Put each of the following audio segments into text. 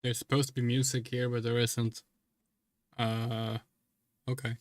There's supposed to be music here, but there isn't. Okay.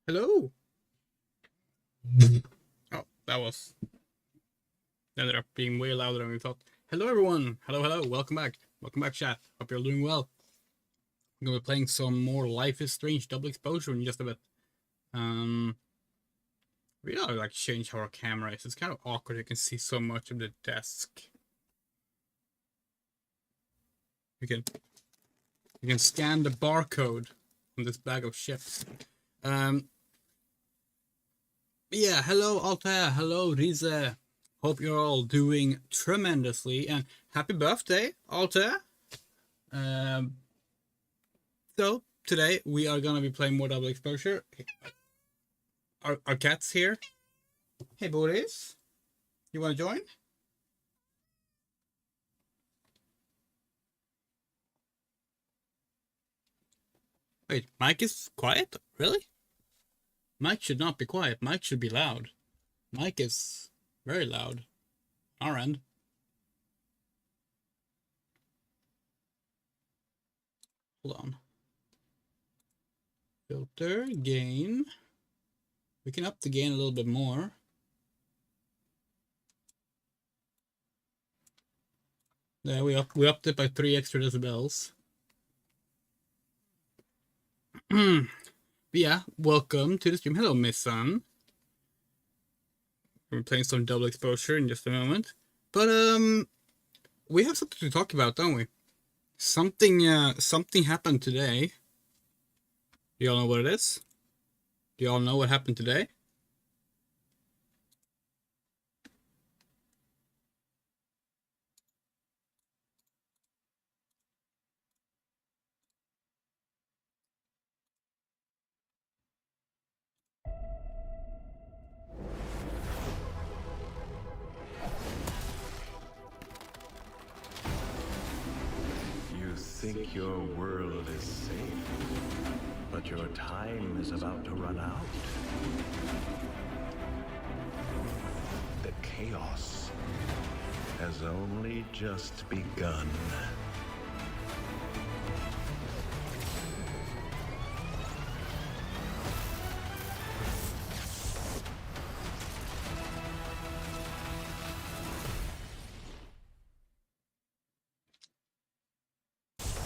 Hello. Oh, that ended up being way louder than we thought. Hello, everyone. Hello. Welcome back. Welcome back, chat. Hope you're doing well. I'm gonna be playing some more Life is Strange double exposure in just a bit. We gotta like change how our camera is. It's kind of awkward. You can see so much of the desk. You can scan the barcode on this bag of chips. Yeah, hello Altair, hello Rize. Hope you're all doing tremendously, and happy birthday, Altair. So today we are gonna be playing more double exposure. Our cat's here. Hey, Boris, you wanna join? Wait, Mike is quiet? Really? Mike should not be quiet. Mike should be loud. Mike is very loud. Our end. Hold on. Filter, gain. We can up the gain a little bit more. Yeah, we upped it by 3 extra decibels. yeah, welcome to the stream. Hello, Miss Sun. We're playing some double exposure in just a moment. But, we have something to talk about, don't we? Something happened today. Do y'all know what it is? Do y'all know what happened today? You think your world is safe, but your time is about to run out. The chaos has only just begun.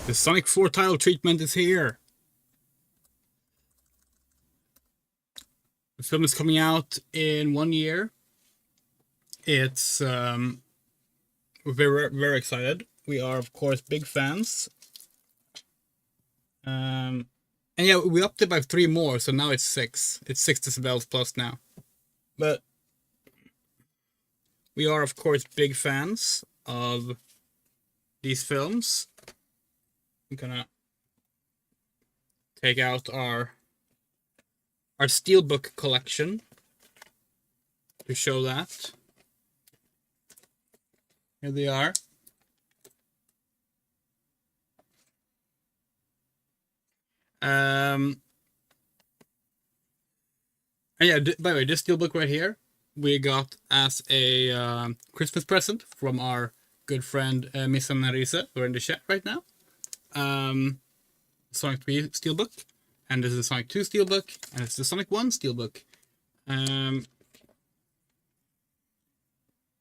The Sonic 4 title treatment is here. The film is coming out in 1 year. It's we're very excited. We are of course big fans. And yeah, we upped it by 3 more, so now it's 6. It's 6 decibels plus now. But we are of course big fans of these films. I'm gonna take out our steelbook collection to show that. Here they are. And yeah, by the way, this steelbook right here we got as a Christmas present from our good friend Miss Marisa, who are in the chat right now. Sonic 3 steelbook, and this is the Sonic 2 steelbook, and it's the Sonic 1 steelbook.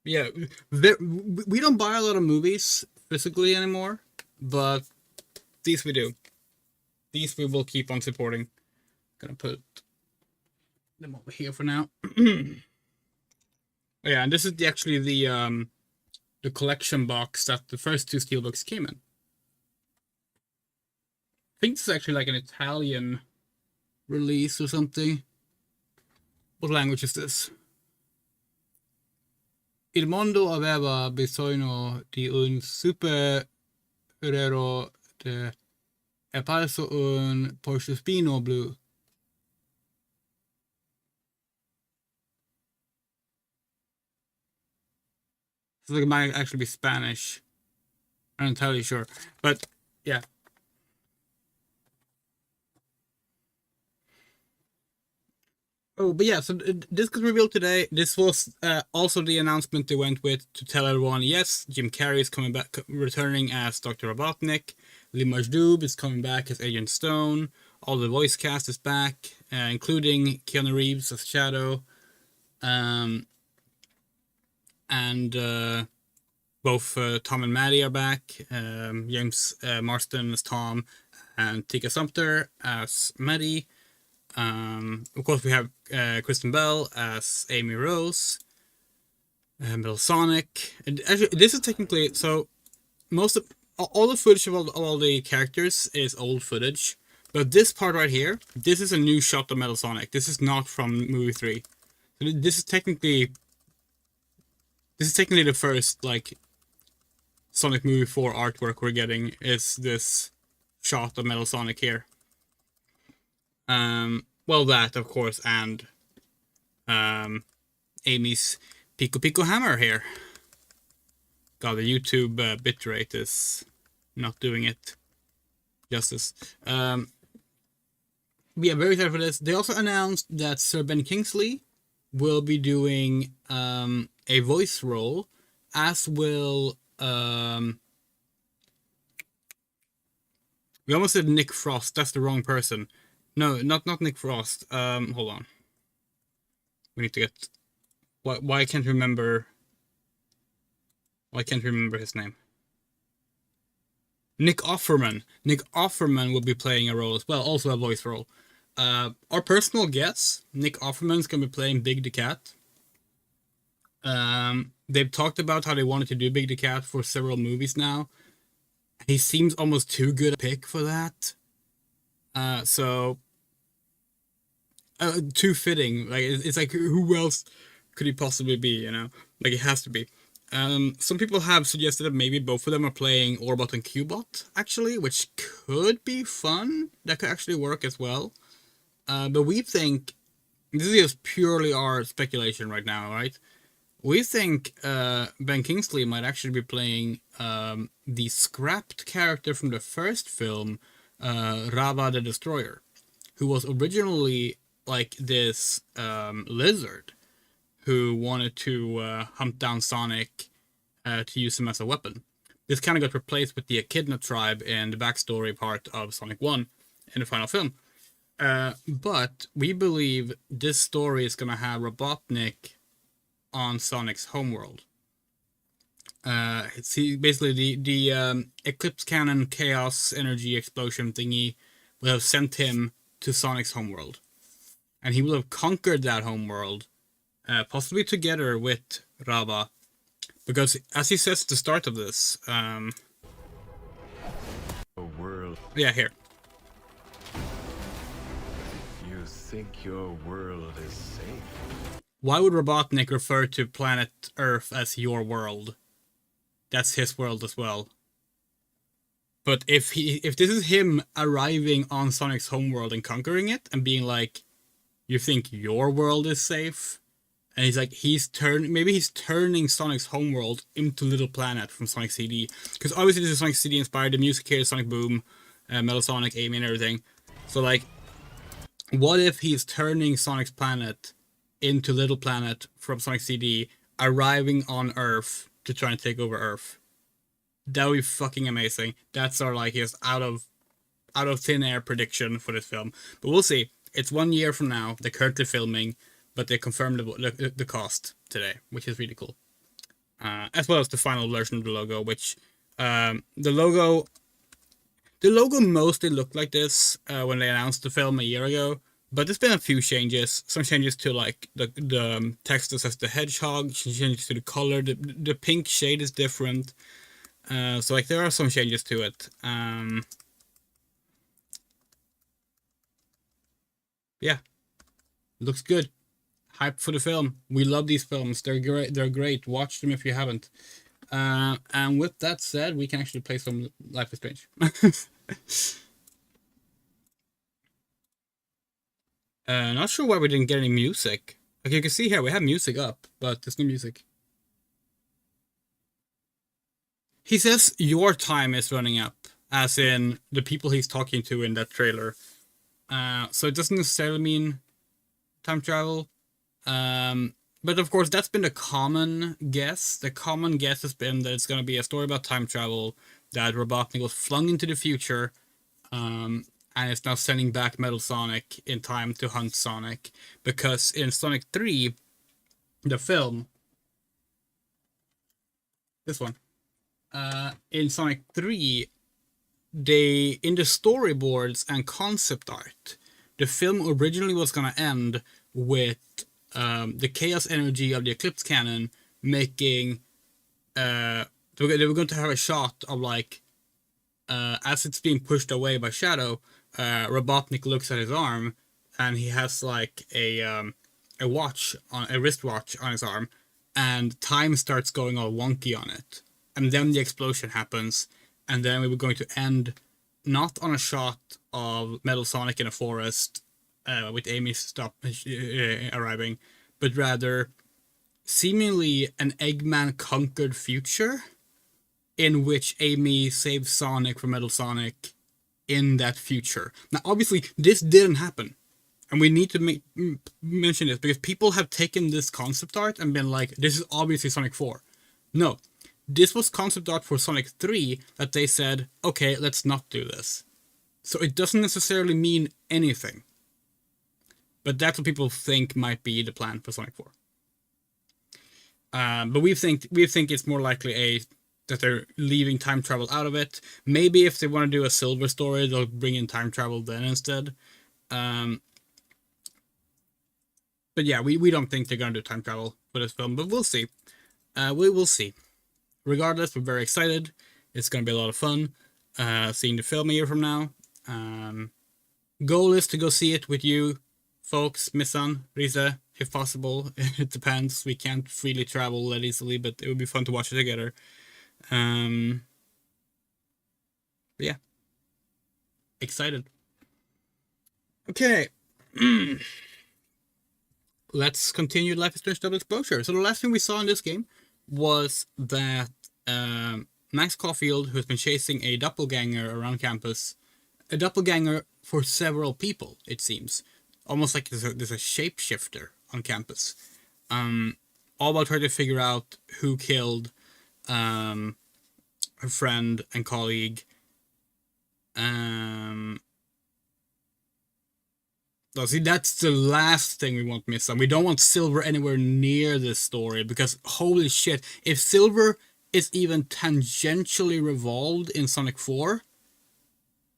Yeah, we don't buy a lot of movies physically anymore, but these we do. These we will keep on supporting. Gonna put them over here for now. Yeah, and this is actually the collection box that the first 2 steelbooks came in. I think this is actually like an Italian release or something. What language is this? Il mondo aveva bisogno di un supereroe che è apparso un porcospino blu. So it might actually be Spanish. I'm not entirely sure, but yeah. Oh, but yeah, so this was revealed today. This was also the announcement they went with to tell everyone, yes, Jim Carrey is coming back, returning as Dr. Robotnik. Lee Majdoub is coming back as Agent Stone. All the voice cast is back, including Keanu Reeves as Shadow. And both Tom and Maddie are back. James Marsden as Tom, and Tika Sumpter as Maddie. Of course, we have Kristen Bell as Amy Rose, Bill Sonic. And actually, this is technically so. Most of all the footage of all the characters is old footage, but this part right here, this is a new shot of Metal Sonic. This is not from movie 3. So this is technically the first like Sonic movie 4 artwork we're getting. Is this shot of Metal Sonic here? Well, that of course, and Amy's Pico Pico Hammer here. God, the YouTube bitrate is not doing it justice. Yeah, very excited for this. They also announced that Sir Ben Kingsley will be doing a voice role, as will we almost said Nick Frost. That's the wrong person. No, not Nick Frost. Hold on. We need to get. Why I can't remember. Why can't remember his name? Nick Offerman. Nick Offerman will be playing a role as well, also a voice role. Our personal guess, Nick Offerman's gonna be playing Big the Cat. They've talked about how they wanted to do Big the Cat for several movies now. He seems almost too good a pick for that. Too fitting. Like it's like, who else could he possibly be? You know, like it has to be. Some people have suggested that maybe both of them are playing Orbot and Cubot, actually, which could be fun. That could actually work as well. But we think, this is just purely our speculation right now, right? We think Ben Kingsley might actually be playing the scrapped character from the first film, Rava the Destroyer, who was originally like this lizard who wanted to hunt down Sonic to use him as a weapon. This kind of got replaced with the Echidna tribe in the backstory part of Sonic 1 in the final film. But we believe this story is going to have Robotnik on Sonic's homeworld. It's basically the Eclipse Cannon Chaos Energy Explosion thingy will have sent him to Sonic's homeworld. And he will have conquered that homeworld, possibly together with Rava. Because, as he says at the start of this, World. yeah, here. You think your world is safe? Why would Robotnik refer to planet Earth as your world? That's his world as well. But if this is him arriving on Sonic's homeworld and conquering it and being like, you think your world is safe? And he's like, maybe he's turning Sonic's homeworld into Little Planet from Sonic CD. Because obviously this is Sonic CD inspired, the music here is Sonic Boom, Metal Sonic, Amy and everything. So like, what if he's turning Sonic's planet into Little Planet from Sonic CD, arriving on Earth to try and take over Earth? That would be fucking amazing. That's our like his out of thin air prediction for this film. But we'll see. It's 1 year from now. They're currently filming, but they confirmed the cost today, which is really cool. As well as the final version of the logo, which the logo mostly looked like this when they announced the film a year ago. But there's been a few changes. Some changes to like the text that says the hedgehog, changes to the color. The pink shade is different. So like there are some changes to it. Yeah, looks good. Hype for the film. We love these films. They're great. They're great. Watch them if you haven't. And with that said, we can actually play some Life is Strange. Not sure why we didn't get any music. Like you can see here, we have music up, but there's no music. He says your time is running up, as in the people he's talking to in that trailer. So it doesn't necessarily mean time travel. But of course, that's been the common guess. The common guess has been that it's going to be a story about time travel, that Robotnik was flung into the future, and is now sending back Metal Sonic in time to hunt Sonic. Because in Sonic 3, the film, this one, in Sonic 3, in the storyboards and concept art, the film originally was going to end with the chaos energy of the Eclipse Cannon making, they were going to have a shot of like, as it's being pushed away by Shadow, Robotnik looks at his arm and he has like a wristwatch on his arm, and time starts going all wonky on it. And then the explosion happens, and then we were going to end not on a shot of Metal Sonic in a forest with Amy arriving, but rather seemingly an Eggman conquered future in which Amy saves Sonic from Metal Sonic in that future. Now, obviously, this didn't happen. And we need to mention this because people have taken this concept art and been like, this is obviously Sonic 4. No. This was concept art for Sonic 3 that they said, okay, let's not do this. So it doesn't necessarily mean anything. But that's what people think might be the plan for Sonic 4. But we think it's more likely that they're leaving time travel out of it. Maybe if they want to do a silver story, they'll bring in time travel then instead. Um, but yeah, we don't think they're gonna do time travel for this film, but we'll see. We will see. Regardless, we're very excited. It's gonna be a lot of fun. Seeing the film a year from now. Goal is to go see it with you, folks, Missan, Riza, if possible. It depends. We can't freely travel that easily, but it would be fun to watch it together. But yeah, excited. Okay. Let's continue Life is Strange Double Exposure. So the last thing we saw in this game was that Max Caulfield, who's been chasing a doppelganger around campus, a doppelganger for several people, it seems. Almost like there's a shapeshifter on campus. All about trying to figure out who killed her friend and colleague. See, that's the last thing we want Missa. We don't want Silver anywhere near this story, because holy shit, if Silver is even tangentially revolved in Sonic 4,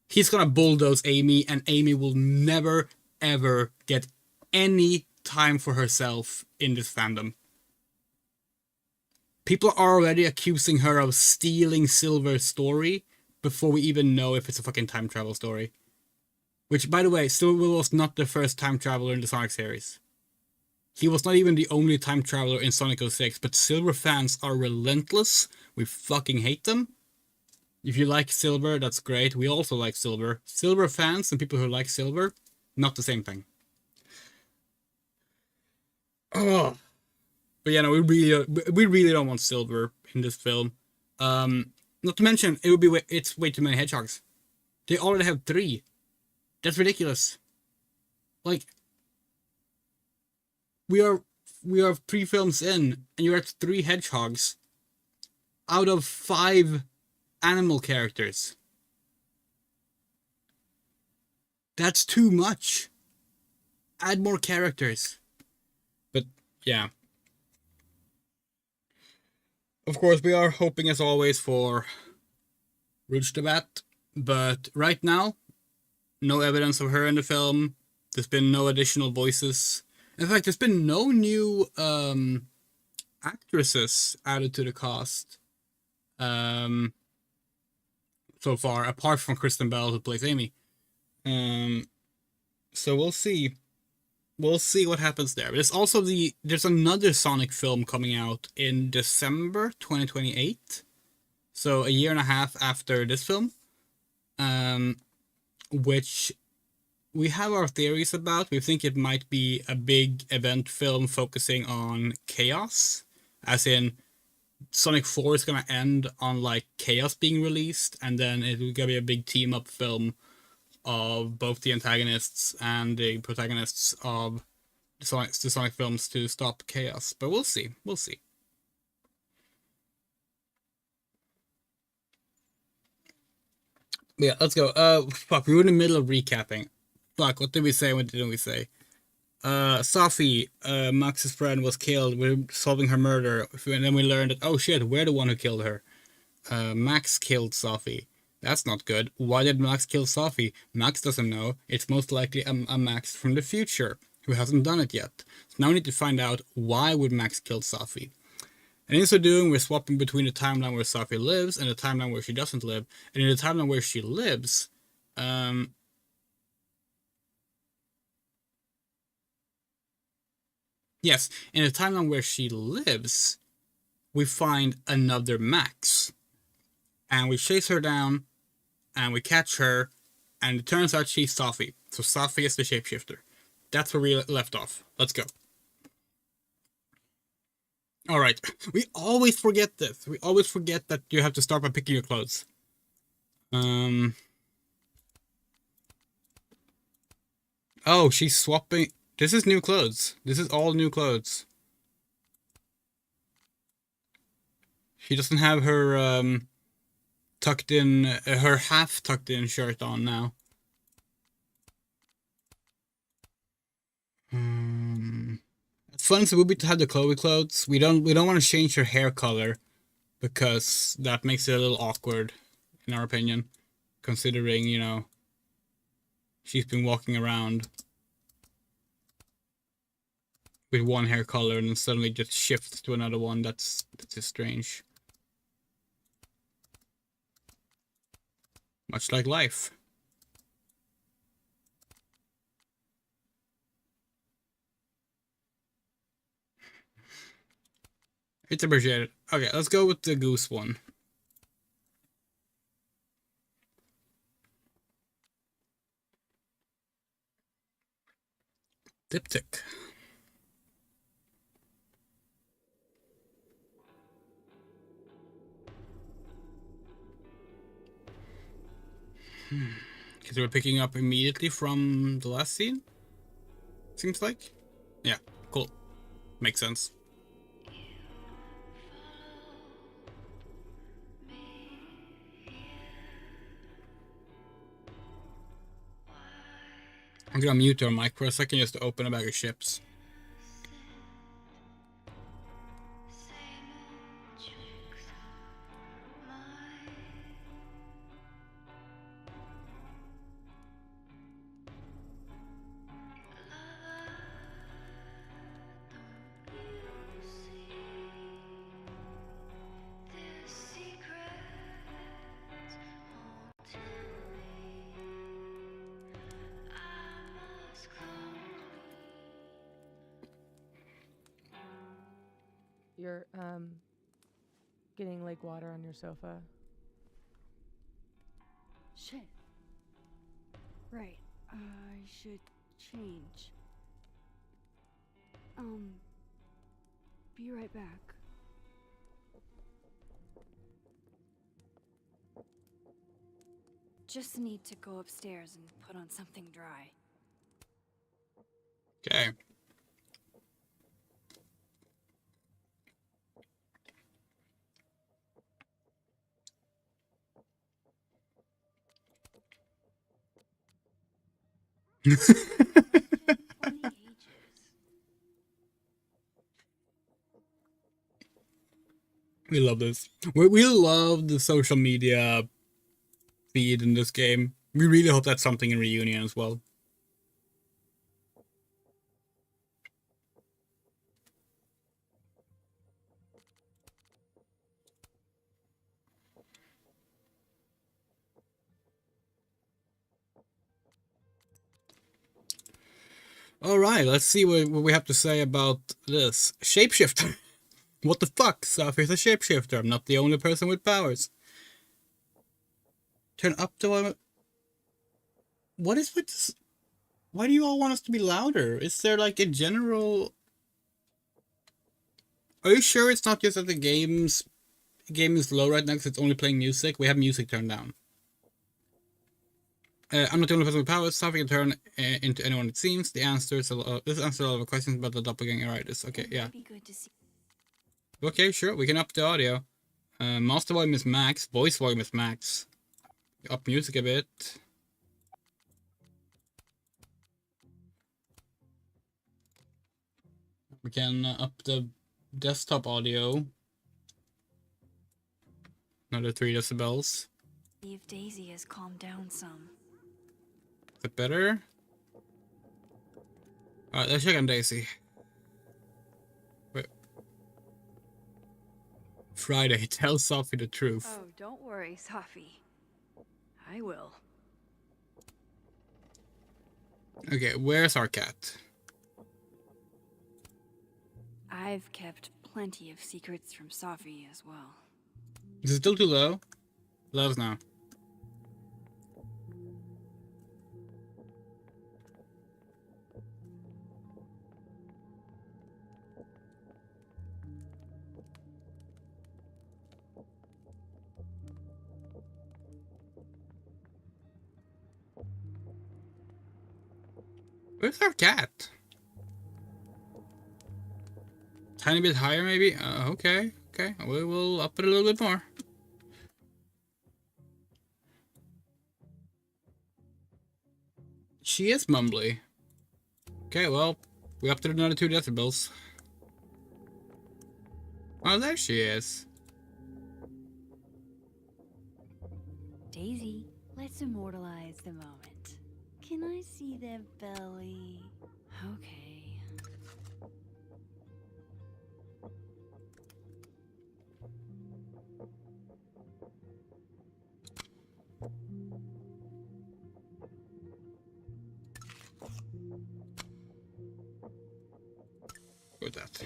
he's gonna bulldoze Amy, and Amy will never, ever get any time for herself in this fandom. People are already accusing her of stealing Silver's story before we even know if it's a fucking time travel story. Which, by the way, Silver was not the first time traveler in the Sonic series. He was not even the only time traveler in Sonic 06, but Silver fans are relentless. We fucking hate them. If you like Silver, that's great. We also like Silver. Silver fans and people who like Silver, not the same thing. Oh. But yeah, no, we really don't want Silver in this film. Not to mention, it's way too many hedgehogs. They already have 3. That's ridiculous. Like, we are 3 films in, and you're at 3 hedgehogs out of 5 animal characters. That's too much. Add more characters. But yeah. Of course, we are hoping as always for Rouge the Bat, but right now, no evidence of her in the film. There's been no additional voices. In fact, there's been no new actresses added to the cast so far, apart from Kristen Bell, who plays Amy. So we'll see. We'll see what happens there. There's also there's another Sonic film coming out in December 2028. So a year and a half after this film. Which we have our theories about. We think it might be a big event film focusing on chaos. As in, Sonic 4 is going to end on like chaos being released, and then it's going to be a big team-up film of both the antagonists and the protagonists of the Sonic films to stop chaos. But we'll see. We'll see. Yeah, let's go. Fuck, we were in the middle of recapping. Fuck, what did we say? What didn't we say? Safi, Max's friend, was killed. We're solving her murder. And then we learned that, oh shit, we're the one who killed her. Max killed Safi. That's not good. Why did Max kill Safi? Max doesn't know. It's most likely a Max from the future who hasn't done it yet. So now we need to find out, why would Max kill Safi? And in so doing, we're swapping between the timeline where Safi lives and the timeline where she doesn't live. And in the timeline where she lives, yes, in the timeline where she lives, we find another Max. And we chase her down, and we catch her, and it turns out she's Safi. So Safi is the shapeshifter. That's where we left off. Let's go. Alright, we always forget this. We always forget that you have to start by picking your clothes. Oh, she's swapping. This is new clothes. This is all new clothes. She doesn't have her, tucked in, her half tucked in shirt on now. It's fun as it would be to have the Chloe clothes. We don't want to change her hair color, because that makes it a little awkward, in our opinion. Considering, you know, she's been walking around with one hair color and then suddenly just shifts to another one. That's just strange. Much like life. It's appreciated. Okay, let's go with the goose one. Diptych. Because we're picking up immediately from the last scene? Seems like? Yeah, cool. Makes sense. I'm gonna mute our mic for a second just to open a bag of chips. You're, getting lake water on your sofa. Shit. Right. I should change. Be right back. Just need to go upstairs and put on something dry. Okay. We love this. We love the social media feed in this game. We really hope that's something in Reunion as well. Alright, let's see what we have to say about this. Shapeshifter. What the fuck? Safir's a shapeshifter. I'm not the only person with powers. Turn up the volume. What is with this? Why do you all want us to be louder? Is there like a general... Are you sure it's not just that the game is low right now because it's only playing music? We have music turned down. I'm not the only person with powers. Safir can turn into anyone it seems. This answers a lot of questions about the doppelgangeritis. Okay, yeah. Okay, sure. We can up the audio. Master volume is max. Voice volume is max. Up music a bit. We can up the desktop audio. Another 3 decibels. See if Daisy has calmed down some. Is it better? Alright, let's check on Daisy. Wait. Friday, tell Sophie the truth. Oh, don't worry, Safi. I will. Okay, where's our cat? I've kept plenty of secrets from Safi as well. Is it still too low? Lows now. Where's our cat? Tiny bit higher, maybe? Okay. We will up it a little bit more. She is mumbly. Okay, well, we upped it another 2 decibels. Oh, there she is. Daisy, let's immortalize the moment. Can I see their belly? Okay. Go with that.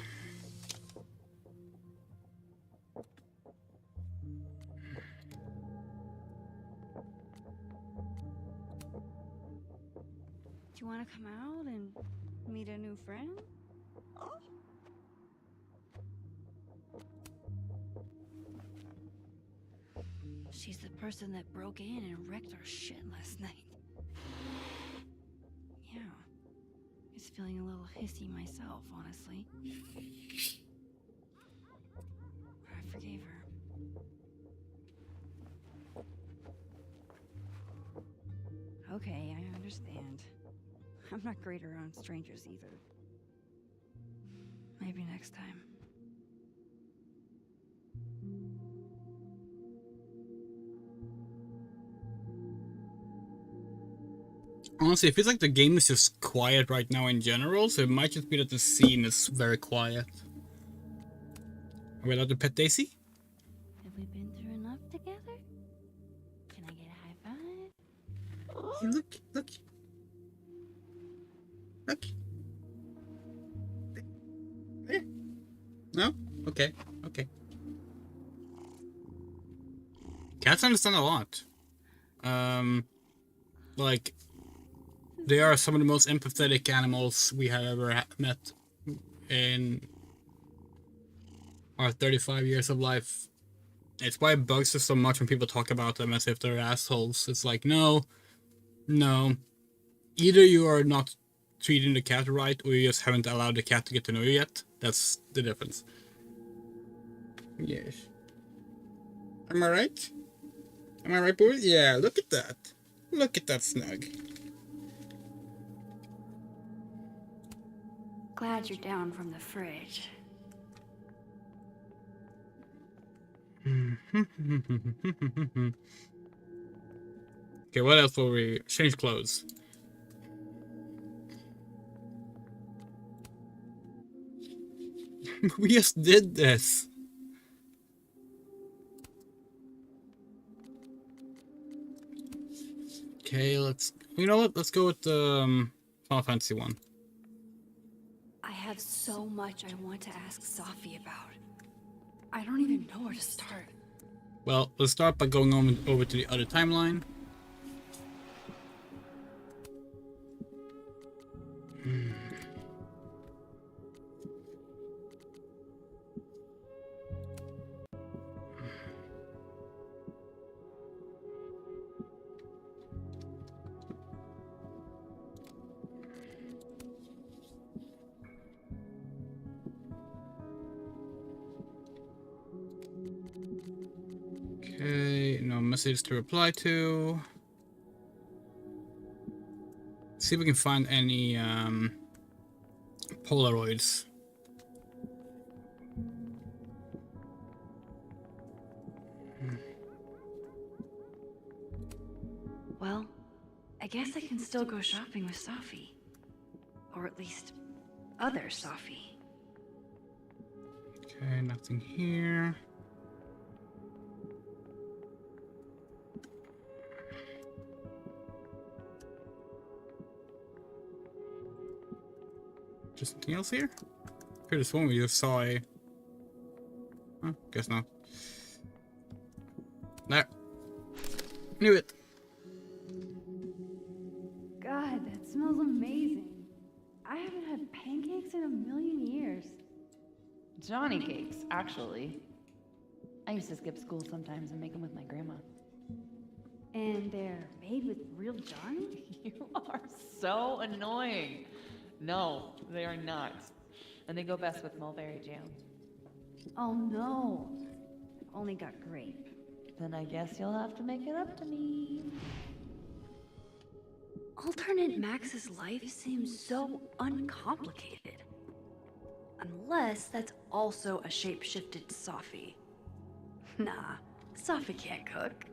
Do you want to come out and meet a new friend? She's the person that broke in and wrecked our shit last night. Yeah. I was feeling a little hissy myself, honestly. But I forgave her. Okay, I understand. I'm not great around strangers either. Maybe next time. Honestly, it feels like the game is just quiet right now in general, so it might just be that the scene is very quiet. Are we allowed to pet Daisy? Have we been through enough together? Can I get a high five? Hey, look, look. Look. There. No? Okay, okay. Cats understand a lot. Like, they are some of the most empathetic animals we have ever met in our 35 years of life. It's why it bugs us so much when people talk about them as if they're assholes. It's like, no. Either you are not treating the cat right, or you just haven't allowed the cat to get to know you yet. That's the difference. Yes. Am I right? Am I right, boys? Yeah, look at that. Look at that snug. Glad you're down from the fridge. Okay, what else will we change clothes? We just did this. Okay, you know what? Let's go with the Final Fantasy one. I have so much I want to ask Safi about. I don't even know where to start. Well, let's start by going over to the other timeline. Okay, no messages to reply to. See if we can find any Polaroids. Well, I guess I can still go shopping with Safi. Or at least, other Safi. Okay, nothing here. Just something else here? Could have sworn we just saw a... Oh, guess not. There. Knew it. God, that smells amazing. I haven't had pancakes in a million years. Johnny cakes, actually. I used to skip school sometimes and make them with my grandma. And they're made with real Johnny? You are so annoying. No, they are not. And they go best with mulberry jam. Oh no. I've only got grape. Then I guess you'll have to make it up to me. Alternate Max's life seems so uncomplicated. Unless that's also a shape-shifted Safi. Nah, Safi can't cook.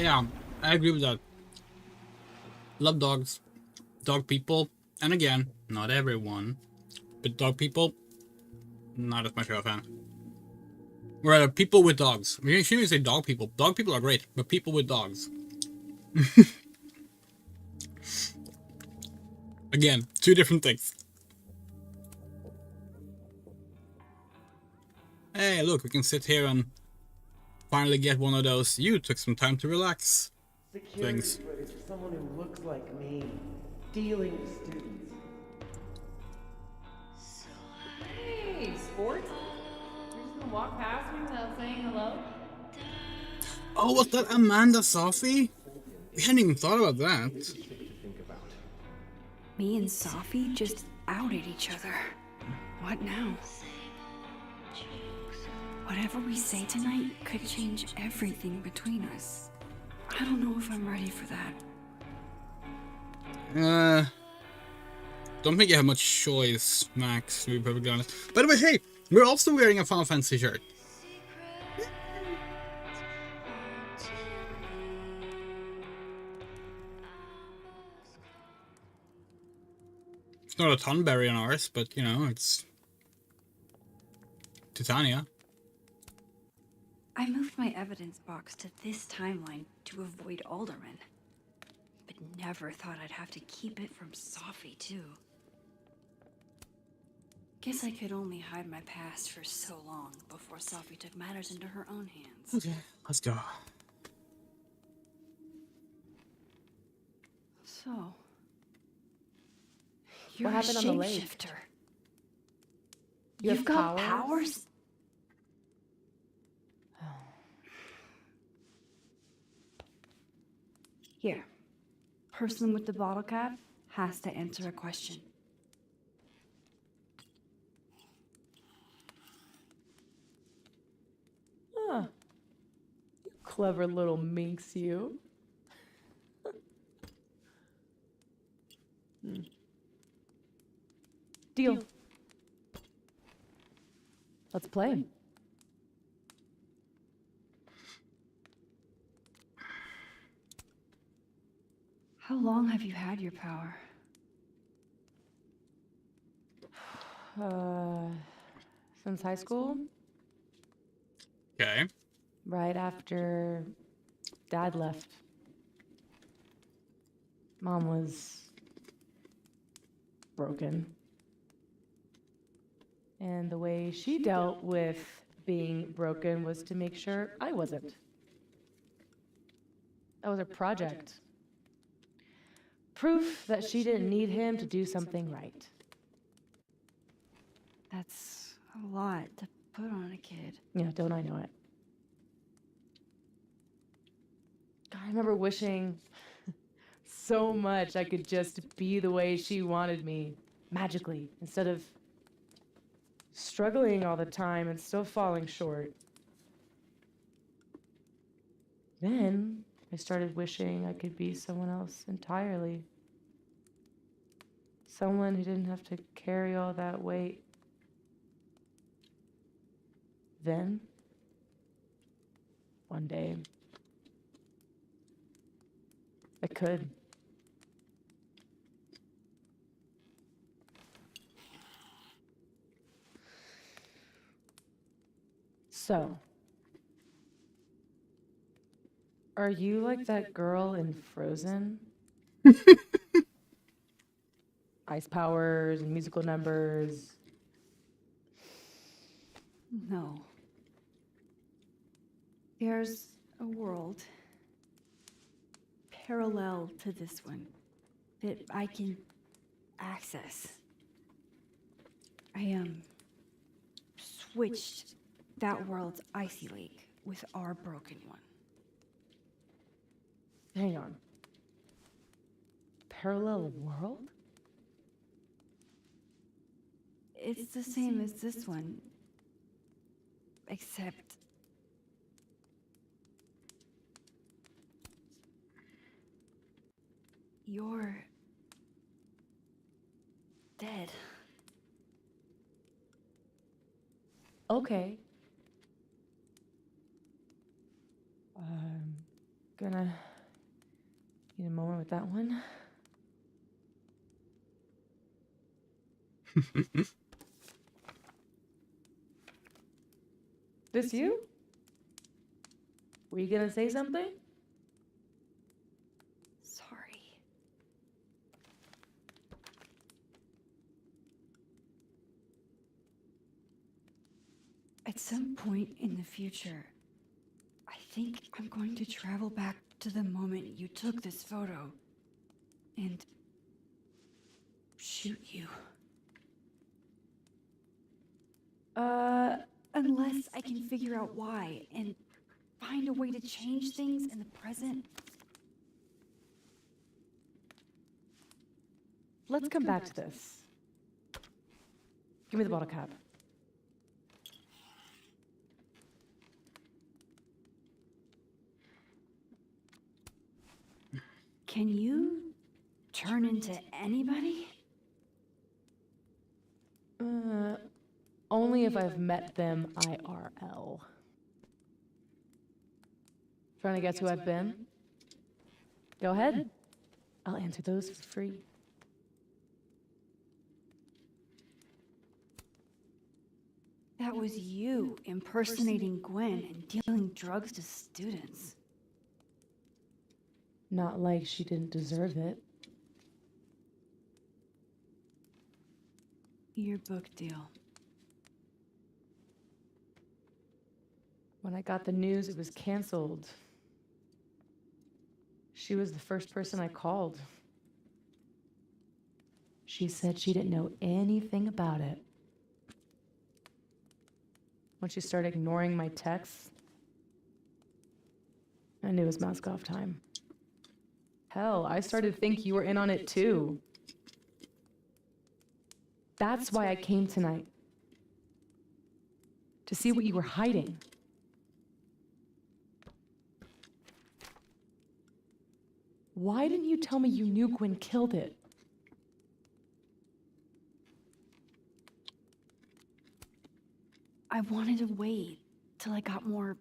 yeah, I agree with that. Love dogs, dog people, and again, not everyone, but dog people, not as much of a fan. Or rather, people with dogs. You shouldn't even say dog people. Dog people are great, but people with dogs. Again, two different things. Hey, look, we can sit here and finally get one of those "you took some time to relax" Security things. footage of someone who looks like me, dealing with students. Hey, sports? You're just gonna walk past me without saying hello? Oh, was that Amanda Sophie? We hadn't even thought about that. Me and Sophie just outed each other. What now? Whatever we say tonight could change everything between us. I don't know if I'm ready for that. Don't think you have much choice, Max, to be perfectly honest. By the way, hey, we're also wearing a Final Fantasy shirt. It's not a Tonberry on ours, but you know, it's Titania. I moved my evidence box to this timeline to avoid Alderman. But never thought I'd have to keep it from Sophie, too. Guess I could only hide my past for so long before Sophie took matters into her own hands. Okay, let's go. So... You're What happened on the a lake? shapeshifter. You You've have got powers? powers? Here. Person with the bottle cap has to answer a question. Huh. You clever little minx, you. Deal. Let's play. How long have you had your power? Since high school, Okay. right after Dad left. Mom was broken. And the way she dealt with being broken was to make sure I wasn't. That was her project. Proof that she didn't need him to do something right. That's a lot to put on a kid. Yeah, don't I know it? God, I remember wishing so much I could just be the way she wanted me, magically, instead of struggling all the time and still falling short. Then I started wishing I could be someone else entirely. Someone who didn't have to carry all that weight. Then, one day, I could. So, are you like that girl in Frozen? Ice powers and musical numbers. No. There's a world parallel to this one that I can access. I switched that world's icy lake with our broken one. Hang on. Parallel world? It's the same as this one, except you're dead. Okay. Gonna need a moment with that one. This you? Were you gonna say something? Sorry. At some point in the future, I think I'm going to travel back to the moment you took this photo and shoot you. Unless I can figure out why and find a way to change things in the present. Let's come back to this. Give me the bottle cap. Can you turn into anybody? Only if I've met them IRL. Trying to guess who I've been? Go ahead. I'll answer those for free. That was you impersonating Gwen and dealing drugs to students. Not like she didn't deserve it. Your book deal. When I got the news it was canceled, she was the first person I called. She said she didn't know anything about it. When she started ignoring my texts, I knew it was mask off time. Hell, I started to think you were in on it too. That's why I came tonight. To see what you were hiding. Why didn't you tell me you knew Gwen killed it? I wanted to wait till I got more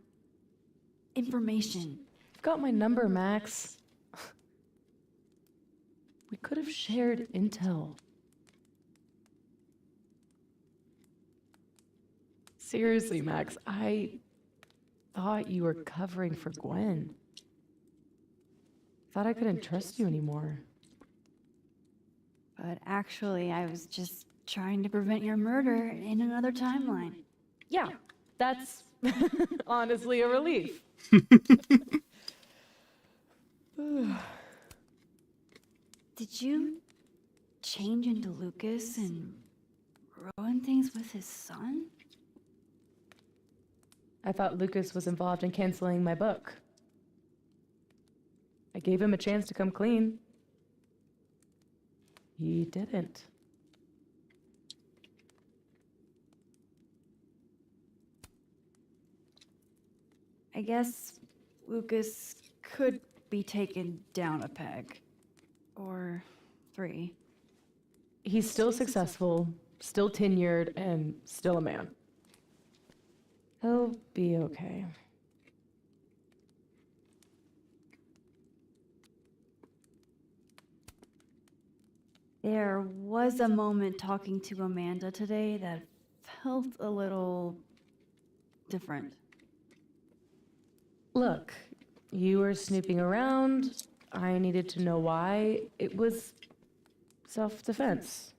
information. You've got my number, Max. We could have shared intel. Seriously, Max, I thought you were covering for Gwen. Thought I couldn't trust you anymore. But actually, I was just trying to prevent your murder in another timeline. Yeah, that's honestly a relief. Did you change into Lucas and ruin things with his son? I thought Lucas was involved in canceling my book. I gave him a chance to come clean. He didn't. I guess Lucas could be taken down a peg. Or 3. He's still successful, still tenured, and still a man. He'll be okay. There was a moment talking to Amanda today that felt a little different. Look, you were snooping around. I needed to know why. It was self-defense.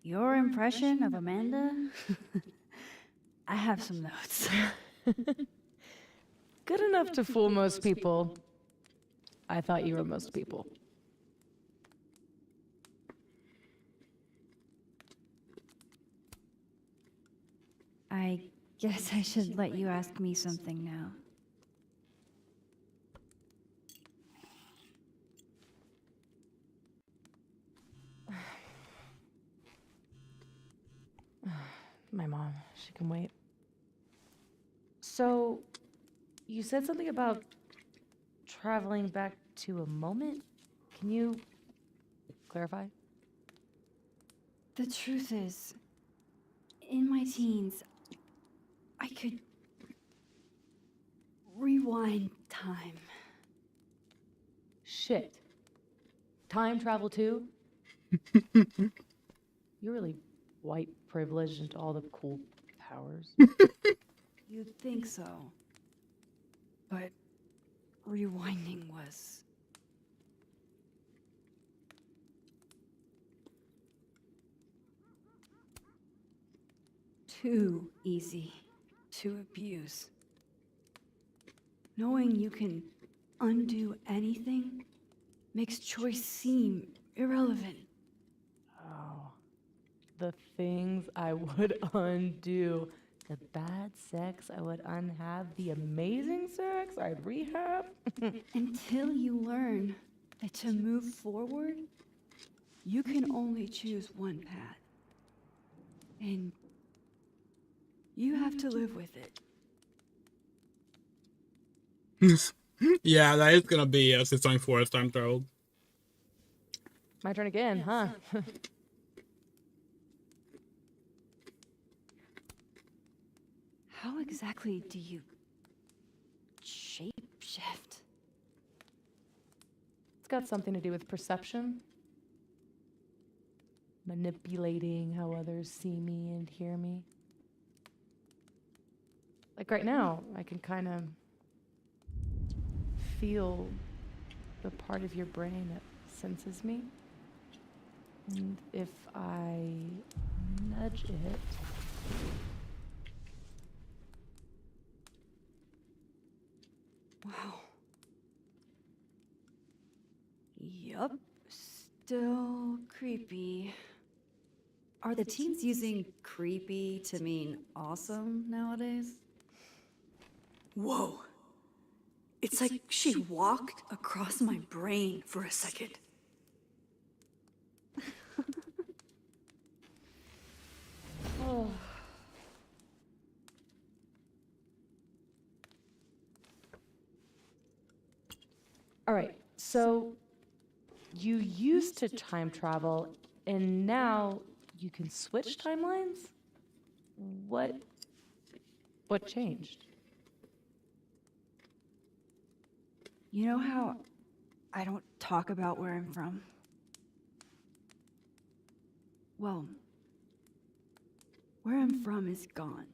Your impression of Amanda? I have some notes. Good enough to fool most people. I thought you were most people. I guess I should let you ask me something now. My mom, she can wait. So, you said something about traveling back to a moment? Can you clarify? The truth is, in my teens, I could rewind time. Shit. Time travel too? You're really white privileged into all the cool powers. You'd think so. But rewinding was too easy to abuse. Knowing you can undo anything makes choice seem irrelevant. Oh, the things I would undo. The bad sex I would unhave. The amazing sex I'd rehab. Until you learn that to move forward, you can only choose one path. And you have to live with it. Yeah, that is gonna be a 6.4 time travel. My turn again, huh? How exactly do you shapeshift? It's got something to do with perception. Manipulating how others see me and hear me. Like right now, I can kind of feel the part of your brain that senses me. And if I nudge it, Wow. Yup. Still creepy. Are the teens using creepy to mean awesome nowadays? Whoa. It's like she walked across my brain for a second. all right, so you used to time travel, and now you can switch timelines? What changed? You know how I don't talk about where I'm from? Well, where I'm from is gone.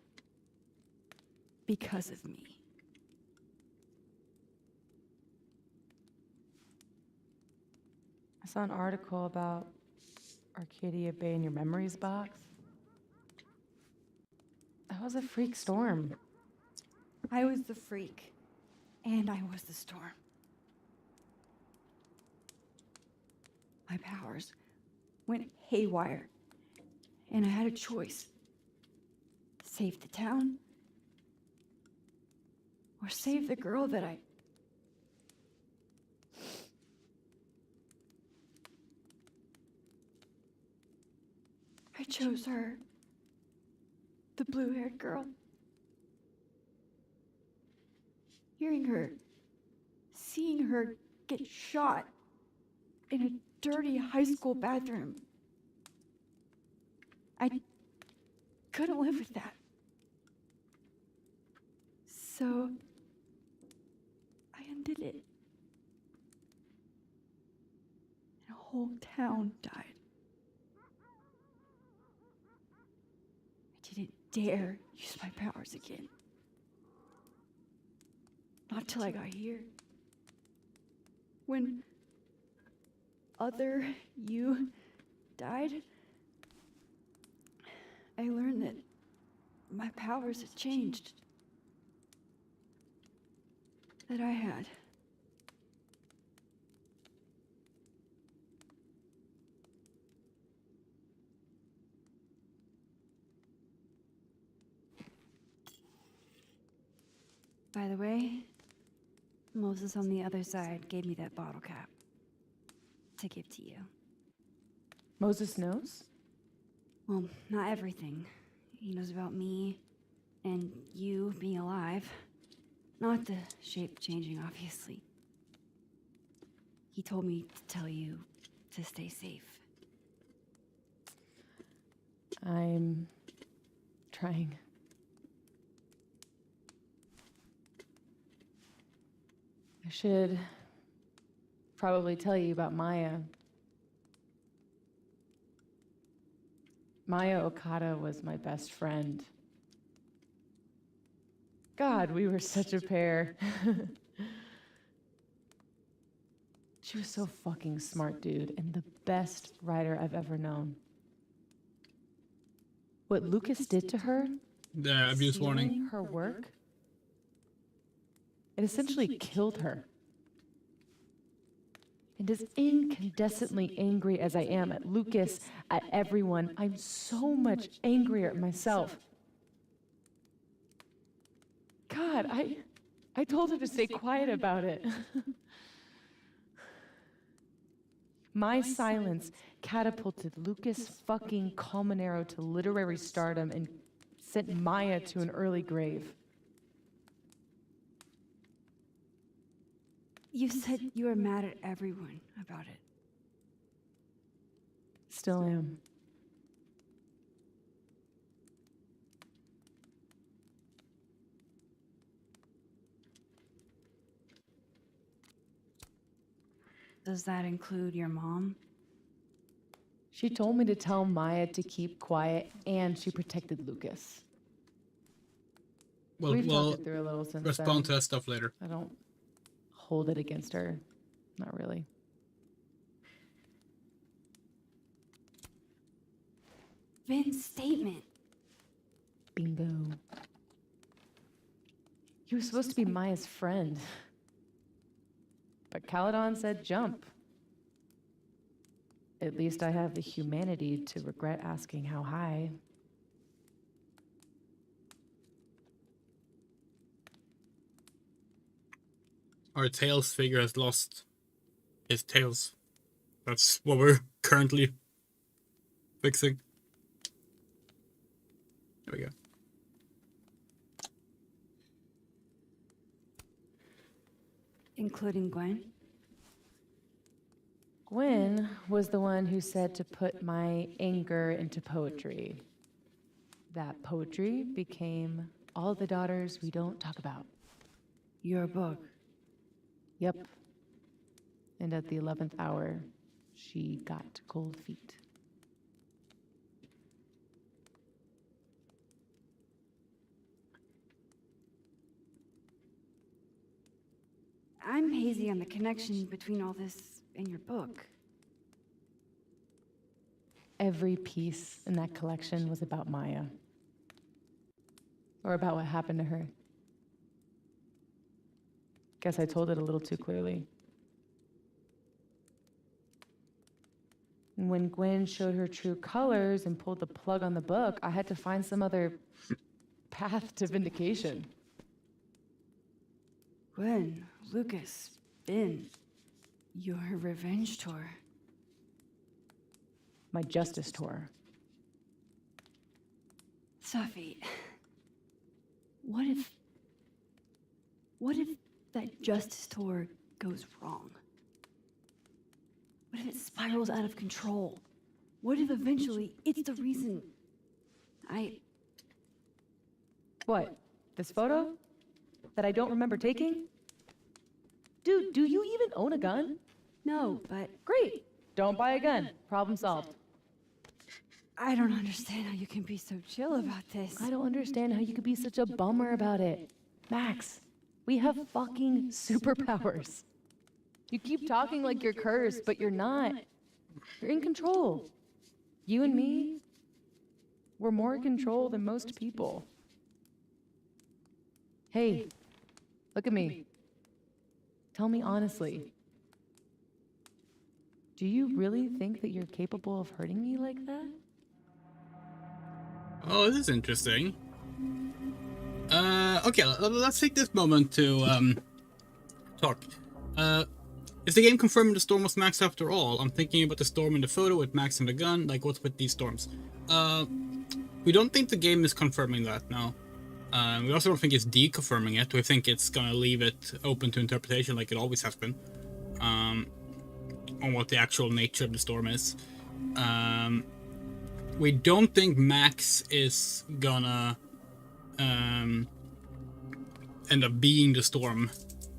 Because of me. I saw an article about Arcadia Bay in your memories box. That was a freak storm. I was the freak. And I was the storm. My powers went haywire. And I had a choice. Save the town, or save the girl that I chose her. The blue-haired girl. Hearing her, seeing her get shot in a dirty high school bathroom. I couldn't live with that. So I undid it. And a whole town died. I didn't dare use my powers again. Not till I got here. When other you died, I learned that my powers had changed. That I had. By the way, Moses on the other side gave me that bottle cap to give to you. Moses knows? Well, not everything. He knows about me and you being alive. Not the shape changing, obviously. He told me to tell you to stay safe. I'm trying. I should probably tell you about Maya. Maya Okada was my best friend. God, we were such a pair. She was so fucking smart, dude, and the best writer I've ever known. What Lucas did to her, The abuse warning. stealing her work, it essentially killed her. And as incandescently angry as I am at Lucas, at everyone, I'm so much angrier at myself. God, I told her to stay quiet about it. My silence catapulted Lucas fucking Colmenero to literary stardom and sent Maya to an early grave. You said you were mad at everyone about it. Still am. Does that include your mom? She told me to tell Maya to keep quiet, and she protected Lucas. Well, We've we'll talked it through a little since respond to then. that stuff later. I don't hold it against her. Not really. Vin's statement. Bingo. He was supposed to be Maya's friend. But Caledon said jump. At least I have the humanity to regret asking how high. Our Tails figure has lost his tails. That's what we're currently fixing. There we go. Including Gwen? Gwen was the one who said to put my anger into poetry. That poetry became All the Daughters We Don't Talk About. Your book. Yep. And at the 11th hour, she got cold feet. I'm hazy on the connection between all this and your book. Every piece in that collection was about Maya. Or about what happened to her. Guess I told it a little too clearly. And when Gwen showed her true colors and pulled the plug on the book, I had to find some other path to vindication. Gwen, Lucas, Vin, your revenge tour. My justice tour. Safi, what if that justice tour goes wrong? What if it spirals out of control? What if eventually it's the reason What? This photo? That I don't remember taking? Dude, do you even own a gun? No, but Great. Don't buy a gun. Problem solved. I don't understand how you can be so chill about this. I don't understand how you could be such a bummer about it. Max, we have fucking superpowers. You keep talking like you're cursed, but you're not. You're in control. You and me, we're more in control than most people. Hey, look at me. Tell me honestly. Do you really think that you're capable of hurting me like that? Oh, this is interesting. Okay, let's take this moment to talk. Is the game confirming the storm was Max after all? I'm thinking about the storm in the photo with Max and the gun. Like, what's with these storms? We don't think the game is confirming that, no. We also don't think it's deconfirming it. We think it's gonna leave it open to interpretation like it always has been. on what the actual nature of the storm is. We don't think Max is gonna end up being the storm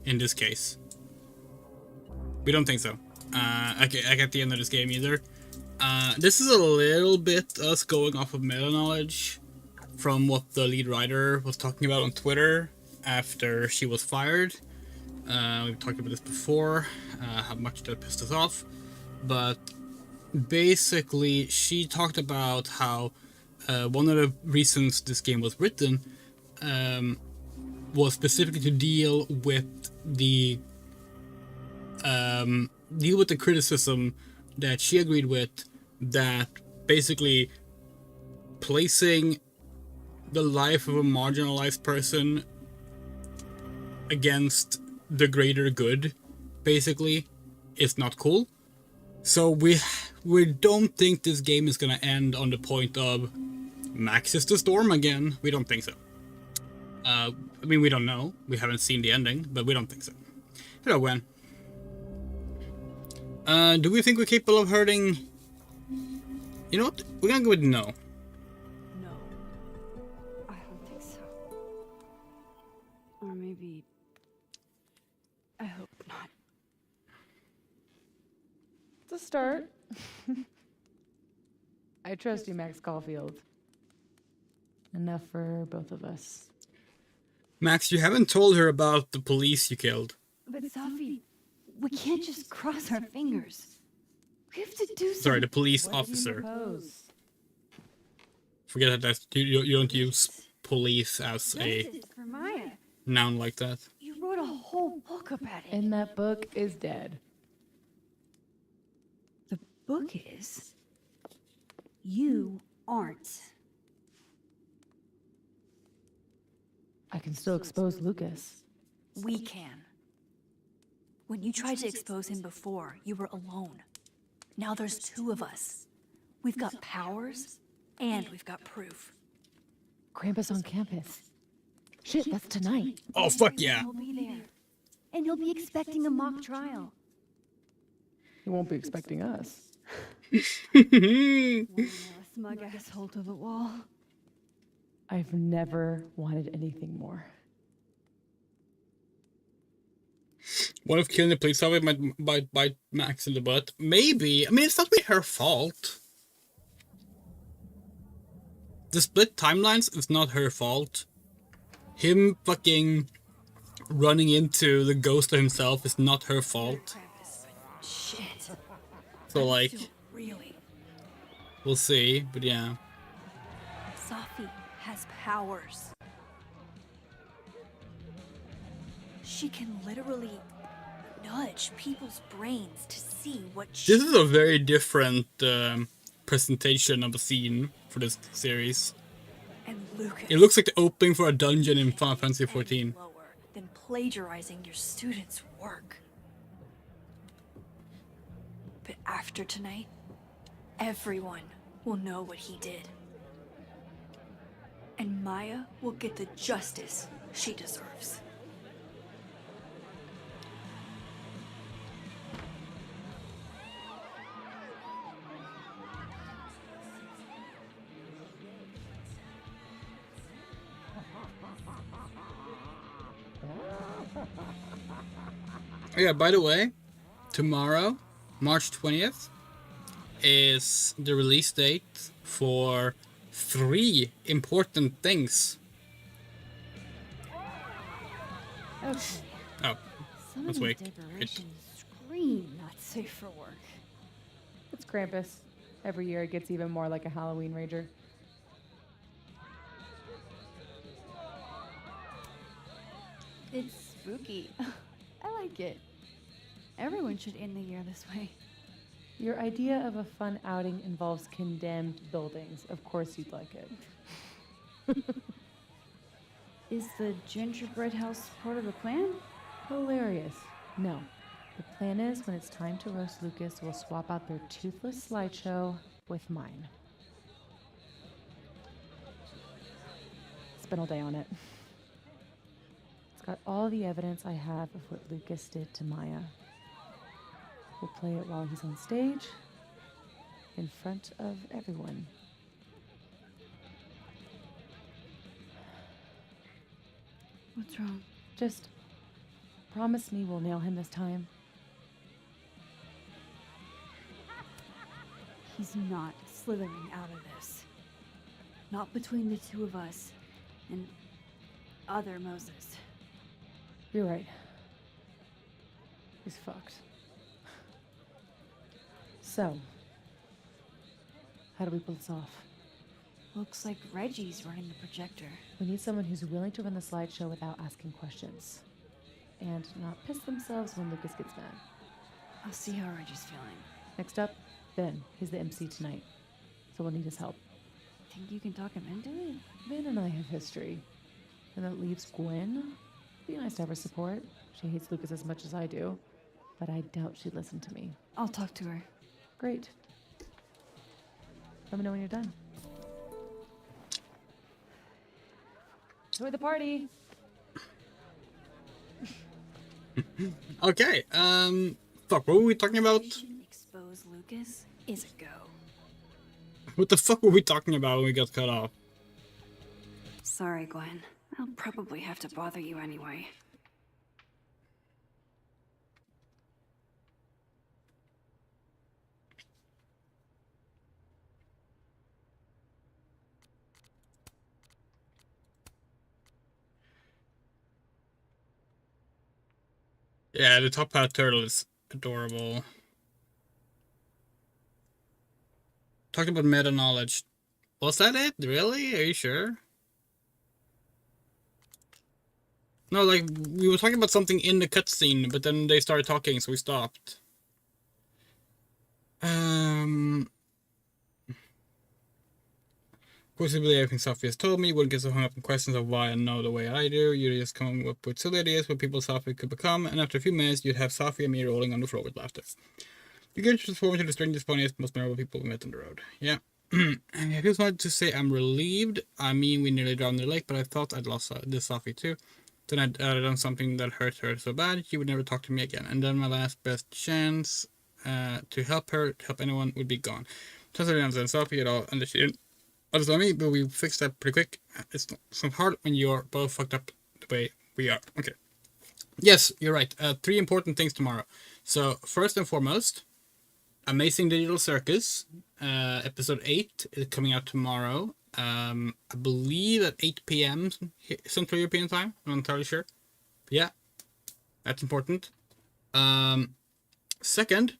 in this case. We don't think so. Like at the end of this game either. This is a little bit us going off of meta knowledge from what the lead writer was talking about on Twitter after she was fired. We've talked about this before, how much that pissed us off. But basically, she talked about how one of the reasons this game was written was specifically to deal with the criticism that she agreed with, that basically placing the life of a marginalized person against the greater good basically is not cool. So we don't think this game is gonna end on the point of Max is the storm again. We don't think so. I mean, we don't know. We haven't seen the ending, but we don't think so. Hello, Gwen. Do we think we're capable of hurting? You know what? We're gonna go with no. No. I don't think so. Or maybe... I hope not. It's a start. I trust you, Max Caulfield. Enough for both of us. Max, you haven't told her about the police you killed. But Safi, we can't just cross our fingers. We have to do something. Sorry, the police What do you officer. propose? Forget that that's, you don't use police as a Justice for Maya. noun like that. You wrote a whole book about it. And that book is dead. The book is... You aren't. I can still expose Lucas. We can. When you tried to expose him before, you were alone. Now there's two of us. We've got powers, and we've got proof. Krampus on campus. Shit, that's tonight. Oh, fuck yeah. He'll be there. And he'll be expecting a mock trial. He won't be expecting us. Wanna nail a smug asshole to the wall. I've never wanted anything more. What if killing the police officer might bite Max in the butt? Maybe. I mean, it's not really her fault. The split timelines is not her fault. Him fucking running into the ghost of himself is not her fault. Shit. So, like, Really? we'll see, but yeah. Safi has powers. She can literally nudge people's brains to see what she... This is a very different presentation of a scene for this series. And Lucas... It looks like the opening for a dungeon in Final Fantasy XIV. lower than plagiarizing your students' work. But after tonight, everyone will know what he did. And Maya will get the justice she deserves. Oh yeah, by the way, tomorrow, March 20th, is the release date for 3 important things. Okay. Oh, Some let's of these wait. decorations scream not safe for work. It's Krampus. Every year it gets even more like a Halloween rager. It's spooky. I like it. Everyone should end the year this way. Your idea of a fun outing involves condemned buildings. Of course you'd like it. Is the gingerbread house part of the plan? Hilarious. No. The plan is when it's time to roast Lucas, we'll swap out their toothless slideshow with mine. Spent all day on it. It's got all the evidence I have of what Lucas did to Maya. We'll play it while he's on stage, in front of everyone. What's wrong? Just promise me we'll nail him this time. He's not slithering out of this. Not between the two of us and other Moses. You're right. He's fucked. So, how do we pull this off? Looks like Reggie's running the projector. We need someone who's willing to run the slideshow without asking questions. And not piss themselves when Lucas gets mad. I'll see how Reggie's feeling. Next up, Ben. He's the MC tonight. So we'll need his help. Think you can talk him into it? Ben and I have history. And that leaves Gwen. Be nice to have her support. She hates Lucas as much as I do. But I doubt she'd listen to me. I'll talk to her. Great. Let me know when you're done. Enjoy the party! Okay, fuck, what were we talking about? Operation Expose Lucas is a go. What the fuck were we talking about when we got cut off? Sorry, Gwen. I'll probably have to bother you anyway. Yeah, the top hat turtle is adorable. Talking about meta knowledge. Was that it? Really? Are you sure? No, like, we were talking about something in the cutscene, but then they started talking, so we stopped. Of course, you believe everything Sophie has told me. You wouldn't get so hung up in questions of why I know the way I do. You just come up with silly ideas what people Sophie could become, and after a few minutes, you'd have Sophie and me rolling on the floor with laughter. You get transformed into the strangest, funniest, most memorable people we met on the road. Yeah. I just wanted to say I'm relieved. I mean, we nearly drowned in the lake, but I thought I'd lost this Sophie too. Then I'd done something that hurt her so bad she would never talk to me again. And then my last best chance to help her, to help anyone, would be gone. Turns out I didn't understand Sophie at all, and she didn't understand me, but we fixed that pretty quick. It's not hard when you're both fucked up the way we are. Okay. Yes, you're right. 3 important things tomorrow. So, first and foremost, Amazing Digital Circus, episode 8 is coming out tomorrow. I believe at 8 p.m. Central European time. I'm not entirely sure. But yeah, that's important. Second,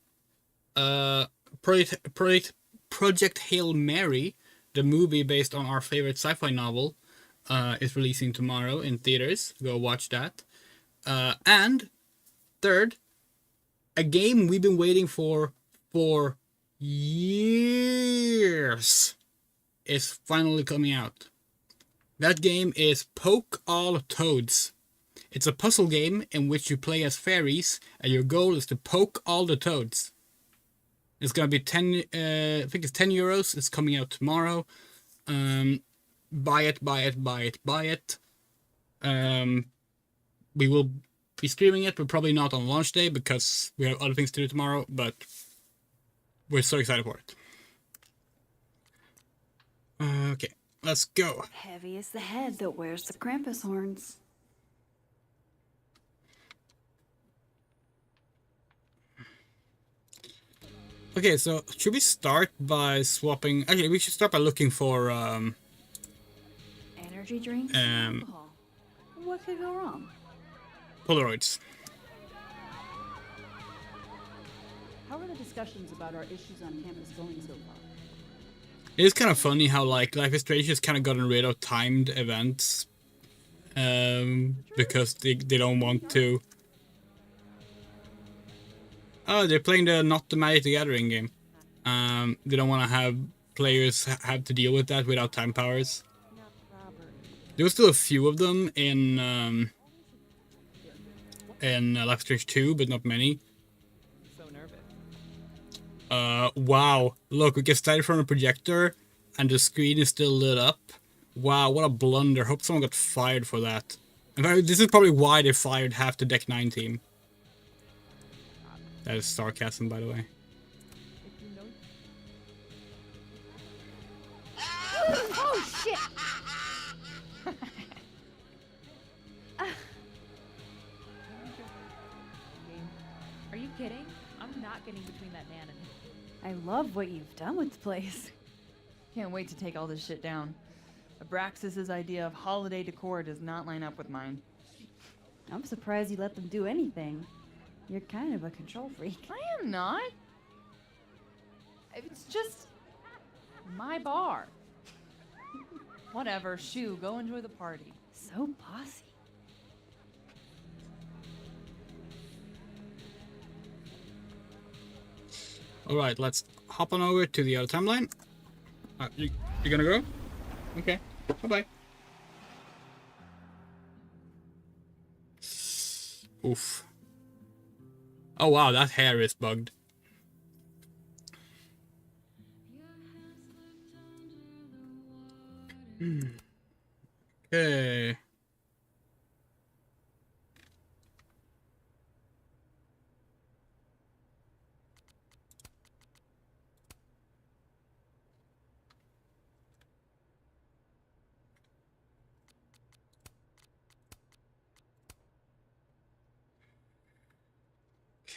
Project Hail Mary, the movie based on our favorite sci-fi novel, is releasing tomorrow in theaters. Go watch that. And third, a game we've been waiting for years is finally coming out. That game is Poke All Toads. It's a puzzle game in which you play as fairies and your goal is to poke all the toads. It's gonna be 10 I think it's 10 euros. It's coming out tomorrow. Buy it. We will be streaming it, but probably not on launch day because we have other things to do tomorrow, but we're so excited for it. Okay, let's go. Heavy is the head that wears the Krampus horns. Okay, so should we start by swapping? Actually, we should start by looking for Energy drinks and alcohol. What could go wrong? Polaroids. How are the discussions about our issues on campus going so far? It's kind of funny how like Life is Strange has kind of gotten rid of timed events because they don't want to. Oh, they're playing the Not the Magic the Gathering game. They don't want to have players have to deal with that without time powers. There was still a few of them in Life is Strange 2, but not many. Wow, look, we get started from a projector and the screen is still lit up. Wow, what a blunder. Hope someone got fired for that. In fact, this is probably why they fired half the Deck 9 team. That is sarcasm, by the way. Oh shit! Are you kidding? I'm not getting between that man and him. I love what you've done with the place. Can't wait to take all this shit down. Abraxas's idea of holiday decor does not line up with mine. I'm surprised you let them do anything. You're kind of a control freak. I am not. It's just my bar. Whatever, shoo, go enjoy the party. So bossy. Alright, let's hop on over to the other timeline. You gonna go? Okay. Bye-bye. Oof. Oh wow, that hair is bugged. Okay.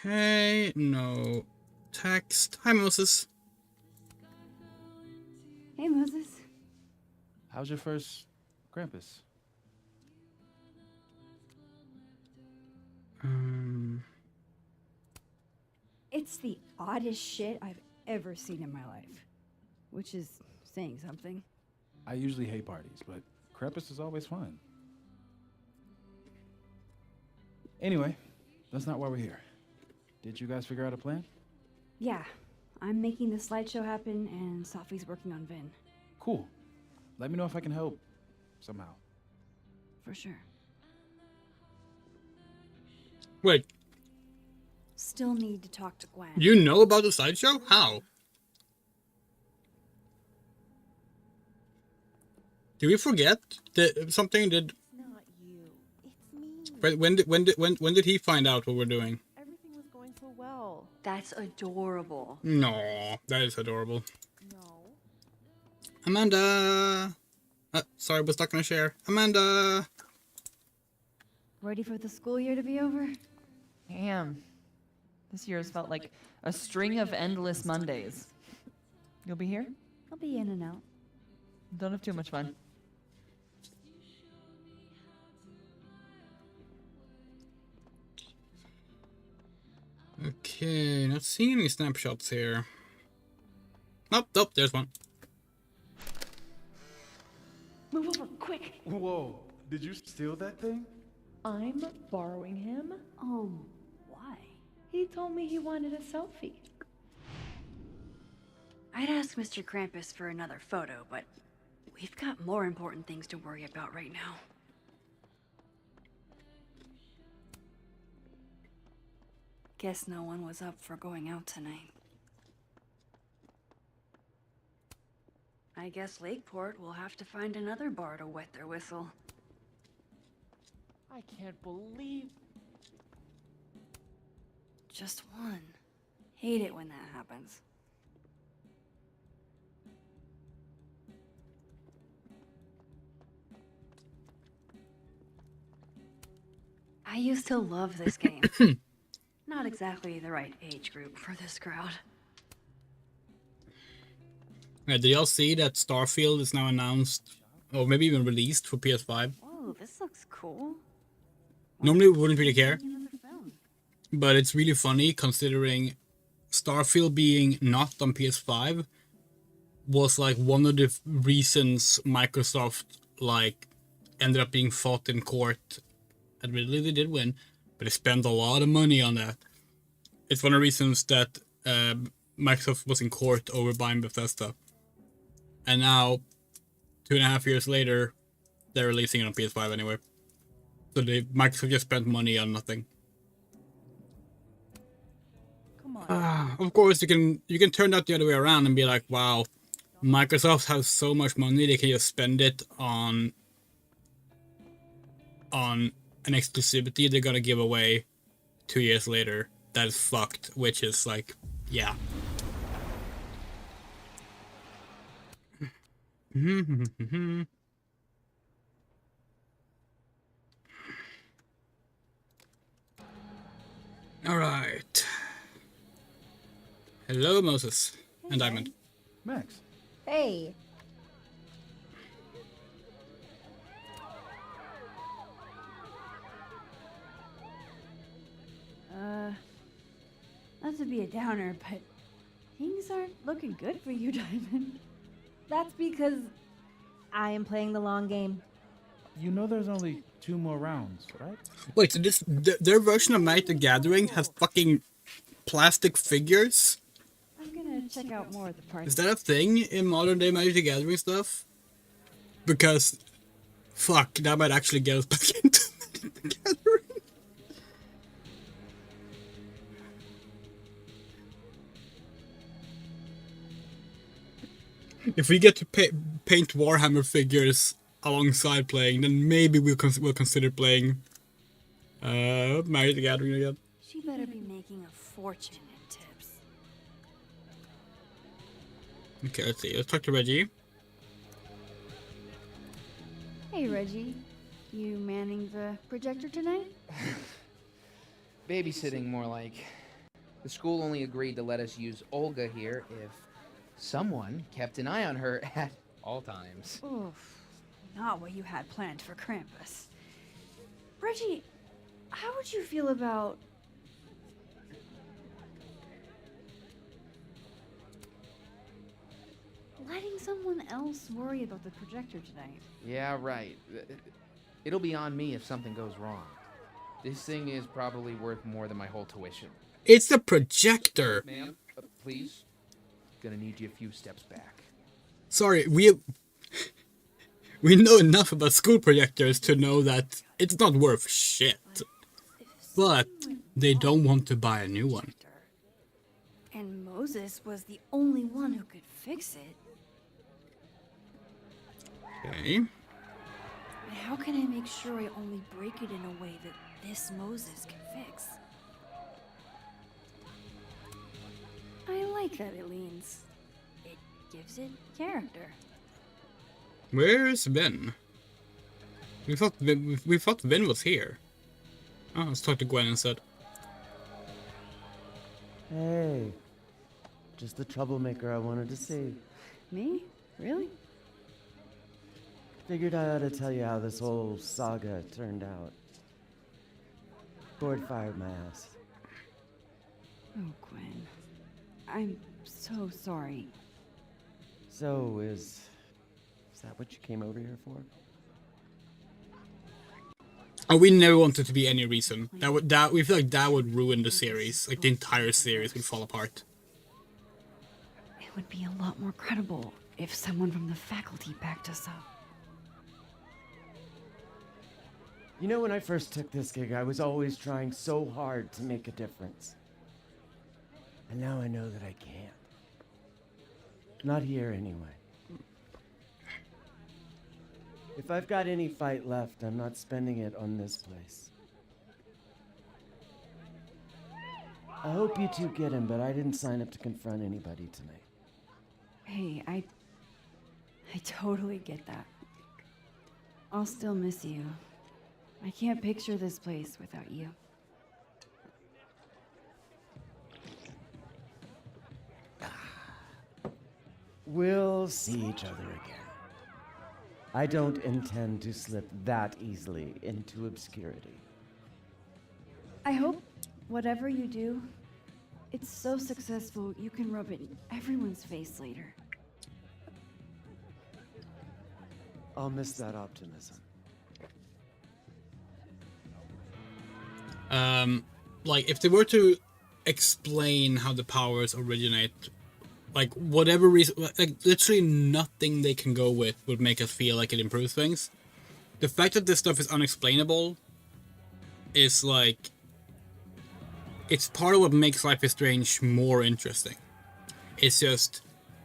Okay, no text. Hi, Moses. Hey, Moses. How's your first Krampus? It's the oddest shit I've ever seen in my life. Which is saying something. I usually hate parties, but Krampus is always fun. Anyway, that's not why we're here. Did you guys figure out a plan? Yeah, I'm making the slideshow happen and Sophie's working on Vin. Cool. Let me know if I can help somehow. For sure. Wait, Still need to talk to Gwen. you know about the slideshow? How? Did we forget that something did? Not you. It's me. When did he find out what we're doing? Everything was going so well. That's adorable. No, that is adorable. No. Amanda. Sorry, was stuck on a share. Amanda. Ready for the school year to be over? Damn. This year has felt like a string of endless Mondays. You'll be here? I'll be in and out. Don't have too much fun. Okay, not seeing any snapshots here. Nope, there's one. Move over, quick! Whoa, did you steal that thing? I'm borrowing him. Why? He told me he wanted a selfie. I'd ask Mr. Krampus for another photo, but we've got more important things to worry about right now. Guess no one was up for going out tonight. I guess Lakeport will have to find another bar to wet their whistle. I can't believe. Just one. Hate it when that happens. I used to love this game. Not exactly the right age group for this crowd. Did y'all see that Starfield is now announced, or maybe even released for PS5? Whoa, this looks cool. Normally we wouldn't really care, Another film. but it's really funny considering Starfield being not on PS5 was like one of the reasons Microsoft like ended up being fought in court. Admittedly, they did win, but they spent a lot of money on that. It's one of the reasons that Microsoft was in court over buying Bethesda. And now, 2.5 years later, they're releasing it on PS5 anyway. So Microsoft just spent money on nothing. Come on. Of course, you can turn that the other way around and be like, wow, Microsoft has so much money they can just spend it on an exclusivity they're gonna give away 2 years later that is fucked, which is like, yeah. All right. Hello, Moses and Diamond. Max. Hey. Not to be a downer, but things aren't looking good for you, Diamond. That's because I am playing the long game. You know there's only 2 more rounds, right? Wait, so their version of Magic the Gathering has fucking plastic figures? I'm gonna check out more of the party. Is that a thing in modern day Magic the Gathering stuff? Because, fuck, that might actually get us back into Magic the Gathering. If we get to paint Warhammer figures alongside playing, then maybe we'll consider playing Magic the Gathering again. She better be making a fortune in tips. Okay, let's see. Let's talk to Reggie. Hey, Reggie. You manning the projector tonight? Babysitting, more like. The school only agreed to let us use Olga here if someone kept an eye on her at all times. Oof. Not what you had planned for Krampus. Reggie, how would you feel about... letting someone else worry about the projector tonight? Yeah, right. It'll be on me if something goes wrong. This thing is probably worth more than my whole tuition. It's the projector! Ma'am, please. Gonna need you a few steps back. Sorry, we know enough about school projectors to know that it's not worth shit. But they don't want to buy a new one. And Moses was the only one who could fix it. Okay. But how can I make sure I only break it in a way that this Moses can fix? I like that it leans. It gives it character. Where's Vin? We thought Vin was here. Oh, let's talk to Gwen instead. Hey. Just the troublemaker I wanted to see. Me? Really? Figured I ought to tell you how this whole saga turned out. Board fired my ass. Oh, Gwen. I'm so sorry. So, is that what you came over here for? Oh, we never wanted to be any reason. We feel like that would ruin the series. Like the entire series would fall apart. It would be a lot more credible if someone from the faculty backed us up. You know, when I first took this gig, I was always trying so hard to make a difference. And now I know that I can't. Not here, anyway. If I've got any fight left, I'm not spending it on this place. I hope you two get him, but I didn't sign up to confront anybody tonight. Hey, I totally get that. I'll still miss you. I can't picture this place without you. We'll see each other again. I don't intend to slip that easily into obscurity. I hope whatever you do, it's so successful you can rub it in everyone's face later. I'll miss that optimism. Like, if they were to explain how the powers originate, like, whatever reason, like, literally nothing they can go with would make us feel like it improves things. The fact that this stuff is unexplainable is, like, it's part of what makes Life is Strange more interesting. It's just,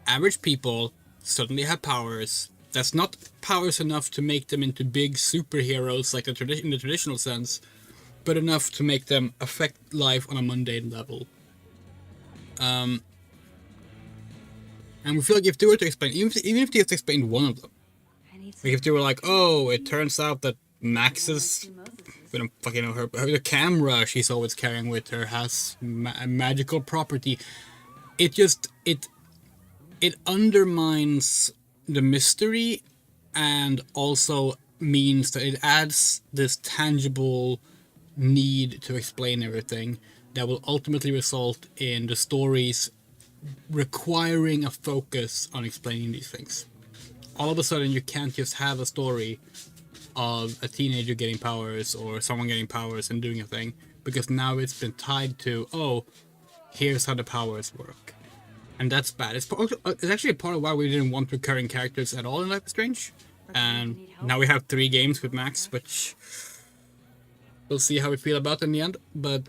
average people suddenly have powers. That's not powers enough to make them into big superheroes, like in the traditional sense, but enough to make them affect life on a mundane level. And we feel like if they were to explain, even if they just explained one of them, like if they were like, oh, it turns out that Max's, we don't fucking know her, the camera she's always carrying with her has a magical property. It undermines the mystery, and also means that it adds this tangible need to explain everything that will ultimately result in the stories requiring a focus on explaining these things. All of a sudden, you can't just have a story of a teenager getting powers or someone getting powers and doing a thing, because now it's been tied to, oh, here's how the powers work. And that's bad. It's actually a part of why we didn't want recurring characters at all in Life is Strange. And now we have 3 games with Max, which we'll see how we feel about in the end. But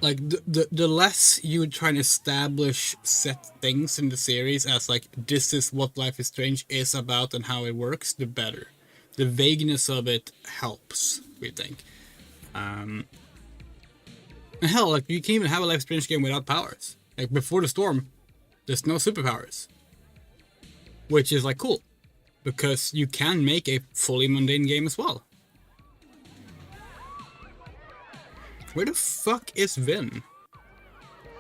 like the less you try and establish set things in the series as like this is what Life is Strange is about and how it works, the better. The vagueness of it helps, we think. And hell, like you can even have a Life is Strange game without powers. Like before the storm, there's no superpowers, which is like cool, because you can make a fully mundane game as well. Where the fuck is Vin?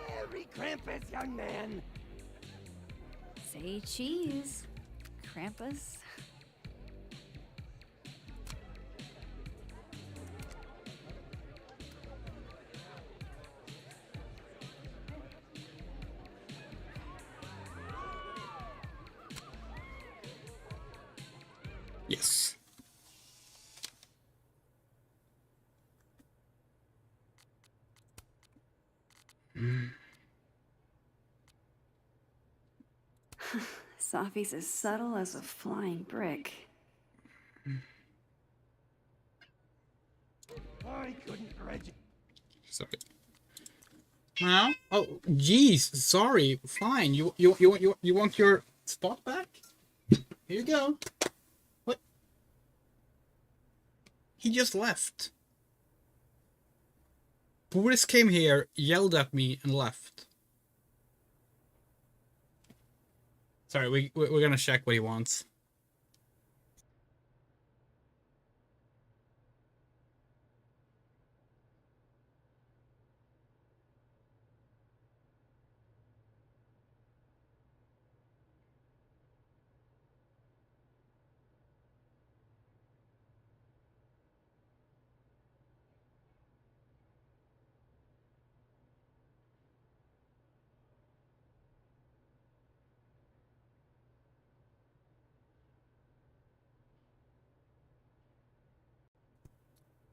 Merry Krampus, young man. Say cheese, Krampus. Yes. Sophie's as subtle as a flying brick. I couldn't grudge it. Sorry. Now? Oh, geez. Sorry. Fine. You want your spot back? Here you go. What? He just left. Boris came here, yelled at me, and left. Sorry, we're gonna check what he wants.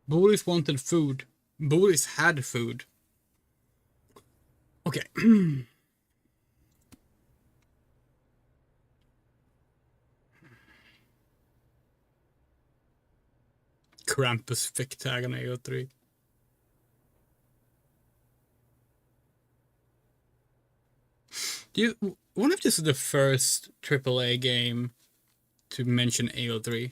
Boris wanted food. Boris had food. Okay. Krampus fick tag on AO3. I wonder if this is the first AAA game to mention AO3?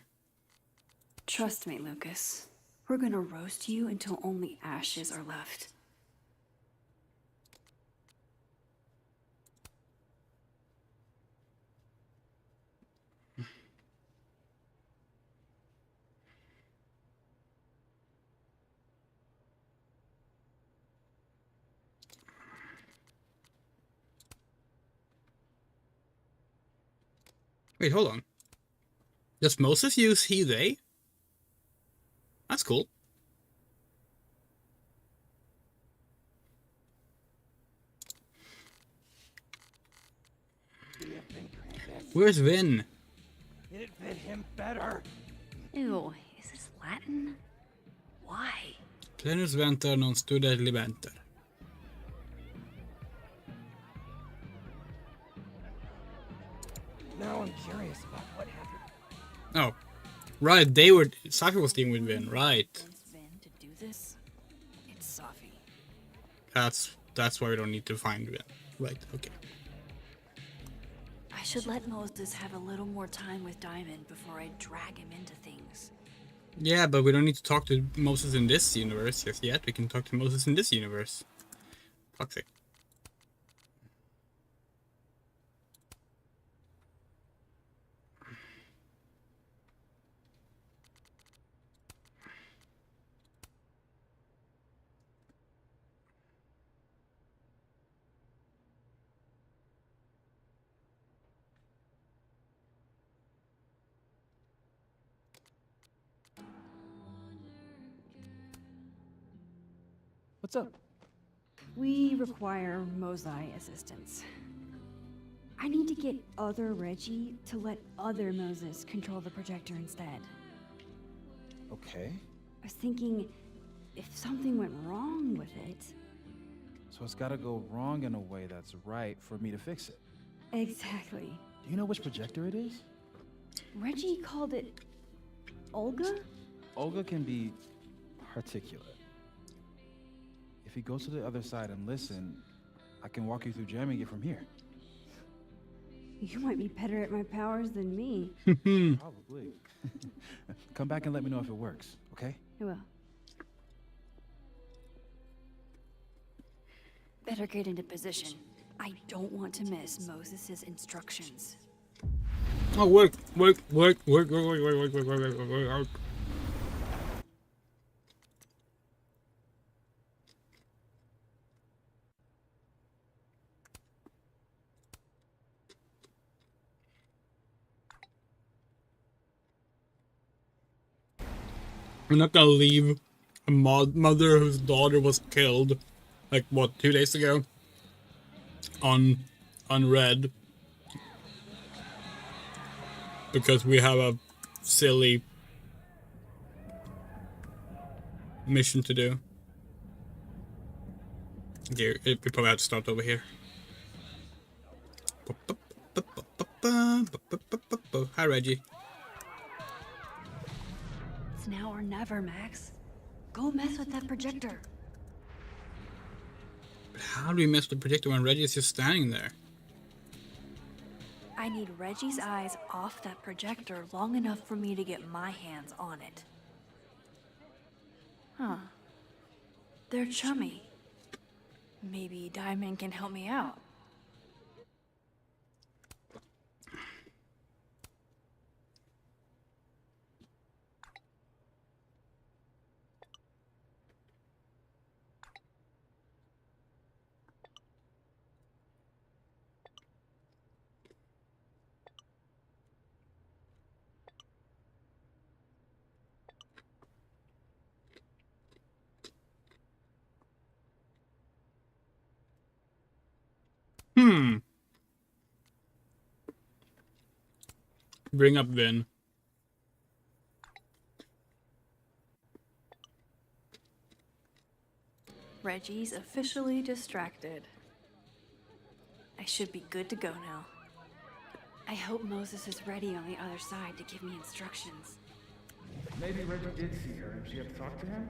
Trust me, Lucas. We're gonna roast you until only ashes are left. Wait, hold on. Does Moses use he, they? That's cool. Where's Vin? It fit him better. Ew, is this Latin? Why? Plenus venter non studet libenter. Now I'm curious about what happened. Oh. Right, Safi was dealing with Vin, right. Vin to do this? It's Safi. That's why we don't need to find Vin. Right, okay. I should let Moses have a little more time with Diamond before I drag him into things. Yeah, but we don't need to talk to Moses in this universe just yet. We can talk to Moses in this universe. Fuck's sake. What's up? We require Mosai assistance. I need to get other Reggie to let other Moses control the projector instead. Okay. I was thinking, if something went wrong with it... So it's gotta go wrong in a way that's right for me to fix it. Exactly. Do you know which projector it is? Reggie called it... Olga? Olga can be articulate. If he goes to the other side and listen, I can walk you through jamming it from here. You might be better at my powers than me. Probably. Come back and let me know if it works, okay? I will. Better get into position. I don't want to miss Moses's instructions. Oh, work. I'm not gonna leave a mother whose daughter was killed, like what, 2 days ago, unread because we have a silly mission to do. Okay, we probably have to start over here. Hi, Reggie. It's now or never, Max. Go mess with that projector. But how do we mess with the projector when Reggie's just standing there? I need Reggie's eyes off that projector long enough for me to get my hands on it. Huh. They're chummy. Maybe Diamond can help me out. Bring up Vin. Reggie's officially distracted. I should be good to go now. I hope Moses is ready on the other side to give me instructions. Maybe Reggie did see her and she had to talk to him?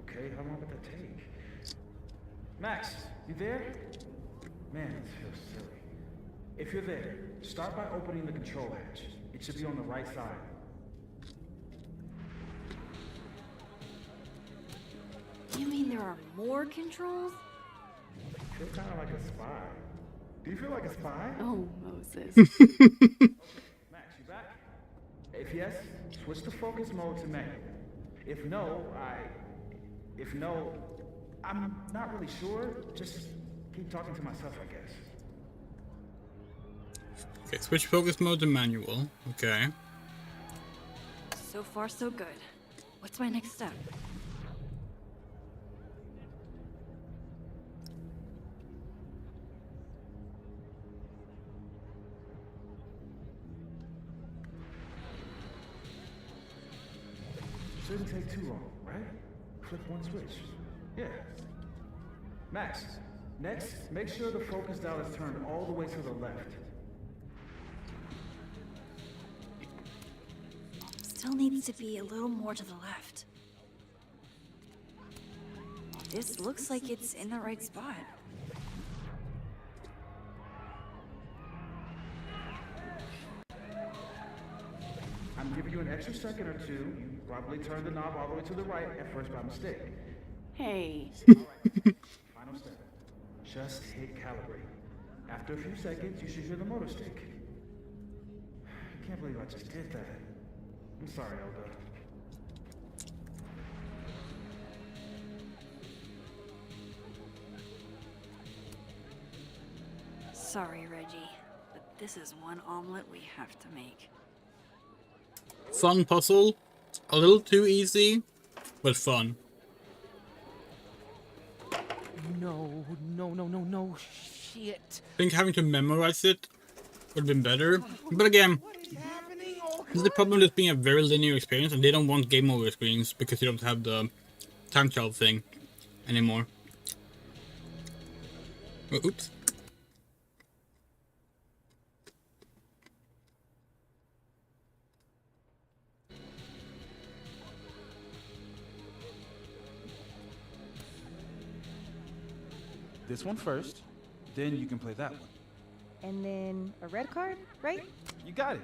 Okay, how long would that take? Max, you there? Man, this feels silly. If you're there, start by opening the control hatch. It should be on the right side. You mean there are more controls? I feel kind of like a spy. Do you feel like a spy? Oh, Moses. Max, you back? If yes, switch to focus mode to manual. If no, I'm not really sure. Just keep talking to myself, I guess. Okay, switch focus mode to manual. Okay. So far, so good. What's my next step? Shouldn't take too long, right? Flip one switch. Yeah. Max, next, make sure the focus dial is turned all the way to the left. Still needs to be a little more to the left. This looks like it's in the right spot. I'm I'm giving you an extra second or two. You probably turned the knob all the way to the right at first by mistake. Hey. Alright, final step. Just hit calibrate. After a few seconds, you should hear the motor stick. I can't believe I just did that. I'm sorry, Elda. Sorry, Reggie, but this is one omelet we have to make. Fun puzzle. A little too easy, but fun. No, no, no, no, no. Shit. I think having to memorize it would have been better. But again, this is the problem with this being a very linear experience, and they don't want game over screens because you don't have the time travel thing anymore. Oh, oops. This one first, then you can play that one. And then a red card, right? You got it.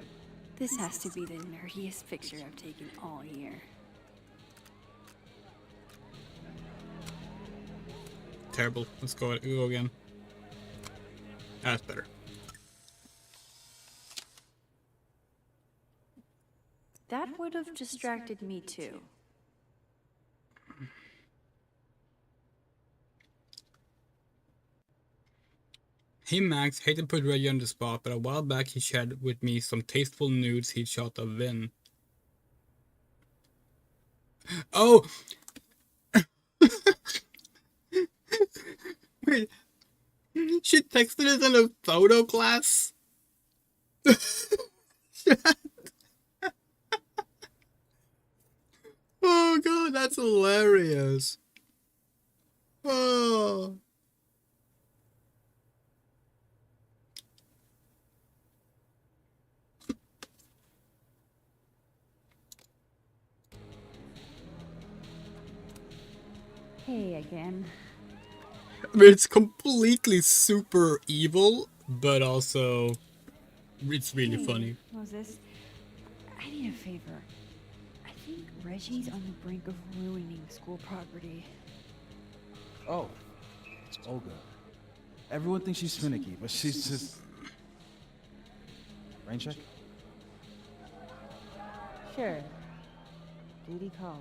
This has to be the nerdiest picture I've taken all year. Terrible. Let's go again. That's better. That would have distracted me too. Hey Max, hate to put Reggie on the spot, but a while back he shared with me some tasteful nudes he'd shot of Vin. Oh! Wait. She texted us in a photo class? Oh god, that's hilarious. Oh. Hey again. I mean, it's completely super evil, but also it's really funny. Moses, I need a favor. I think Reggie's on the brink of ruining school property. Oh, it's Olga. Everyone thinks she's finicky, but she's just... Rain check? Sure. Duty calls.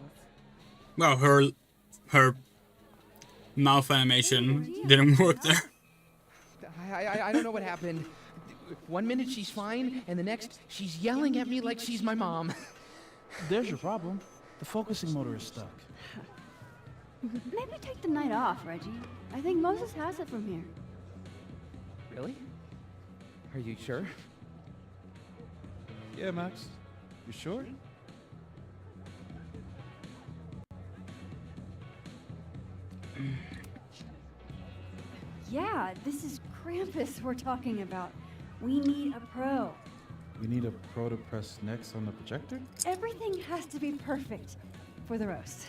Well, her mouth animation didn't work there. I don't know what happened. 1 minute she's fine, and the next she's yelling at me like she's my mom. There's your problem. The focusing motor is stuck. Maybe take the night off, Reggie. I think Moses has it from here. Really? Are you sure? Yeah, Max. You sure? Yeah, this is Krampus we're talking about. We need a pro. We need a pro to press next on the projector? Everything has to be perfect for the roast.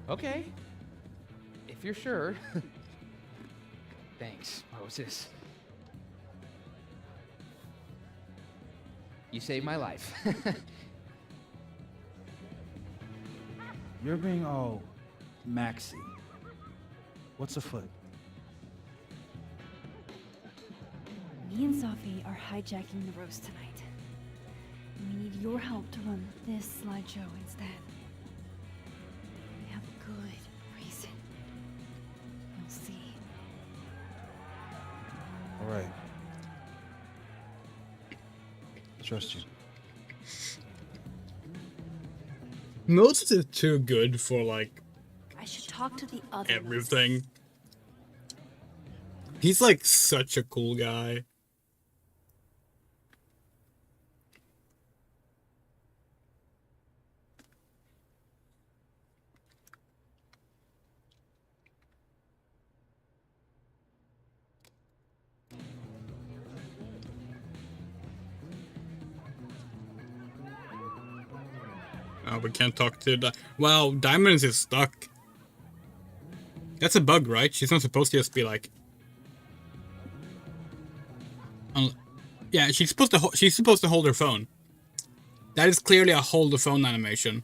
Okay. If you're sure. Thanks, Moses. You saved my life. You're being all Maxy. What's afoot? Me and Sophie are hijacking the roast tonight. We need your help to run this slideshow instead. We have good reason. You'll see. All right. Trust you. Moses is too good for like I should talk to the other everything. He's like such a cool guy. Oh, we can't talk to the... Wow, Diamonds is stuck. That's a bug, right? She's not supposed to just be like... Yeah, she's supposed to hold her phone. That is clearly a hold the phone animation.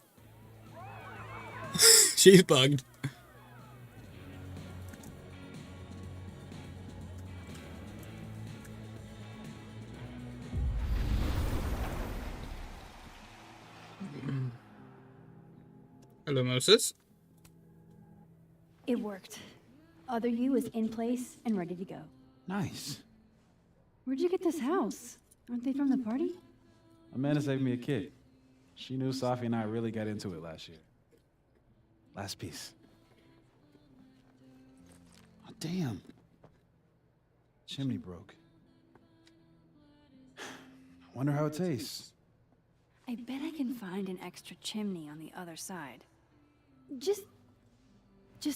She's bugged. Hello, Moses. It worked. Other you is in place and ready to go. Nice. Where'd you get this house? Aren't they from the party? Amanda saved me a kid. She knew Safi and I really got into it last year. Last piece. Oh, damn. Chimney broke. I wonder how it tastes. I bet I can find an extra chimney on the other side. Just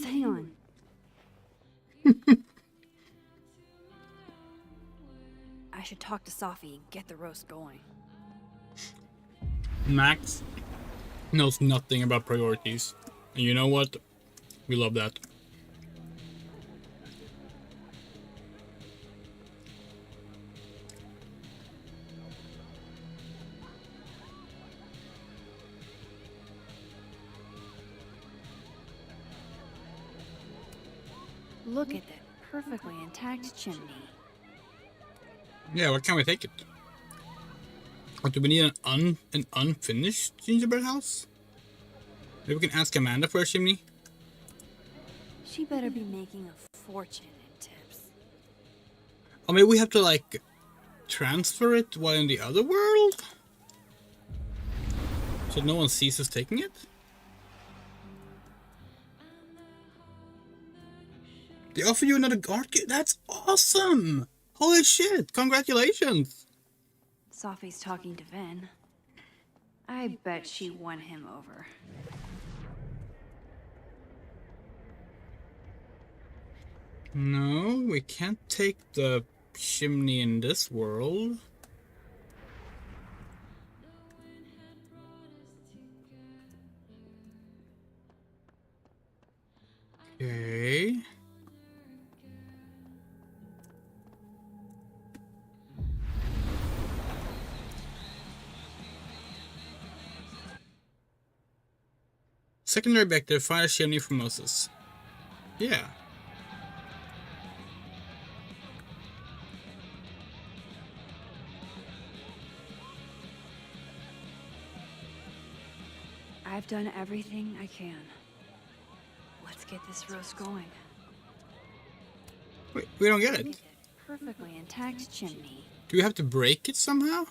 hang on. I should talk to Safi and get the roast going. Max knows nothing about priorities. And you know what? We love that. Look at that perfectly intact chimney. Yeah, why can't we take it? Or do we need an unfinished gingerbread house? Maybe we can ask Amanda for a chimney? She better be making a fortune in tips. Or maybe we have to, like, transfer it while in the other world? So no one sees us taking it? They offer you another art kit? That's awesome! Holy shit! Congratulations! Safi's talking to Ven. I bet she won him over. No, we can't take the chimney in this world. Okay. Secondary objective, find a chimney for Moses. Yeah. I've done everything I can. Let's get this roast going. Wait, we don't get it. Perfectly intact chimney. Do we have to break it somehow?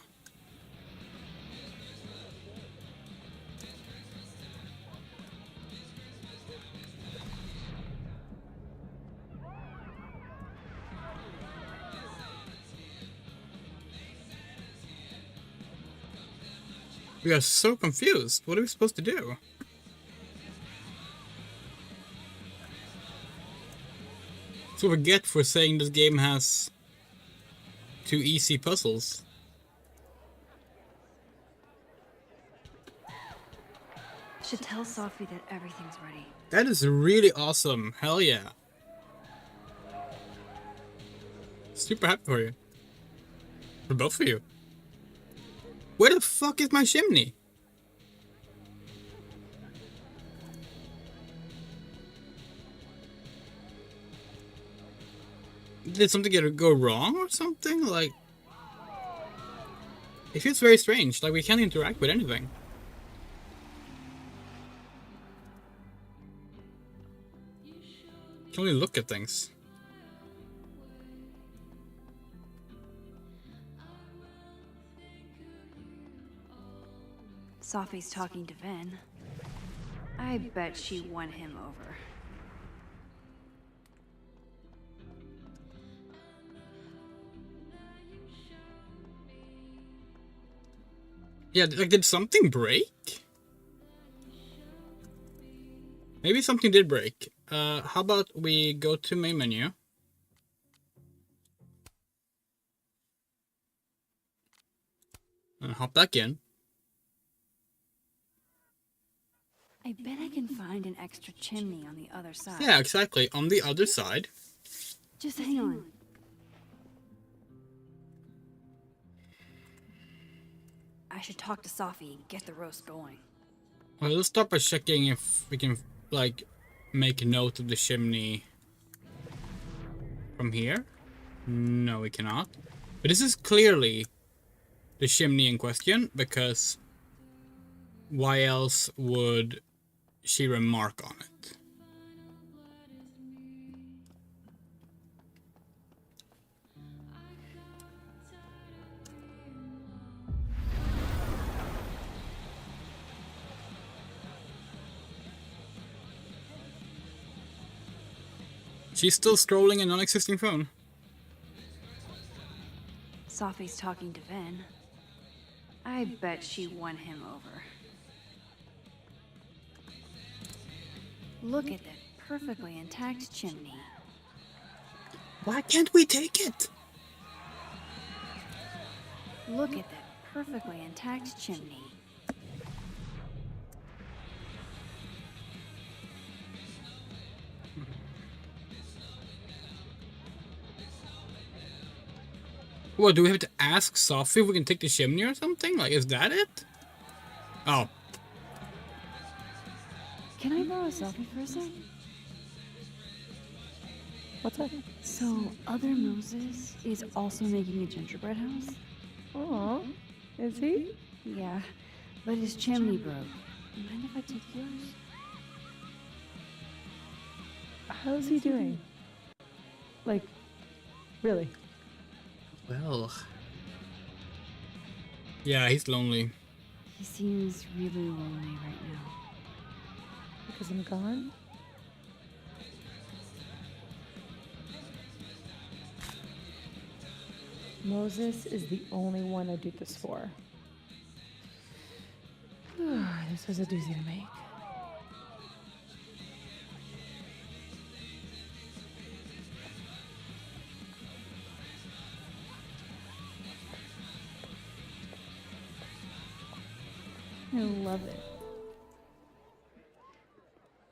We are so confused. What are we supposed to do? That's what we get for saying this game has 2 easy puzzles. Should tell Safi that everything's ready. That is really awesome. Hell yeah. Super happy for you. For both of you. Where the fuck is my chimney? Did something go wrong or something? Like, it feels very strange. Like, we can't interact with anything. Can only look at things. Safi's talking to Ven. I bet she won him over. Yeah, like, did something break? Maybe something did break. How about we go to main menu? And hop back in. I bet I can find an extra chimney on the other side. Yeah, exactly. On the other side. Just hang on. I I should talk to Safi and get the roast going. Well, let's start by checking if we can, like, make a note of the chimney from here. No, we cannot. But this is clearly the chimney in question, because why else would she remark on it? She's still scrolling a non-existing phone. Safi's talking to Ven. I bet she won him over. Look at that perfectly intact chimney. Why can't we take it? Look at that perfectly intact chimney. What, do we have to ask Safi if we can take the chimney or something? Like, is that it? Oh. Can I borrow a selfie for a sec? What's up? So, Other Moses is also making a gingerbread house? Aw, is he? Yeah, but his chimney broke. Mind if I take yours? How's he doing? Like, really? Well. Yeah, he's lonely. He seems really lonely right now. Because I'm gone? Moses is the only one I do this for. This was a doozy to make. I love it.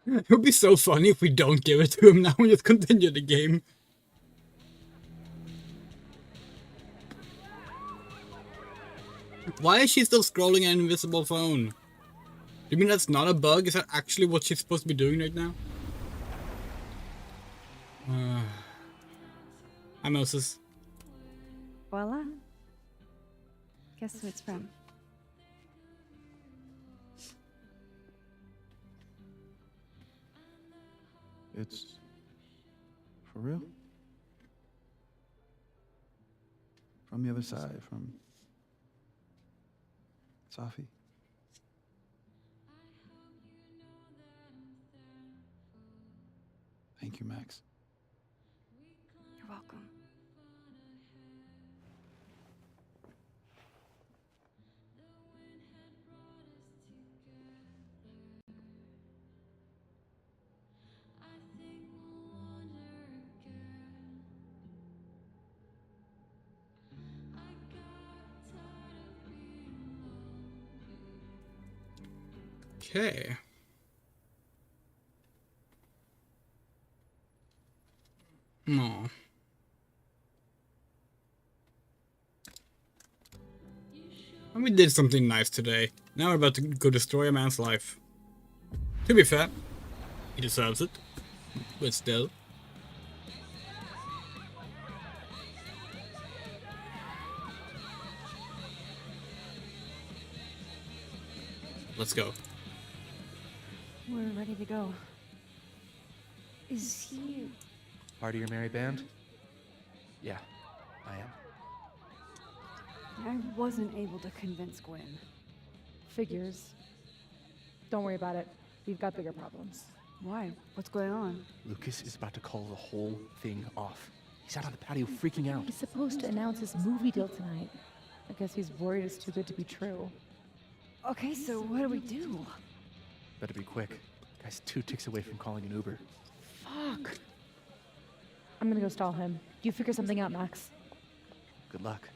It would be so funny if we don't give it to him now and just continue the game. Why is she still scrolling an invisible phone? Do you mean that's not a bug? Is that actually what she's supposed to be doing right now? Hi, Moses. Voila. Guess who it's from? It's for real? From the other side, from Safi. Thank you, Max. You're welcome. Okay. No. And we did something nice today. Now we're about to go destroy a man's life. To be fair, he deserves it. But still. Let's go. We're ready to go. Is he... Part of your merry band? Yeah, I am. I wasn't able to convince Gwen. Figures. Don't worry about it. We've got bigger problems. Why? What's going on? Lucas is about to call the whole thing off. He's out on the patio freaking out. He's supposed to announce his movie deal tonight. I guess he's worried it's too good to be true. Okay, so what do we do? Better be quick. Guy's 2 ticks away from calling an Uber. Fuck. I'm gonna go stall him. You figure something out, Max. Good luck.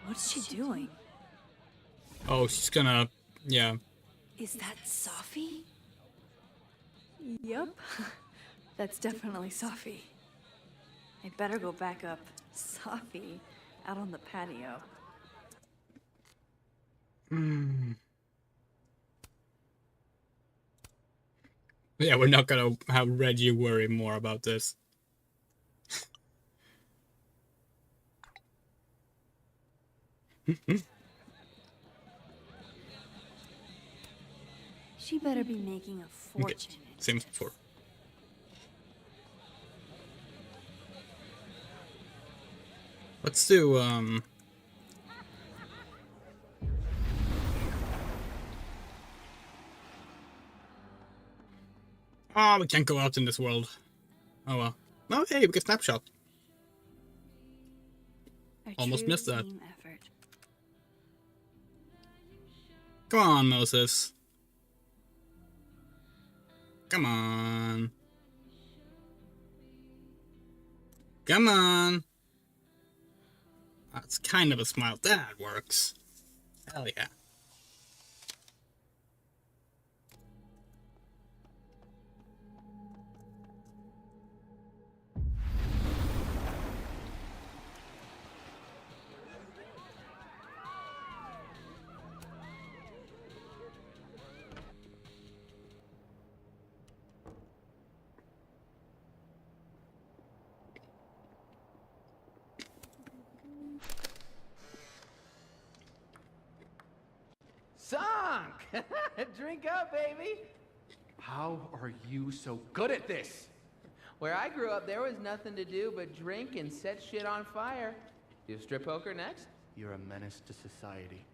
What's she doing? Oh, she's gonna... yeah. Is that Safi? Yep. That's definitely Sophie. I'd better go back up Sophie out on the patio. Yeah, we're not gonna have Reggie worry more about this. She better be making a fortune. Okay. Same as before. Let's do oh, we can't go out in this world. Oh well. Oh hey, we get snapshot. Almost missed that. Effort. Come on, Moses. Come on. Come on. That's kind of a smile. That works. Hell yeah. Sunk! Drink up, baby! How are you so good at this? Where I grew up, there was nothing to do but drink and set shit on fire. Do strip poker next? You're a menace to society.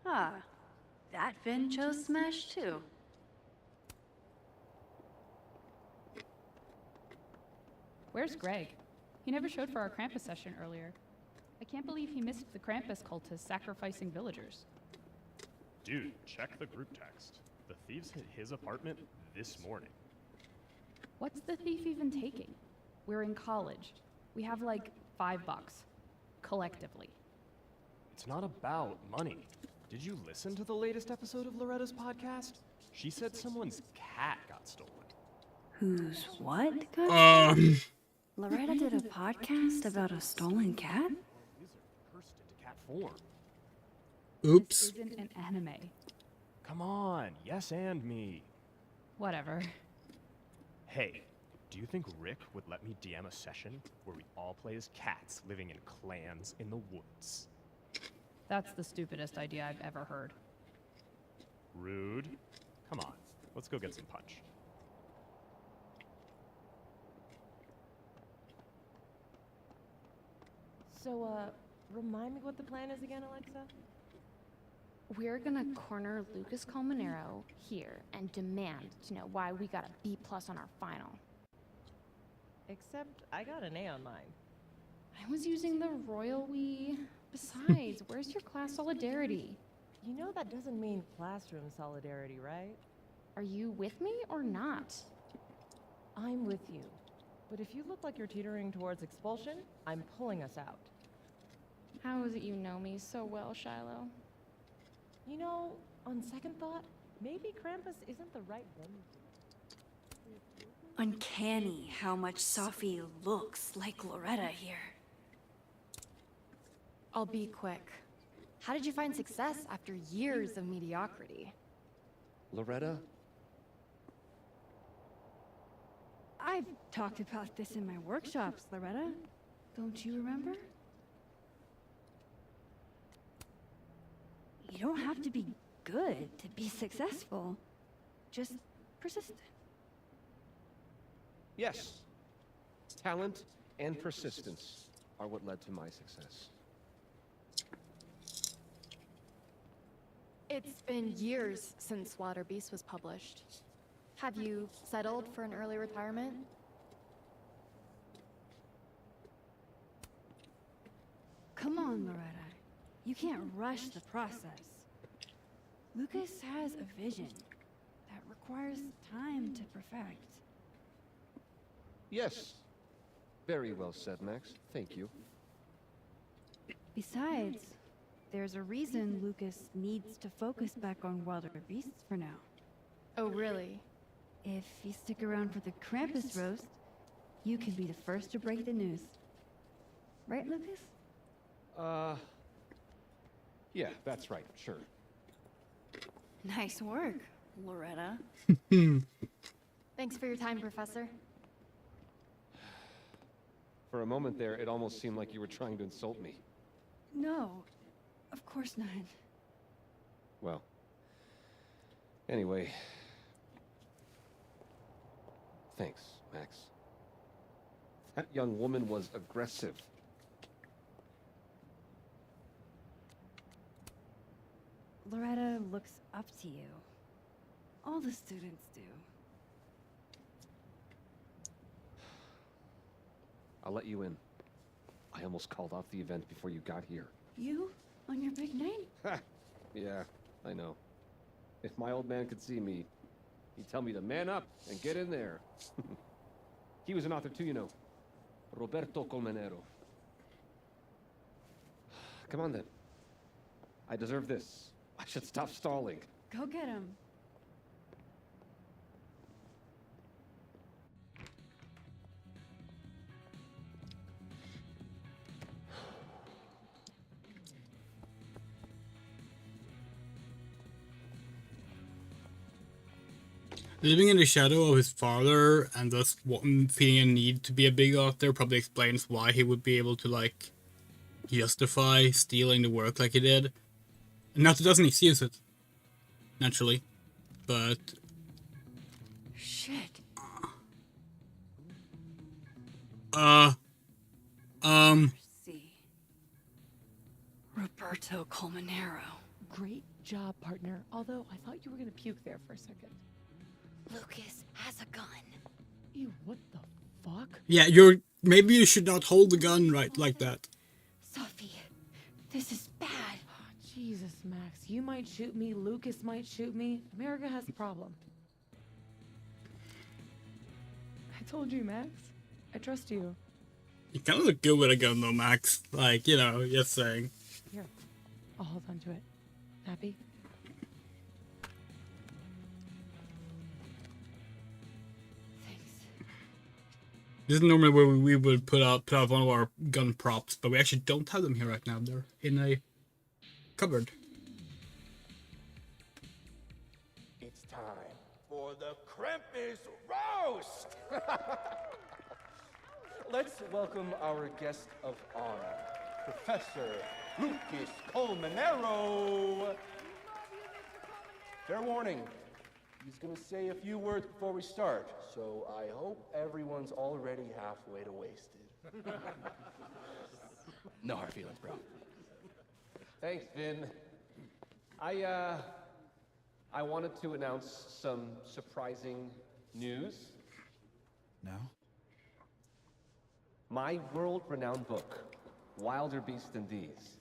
Ah, that Vin chose Smash too. Where's Greg? He never showed for our Krampus session earlier. I can't believe he missed the Krampus cultists sacrificing villagers. Dude, check the group text. The thieves hit his apartment this morning. What's the thief even taking? We're in college. We have like $5. Collectively. It's not about money. Did you listen to the latest episode of Loretta's podcast? She said someone's cat got stolen. Whose what? Loretta did a podcast about a stolen cat? Cursed into cat form. Oops. This isn't an anime. Come on, yes and me. Whatever. Hey, do you think Rick would let me DM a session where we all play as cats living in clans in the woods? That's the stupidest idea I've ever heard. Rude. Come on, let's go get some punch. So, remind me what the plan is again, Alexa? We're gonna corner Lucas Colmenero here and demand to know why we got a B+ on our final. Except I got an A on mine. I was using the royal we. Besides, where's your class solidarity? You know that doesn't mean classroom solidarity, right? Are you with me or not? I'm with you. But if you look like you're teetering towards expulsion, I'm pulling us out. How is it you know me so well, Shiloh? You know, on second thought, maybe Krampus isn't the right one. Uncanny how much Sophie looks like Loretta here. I'll be quick. How did you find success after years of mediocrity? Loretta? I've talked about this in my workshops, Loretta. Don't you remember? You don't have to be good to be successful. Just persistent. Yes. Talent and persistence are what led to my success. It's been years since Water Beast was published. Have you settled for an early retirement? Come on, Loretta. You can't rush the process. Lucas has a vision that requires time to perfect. Yes. Very well said, Max. Thank you. Besides, there's a reason Lucas needs to focus back on wilder beasts for now. Oh, really? If you stick around for the Krampus roast, you can be the first to break the news. Right, Lucas? Yeah, that's right, sure. Nice work, Loretta. Thanks for your time, Professor. For a moment there, it almost seemed like you were trying to insult me. No, of course not. Well, anyway. Thanks, Max. That young woman was aggressive. Loretta looks up to you. All the students do. I'll let you in. I almost called off the event before you got here. You? On your big night? Yeah, I know. If my old man could see me, he'd tell me to man up and get in there. He was an author too, you know. Roberto Colmenero. Come on then. I deserve this. I should stop stalling. Go get him. Living in the shadow of his father and thus feeling a need to be a big author probably explains why he would be able to, like, justify stealing the work like he did. Not that doesn't excuse it, naturally, but... Shit. See. Roberto Colmenero. Great job, partner. Although I thought you were gonna puke there for a second. Lucas has a gun. Ew, what the fuck? Yeah, maybe you should not hold the gun right like that. Sophie, this is bad. Jesus, Max, you might shoot me, Lucas might shoot me. America has a problem. I told you, Max. I trust you. You kind of look good with a gun though, Max. Like, you know, just saying. Here, I'll hold on to it. Happy? This is normally where we would put out one of our gun props, but we actually don't have them here right now. They're in a cupboard. It's time for the Krampus roast! Let's welcome our guest of honor, Professor Lucas Colmenero. Fair warning, he's gonna say a few words before we start, so I hope everyone's already halfway to wasted. No hard feelings, bro. Thanks, Vin. I wanted to announce some surprising news. No? My world-renowned book, Wilder Beasts Than These.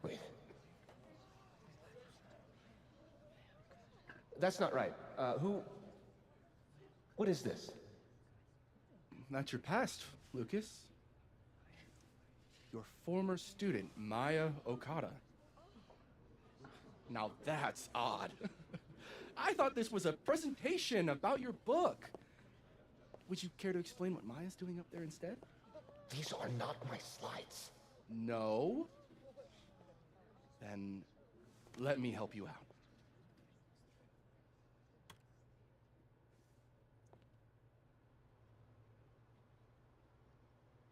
Wait. That's not right. What is this? That's your past, Lucas. Your former student, Maya Okada. Now that's odd. I thought this was a presentation about your book. Would you care to explain what Maya's doing up there instead? These are not my slides. No? Then let me help you out.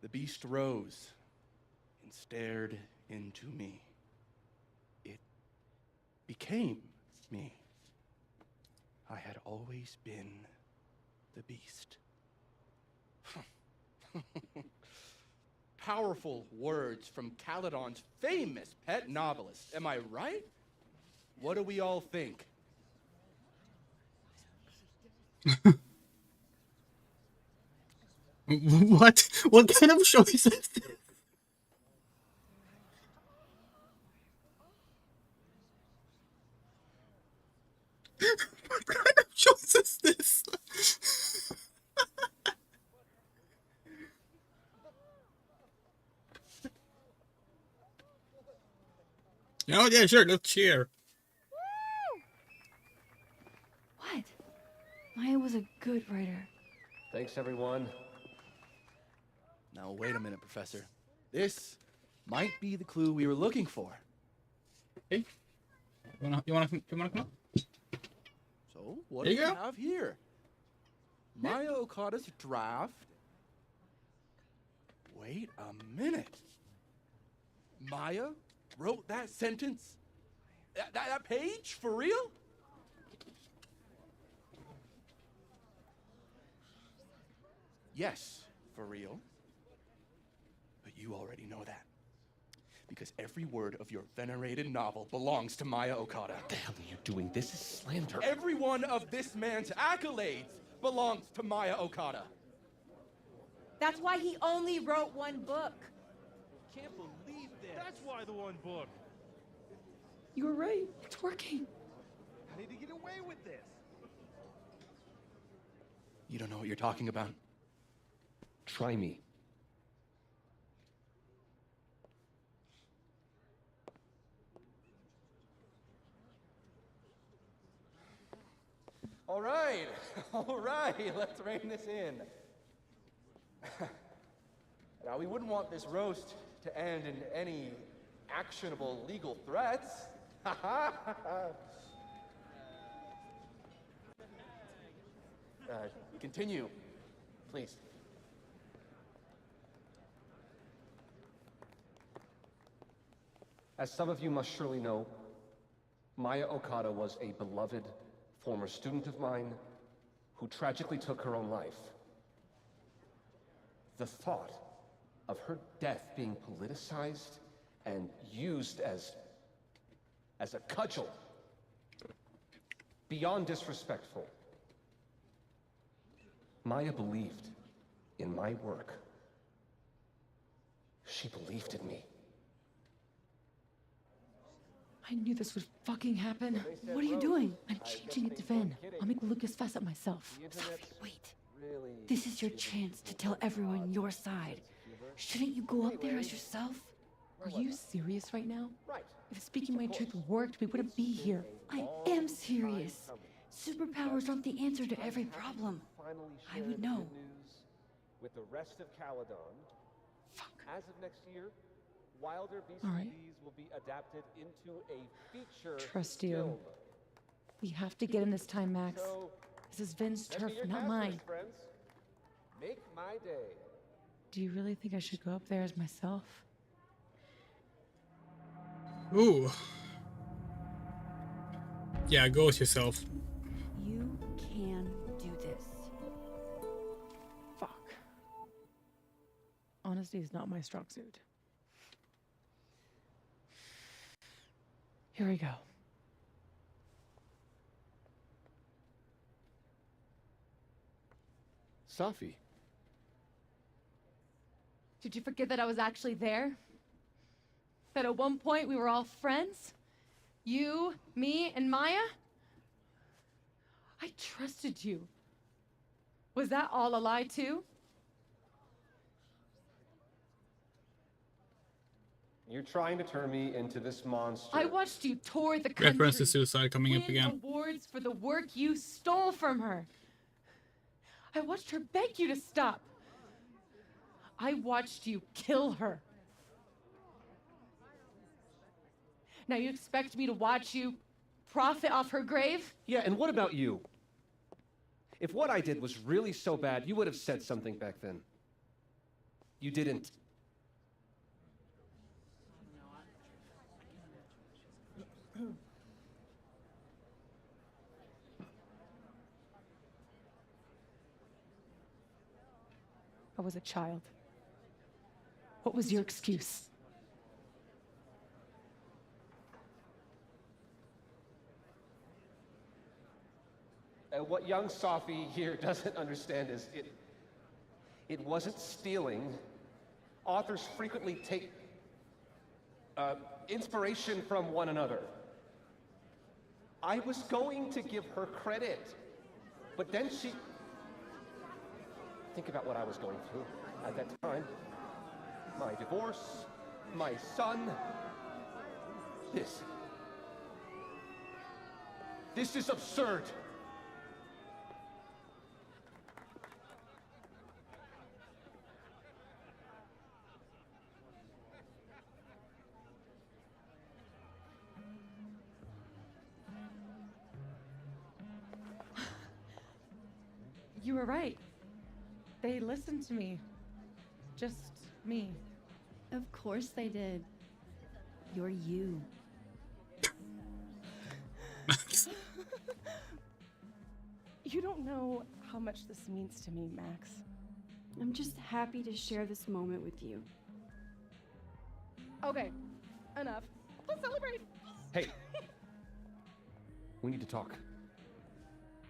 The beast rose and stared into me. It became me. I had always been the beast. Powerful words from Caledon's famous pet novelist. Am I right? What do we all think? What? What kind of choice is this? What kind of choice is this? Oh, yeah, sure, let's cheer. What? Maya was a good writer. Thanks, everyone. Now, wait a minute, Professor. This might be the clue we were looking for. Hey, you wanna come up? So, what There do you we go. have here? Maya Okada's draft. Wait a minute. Maya wrote that sentence? That page? For real? Yes, for real. But you already know that. Because every word of your venerated novel belongs to Maya Okada. What the hell are you doing? This is slander. Every one of this man's accolades belongs to Maya Okada. That's why he only wrote one book. Can't believe this. That's why the one book. You were right. It's working. How did he get away with this? You don't know what you're talking about? Try me. All right, let's rein this in. Now, we wouldn't want this roast to end in any actionable legal threats. Continue, please. As some of you must surely know, Maya Okada was a beloved former student of mine who tragically took her own life. The thought of her death being politicized and used as a cudgel, beyond disrespectful. Maya believed in my work. She believed in me. I knew this would fucking happen. What are you doing? I'm changing it to Vin. I'll make Lucas fess up myself. Sophie, wait. This is your chance to tell everyone your side. Shouldn't you go up there as yourself? Are you serious right now? If speaking my truth worked, we wouldn't be here. I am serious. Superpowers aren't the answer to every problem. I would know. With the rest of Caledon. As of next year, Wilder All right. BCDs will be adapted into a feature Trust you. film. We have to get in this time, Max. This is Vin's Let's turf, be your not casters, mine. friends. Make my day. Do you really think I should go up there as myself? Ooh. Yeah, go as yourself. You can do this. Fuck. Honesty is not my strong suit. Here we go. Safi. Did you forget that I was actually there? That at one point we were all friends? You, me, and Maya? I trusted you. Was that all a lie too? You're trying to turn me into this monster. I watched you tour the country. Reference to suicide coming up win again. awards for the work you stole from her. I watched her beg you to stop. I watched you kill her. Now you expect me to watch you profit off her grave? Yeah, and what about you? If what I did was really so bad, you would have said something back then. You didn't. I was a child. What was your excuse? And what young Safi here doesn't understand is it wasn't stealing. Authors frequently take inspiration from one another. I was going to give her credit, but then she... Think about what I was going through at that time. My divorce, my son. This is absurd. You were right. They listened to me. Just me. Of course they did. You're you. You don't know how much this means to me, Max. I'm just happy to share this moment with you. Okay, enough. Let's celebrate. Hey. We need to talk.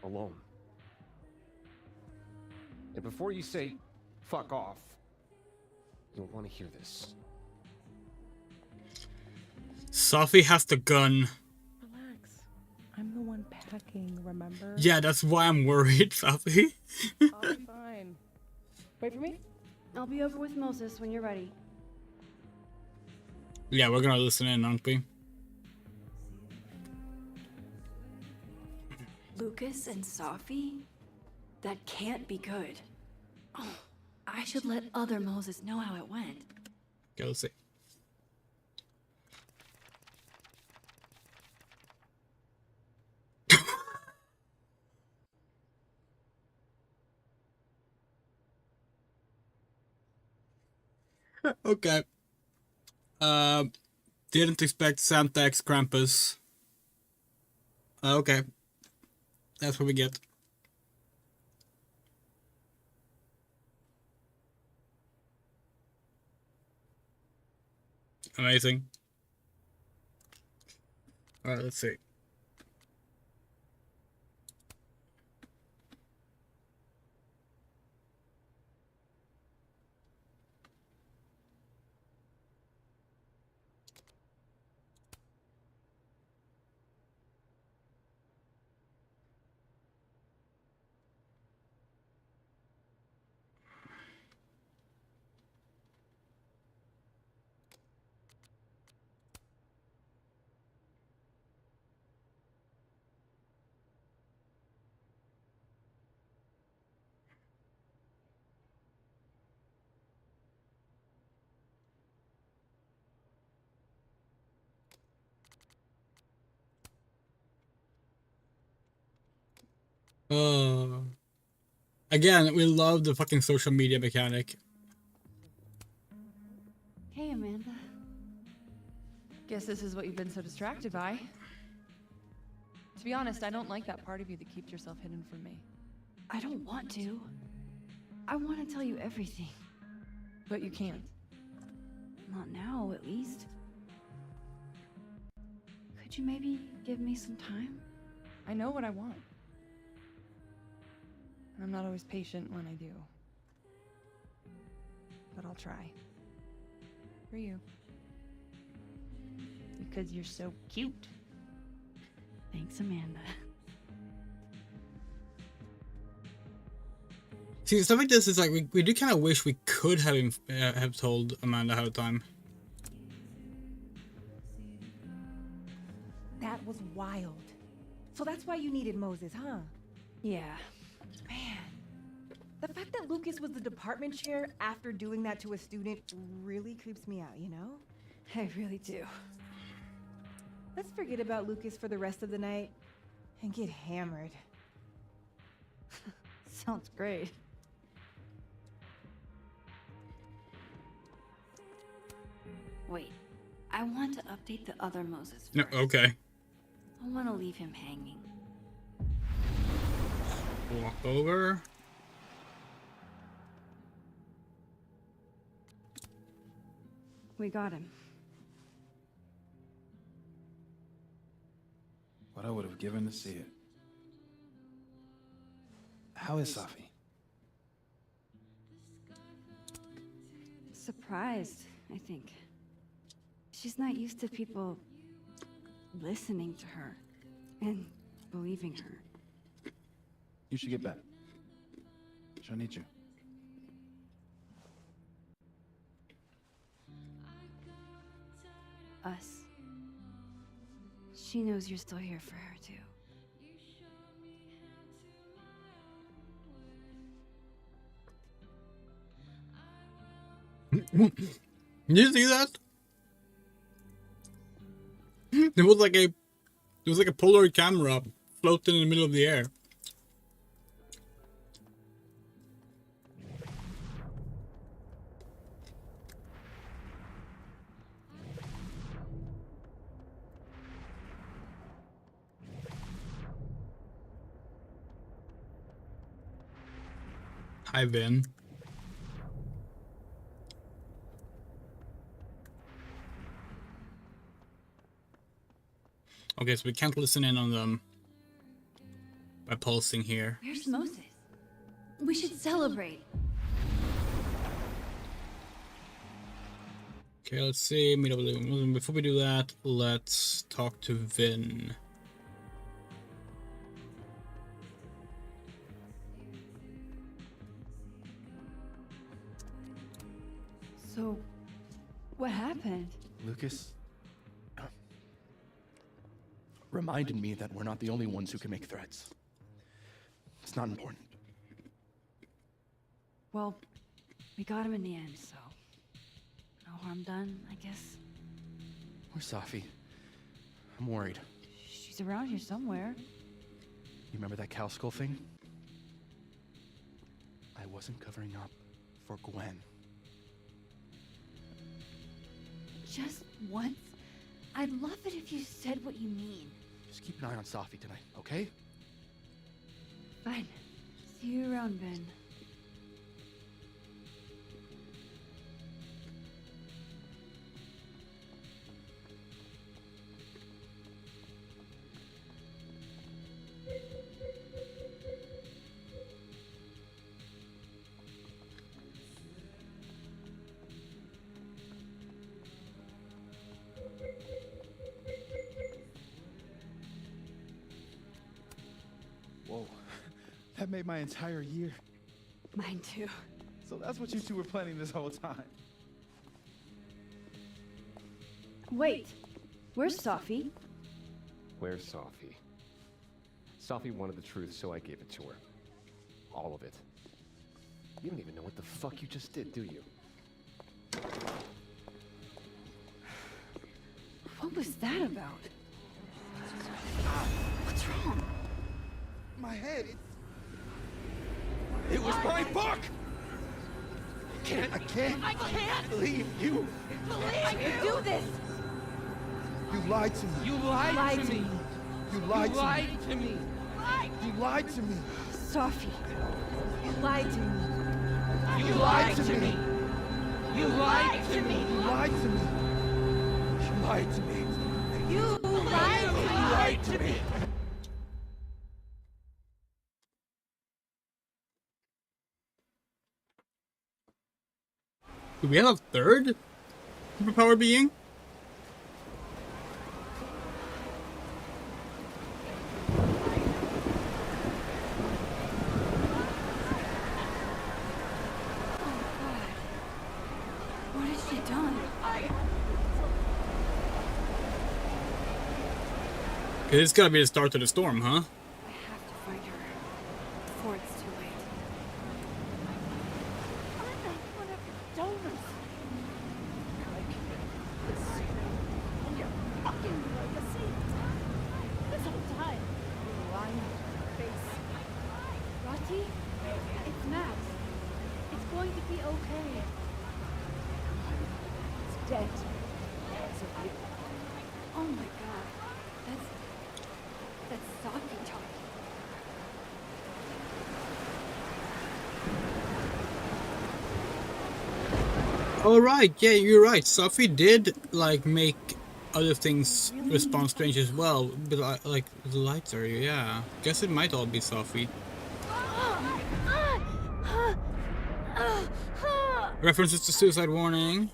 Alone. And before you say, fuck off, you'll want to hear this. Sophie has the gun. Relax. I'm the one packing, remember? Yeah, that's why I'm worried, Sophie. I'll be fine. Wait for me? I'll be over with Moses when you're ready. Yeah, we're gonna listen in, aren't we? Lucas and Sophie? That can't be good. Oh, I should let other Moses know how it went. Okay, let's see. Okay. Didn't expect Santa X Krampus. Okay. That's what we get. Amazing. Alright, let's see. Again, we love the fucking social media mechanic. Hey, Amanda. Guess this is what you've been so distracted by. To be honest, I don't like that part of you that keeps yourself hidden from me. I don't want to. I want to tell you everything. But you can't. Not now, at least. Could you maybe give me some time? I know what I want. And I'm not always patient when I do. But I'll try. For you. Because you're so cute. Thanks, Amanda. See, stuff like this is like we do kind of wish we could have told Amanda ahead of time. That was wild. So that's why you needed Moses, huh? Yeah. Man, the fact that Lucas was the department chair after doing that to a student really creeps me out, you know? I really do. Let's forget about Lucas for the rest of the night and get hammered. Sounds great. Wait, I want to update the other Moses No, first. okay. I want to leave him hanging. Walk over. We got him. What I would have given to see it. How is Safi? Surprised, I think. She's not used to people listening to her and believing her. You should get back. She'll need you. Us. she knows you're still here for her, too. Did you see that? There was like a Polaroid camera floating in the middle of the air. Hi, Vin. Okay, so we can't listen in on them by pulsing here. Where's Moses? We should celebrate. Okay, let's see. Before we do that, let's talk to Vin. So, what happened? Lucas reminded me that we're not the only ones who can make threats. It's not important. Well, we got him in the end, so no harm done, I guess. Where's Safi? I'm worried. She's around here somewhere. You remember that cow skull thing? I wasn't covering up for Gwen. Just once? I'd love it if you said what you mean. Just keep an eye on Safi tonight, okay? Fine. See you around, Ben. Whoa, that made my entire year. Mine too. So that's what you two were planning this whole time. Wait, where's Safi? Where's Safi? Safi wanted the truth, so I gave it to her. All of it. You don't even know what the fuck you just did, do you? What was that about? What's wrong? My head, it was my book! I can't believe you. I can do this! You lied to me. You lied to me. You lied to me. You lied to me. Safi, you lied to me. You lied to me. You lied to me. You lied to me. You lied to me. You lied to me. Do we have a third superpower being? What has she done? Okay, this is gotta be the start of the storm, huh? I have to find her before it's too late. Rati, it's Max. It's going to be okay. It's dead. Oh my god. That's Safi talking. All right, yeah, you're right. Safi did like make other things respond strange as well, but like the lights are, yeah. Guess it might all be Safi. References to Suicide Warning.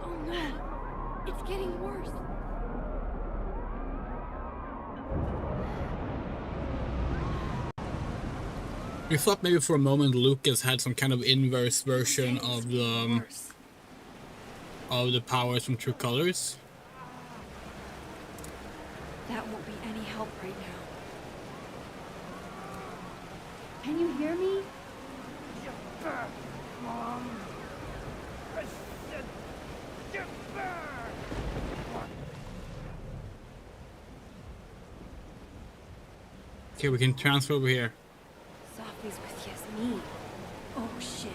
Oh no, it's getting worse. We thought maybe for a moment Lucas had some kind of inverse version of the of the powers from True Colors. That won't be any help right now. Can you hear me? Get back, Mom! I said, get back! Okay, we can transfer over here. Sophie's with Yasmin. Oh shit.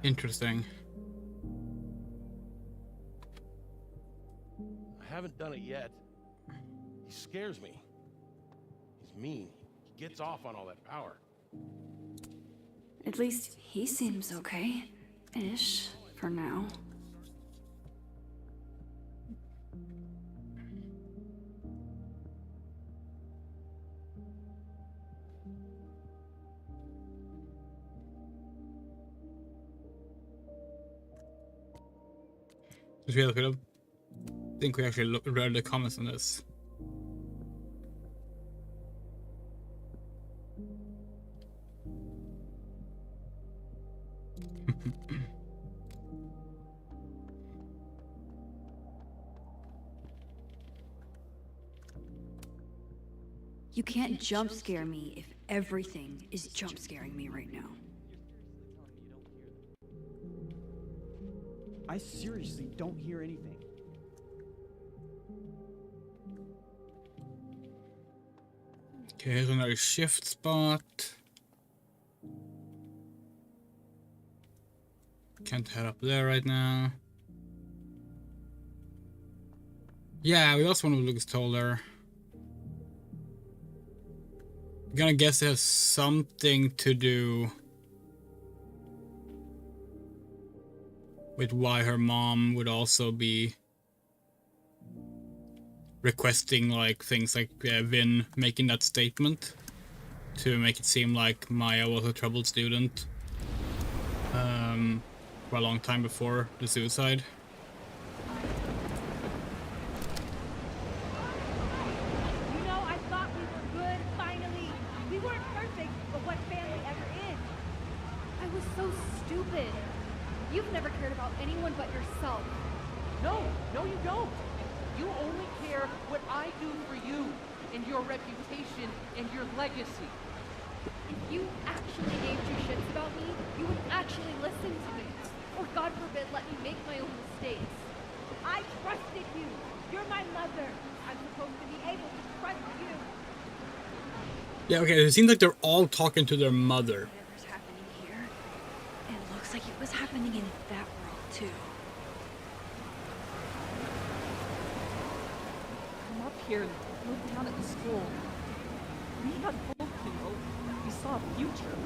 Interesting. I haven't done it yet. He scares me. He's mean. He gets off on all that power. At least he seems okay. Ish, for now. Just realized I think we actually read the comments on this. You can't jump scare me if everything is jump scaring me right now. I seriously don't hear anything. Okay, here's another shift spot. Can't head up there right now. Yeah, we also want to Lucas told her. I'm gonna guess it has something to do with why her mom would also be requesting like things like Vin making that statement to make it seem like Maya was a troubled student for a long time before the suicide. You know, I thought we were good, finally. We weren't perfect, but what family ever is? I was so stupid. You've never cared about anyone but yourself. No, no you don't. You only care what I do for you and your reputation and your legacy. If you actually gave two shits about me, you would actually listen to me. Or God forbid, let me make my own mistakes. I trusted you. You're my mother. I'm supposed to be able to trust you. Yeah, okay, it seems like they're all talking to their mother. Whatever's happening here, it looks like it was happening in that world too. Come up here, look down at the school. We had hope, you know. We saw a future.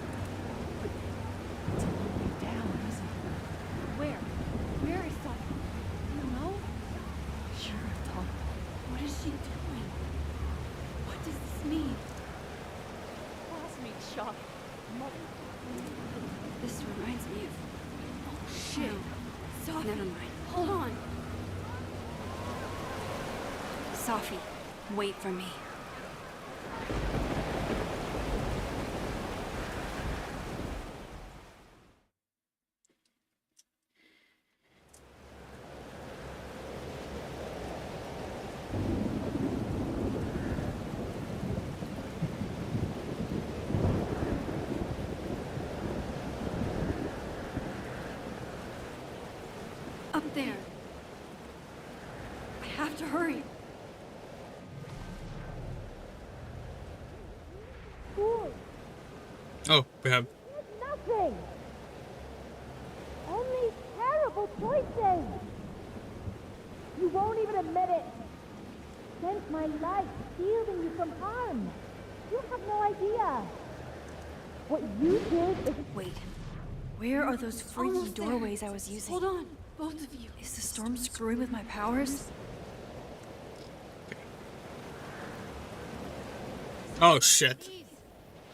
But it's looking down, isn't it? Where? Where is Sophie? Do you know? Sure, Tom. What is she doing? What does this mean? Classmate shot. Mother. This reminds me of... Oh shit. No. Sophie. Never mind. Hold on. Sophie, wait for me. Up there. I have to hurry. Oh, we have... Nothing. Only terrible choices. You won't even admit it. Spent my life shielding you from harm. You have no idea. What you did is... Wait. Where are those freaky Almost there. doorways I was using? Hold on, both of you. Is the storm screwing with my powers? Oh shit.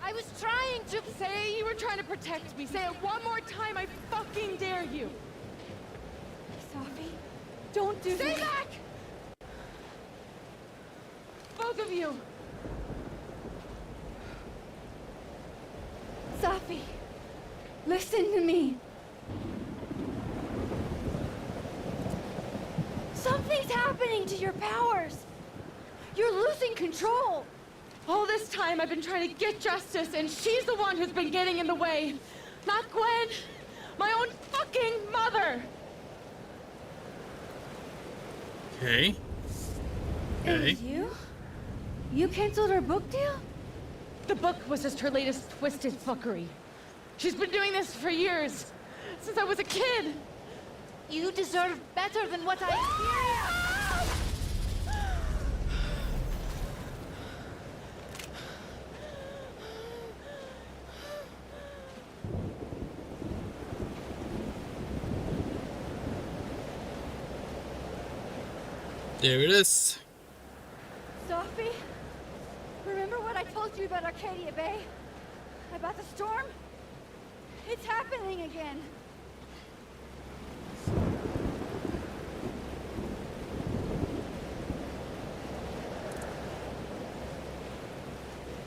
I was trying to say you were trying to protect me. Say it one more time, I fucking dare you. Sophie, don't do Stay this. back! Both of you. Sophie, listen to me. Something's happening to your powers. You're losing control. All this time I've been trying to get justice, and she's the one who's been getting in the way. Not Gwen. My own fucking mother. Okay. Okay. And you? You canceled her book deal? The book was just her latest twisted fuckery. She's been doing this for years. Since I was a kid. You deserve better than what I experienced. There it is. Sophie? Remember what I told you about Arcadia Bay? About the storm? It's happening again.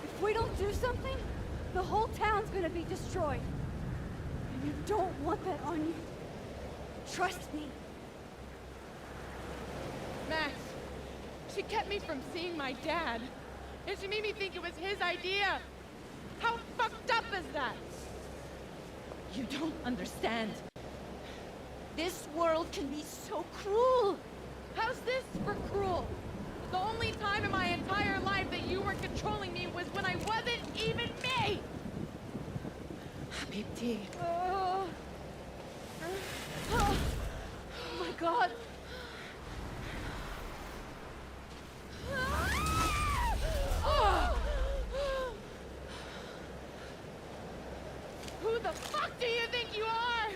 If we don't do something, the whole town's gonna be destroyed. And you don't want that on you. Trust me. Max, she kept me from seeing my dad. And she made me think it was his idea. How fucked up is that? You don't understand. This world can be so cruel. How's this for cruel? The only time in my entire life that you were controlling me was when I wasn't even me! Habibti. Oh my God. Who the fuck do you think you are?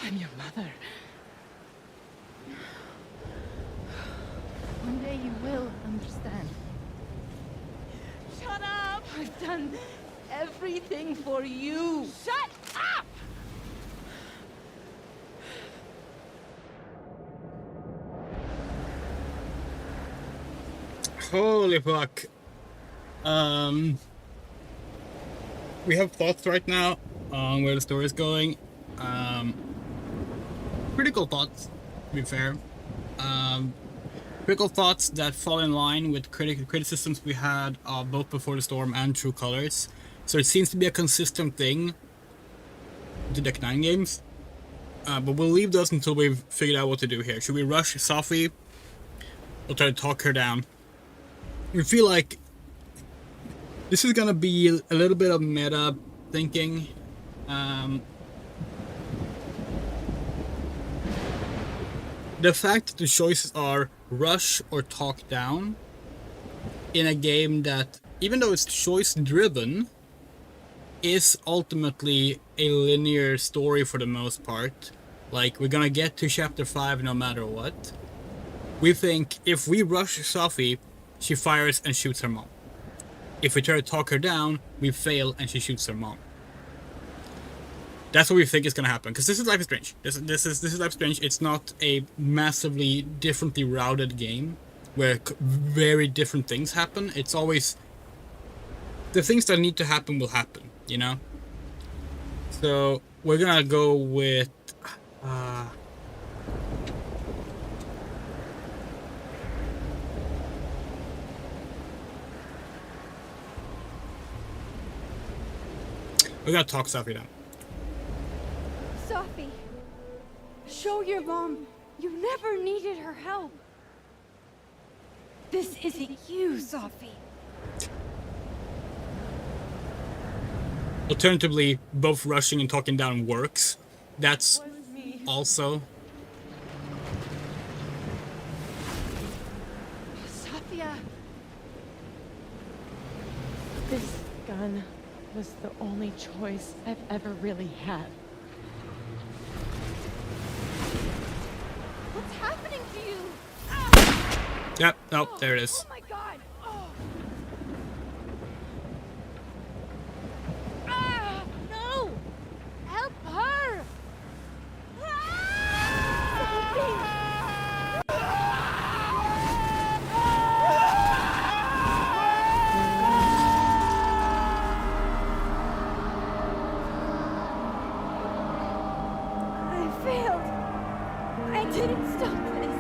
I'm your mother. One day you will understand. Shut up! I've done everything for you. Shut up! Holy fuck. We have thoughts right now on where the story is going. Critical thoughts, to be fair. Critical thoughts that fall in line with criticisms we had both Before the Storm and True Colors. So it seems to be a consistent thing to Deck 9 games. But we'll leave those until we've figured out what to do here. Should we rush Sophie or try to talk her down? We feel like this is gonna be a little bit of meta thinking. The fact that the choices are rush or talk down in a game that, even though it's choice driven, is ultimately a linear story for the most part. Like, we're gonna get to chapter 5 no matter what. We think if we rush Sophie, she fires and shoots her mom. If we try to talk her down, we fail and she shoots her mom. That's what we think is gonna happen, because this is Life is Strange. This is Life is Strange. It's not a massively differently routed game where very different things happen. It's always the things that need to happen will happen, you know. So we're gonna go with. We're gonna talk Sophie down. Sophie, show your mom you never needed her help. This isn't you, Sophie. Alternatively, both rushing and talking down works. That's also. Sophia. This gun was the only choice I've ever really had. What's happening to you? Yep, nope, there it is. Oh my God. Oh. No! Help her! didn't stop this.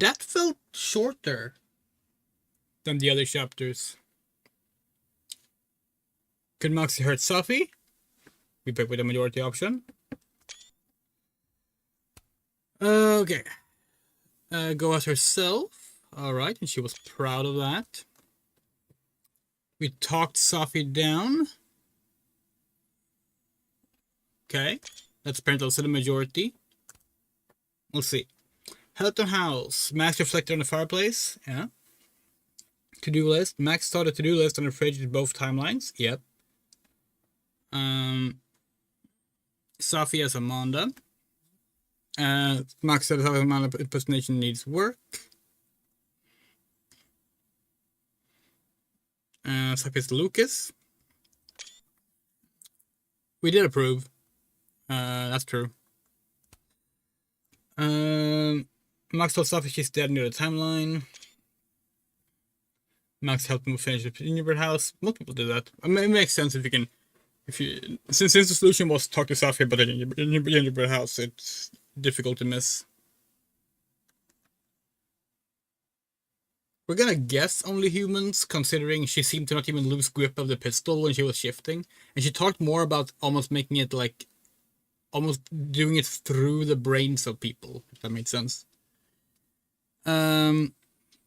That felt shorter than the other chapters. Could Moxie hurt Sophie? We pick with the majority option. Okay. Go as herself. Alright, and she was proud of that. We talked Sophie down. Okay. That's apparently also the majority. We'll see. Helton House. Max reflected on the fireplace. Yeah. To-do list. Max started to-do list on the fridge with both timelines. Yep. Sophie as Amanda. Max said Amanda impersonation needs work. Sophie is Lucas. We did approve. That's true. Max told Sophie she's dead near the timeline. Max helped him finish the gingerbread house. Most people do that. I mean, it makes sense if you since the solution was to talk to Sophie about the gingerbread house, it's difficult to miss. We're gonna guess only humans, considering she seemed to not even lose grip of the pistol when she was shifting, and she talked more about almost making it like, almost doing it through the brains of people, if that made sense.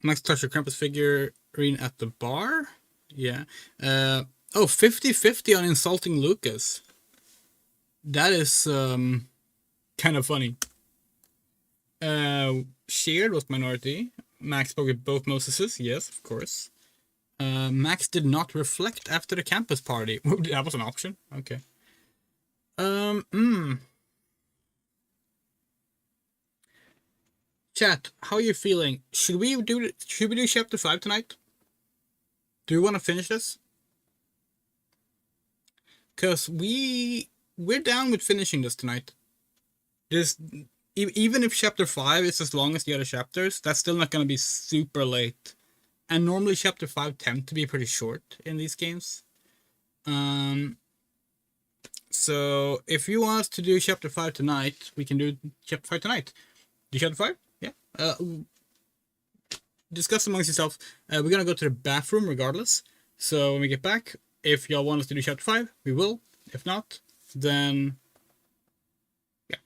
Max touched her Krampus figurine at the bar. Yeah. Oh, 50-50 on insulting Lucas. That is kind of funny. Shared was minority. Max spoke with both Moseses. Yes, of course. Max did not reflect after the campus party. That was an option. Okay. Chat, how are you feeling? Should we do chapter 5 tonight? Do you want to finish this? Cause we're down with finishing this tonight. Even if chapter 5 is as long as the other chapters, that's still not gonna be super late. And normally chapter 5 tend to be pretty short in these games. So if you want us to do chapter 5 tonight, we can do chapter 5 tonight. Do chapter 5? Yeah. Discuss amongst yourself. We're gonna go to the bathroom regardless. So when we get back, if y'all want us to do chapter 5, we will. If not, then yeah.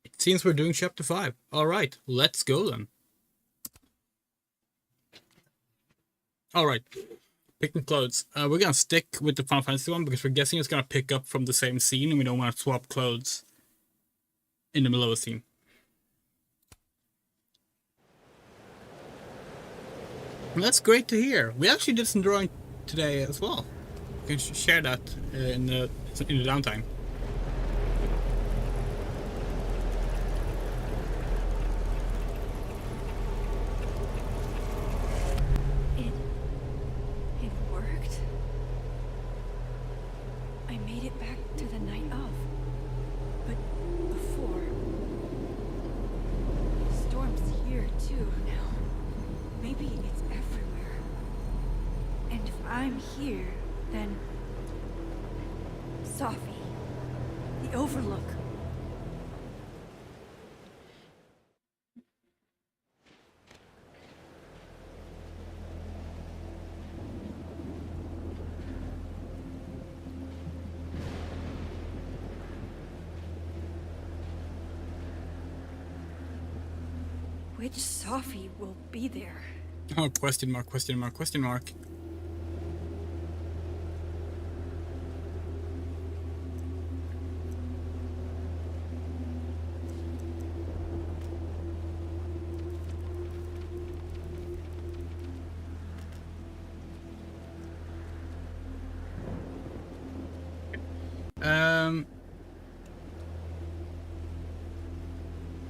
It seems we're doing chapter 5. Alright, let's go then. Alright, picking clothes. We're gonna stick with the Final Fantasy one because we're guessing it's gonna pick up from the same scene and we don't want to swap clothes. in the middle of a scene. Well, that's great to hear. We actually did some drawing today as well. We can share that in the downtime. It worked. I made it back to the night of. But before... Storm's here too now. Maybe it's everywhere. And if I'm here, then... Sophie. The Overlook. Which Sophie will be there? Oh, question mark, question mark, question mark.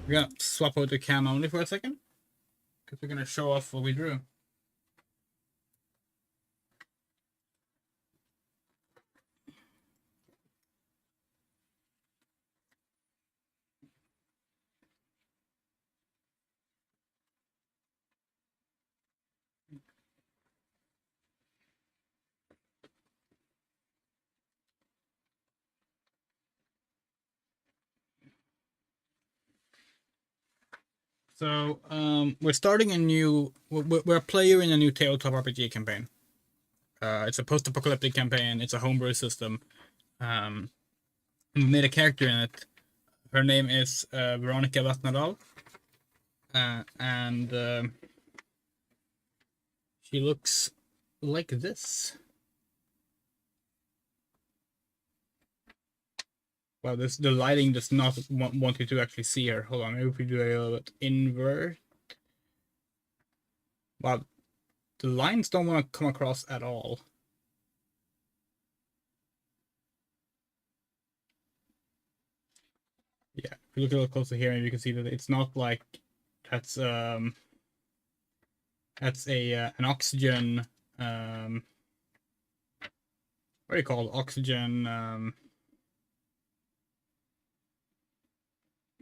We're gonna swap out the cam only for a second, because we're gonna show off what we drew. So, we're starting a new... We're a player in a new tabletop RPG campaign. It's a post-apocalyptic campaign. It's a homebrew system. We made a character in it. Her name is Veronica Vatnadal. And she looks like this. Well, the lighting does not want you to actually see her. Hold on, maybe if we do a little bit invert. Wow, the lines don't want to come across at all. Yeah, if you look a little closer here, maybe you can see that it's not like that's a an oxygen what do you call it? Oxygen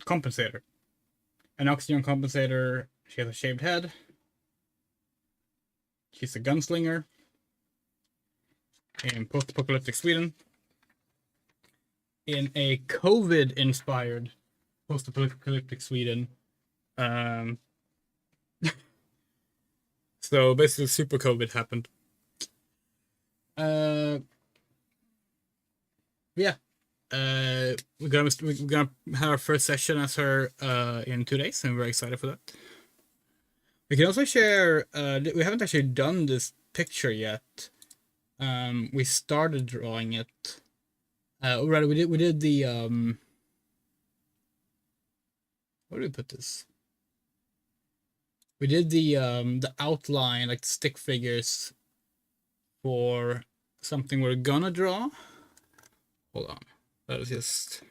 compensator. An oxygen compensator. She has a shaved head. She's a gunslinger in post-apocalyptic Sweden. In a COVID-inspired post-apocalyptic Sweden. So basically, super COVID happened. Yeah. We're gonna have our first session as her in 2 days, and we're very excited for that. We can also share. We haven't actually done this picture yet. We started drawing it. Right, we did the where do we put this? We did the outline, like the stick figures, for something we're gonna draw. Hold on. Let's just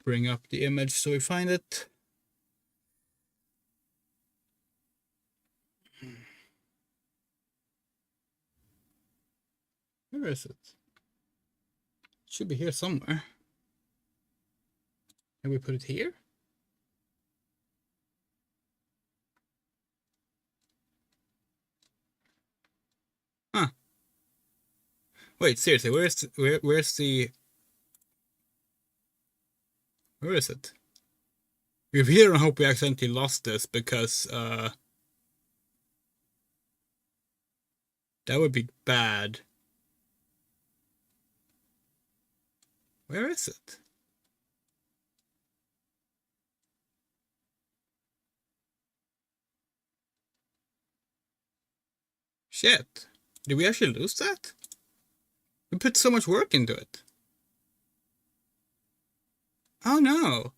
bring up the image so we find it. Where is it? It should be here somewhere. Can we put it here? Huh. Wait, seriously, where is it? We really hope we accidentally lost this, because that would be bad. Where is it? Shit. Did we actually lose that? We put so much work into it. Oh no.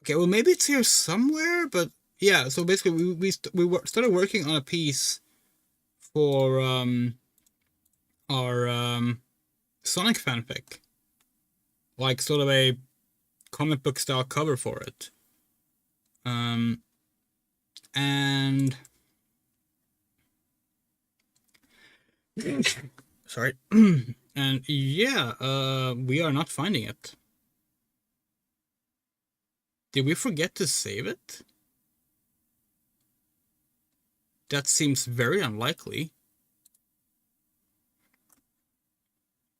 Okay, well maybe it's here somewhere, but yeah. So basically, started working on a piece for our Sonic fanfic, like sort of a comic book style cover for it. And sorry, and yeah, we are not finding it. Did we forget to save it? That seems very unlikely.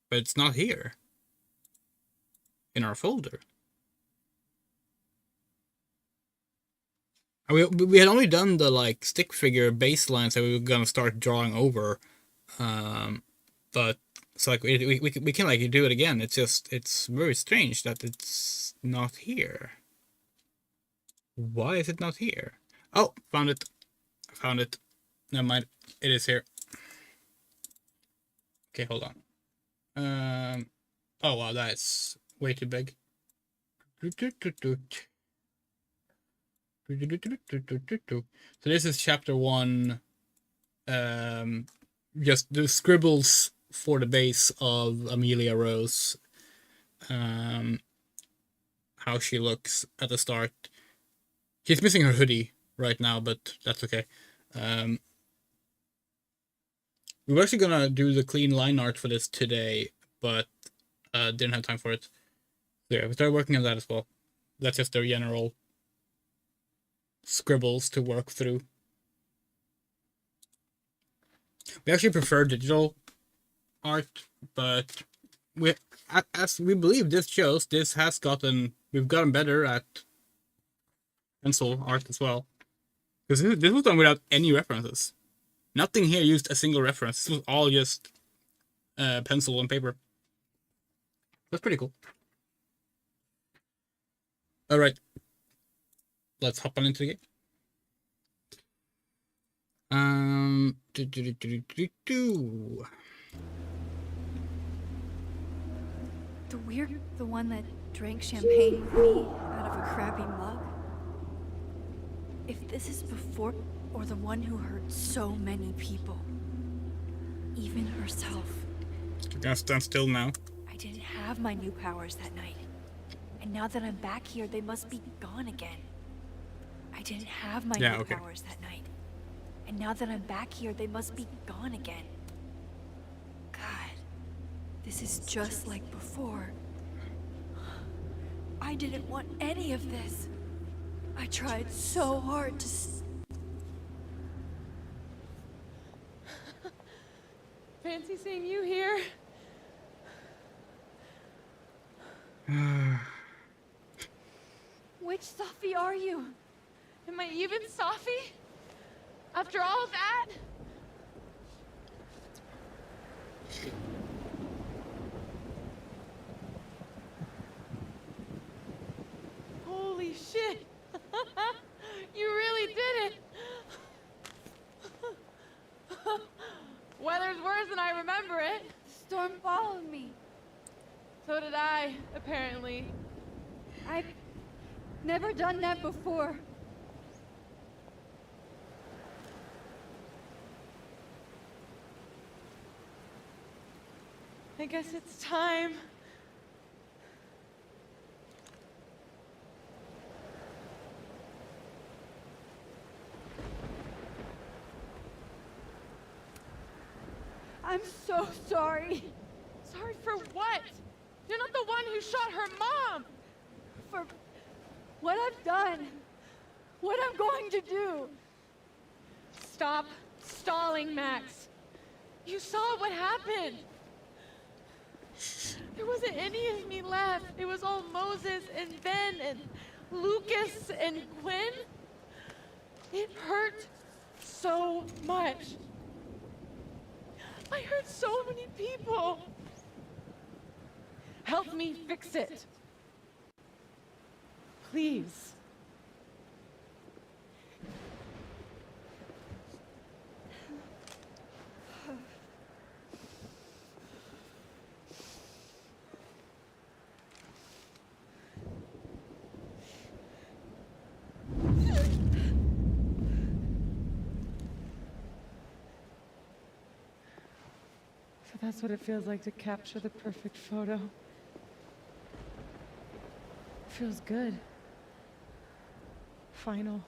But it's not here. In our folder. We had only done the like stick figure baselines that we were gonna start drawing over. But it's like we can like do it again. It's very strange that it's not here. Why is it not here? Oh, found it. Found it. Never mind. It is here. Okay, hold on. Oh wow, that's way too big. So this is chapter 1. Just the scribbles for the base of Amelia Rose. How she looks at the start. She's missing her hoodie right now, but that's okay. We were actually gonna do the clean line art for this today, but didn't have time for it. So yeah, we started working on that as well. That's just their general scribbles to work through. We actually prefer digital art, but as we believe this shows, we've gotten better at pencil art as well. Because this was done without any references. Nothing here used a single reference. This was all just pencil and paper. That's pretty cool. Alright. Let's hop on into the game. The one that drank champagne with me out of a crappy mug? If this is before, or the one who hurt so many people, even herself. You're gonna stand still now. I didn't have my new powers that night. And now that I'm back here, they must be gone again. I didn't have my new powers that night. And now that I'm back here, they must be gone again. God, this is just like before. I didn't want any of this. I tried so hard to... Fancy seeing you here. Which Safi are you? Am I even Safi? After all that? Holy shit! You really did it! Weather's worse than I remember it. The storm followed me. So did I, apparently. I've never done that before. I guess it's time. I'm so sorry. Sorry for what? You're not the one who shot her mom! For what I've done. What I'm going to do. Stop stalling, Max. You saw what happened. There wasn't any of me left. It was all Moses and Ben and Lucas and Gwen. It hurt so much. I hurt so many people. Help me fix it. Please. that's what it feels like to capture the perfect photo. Feels good. Final.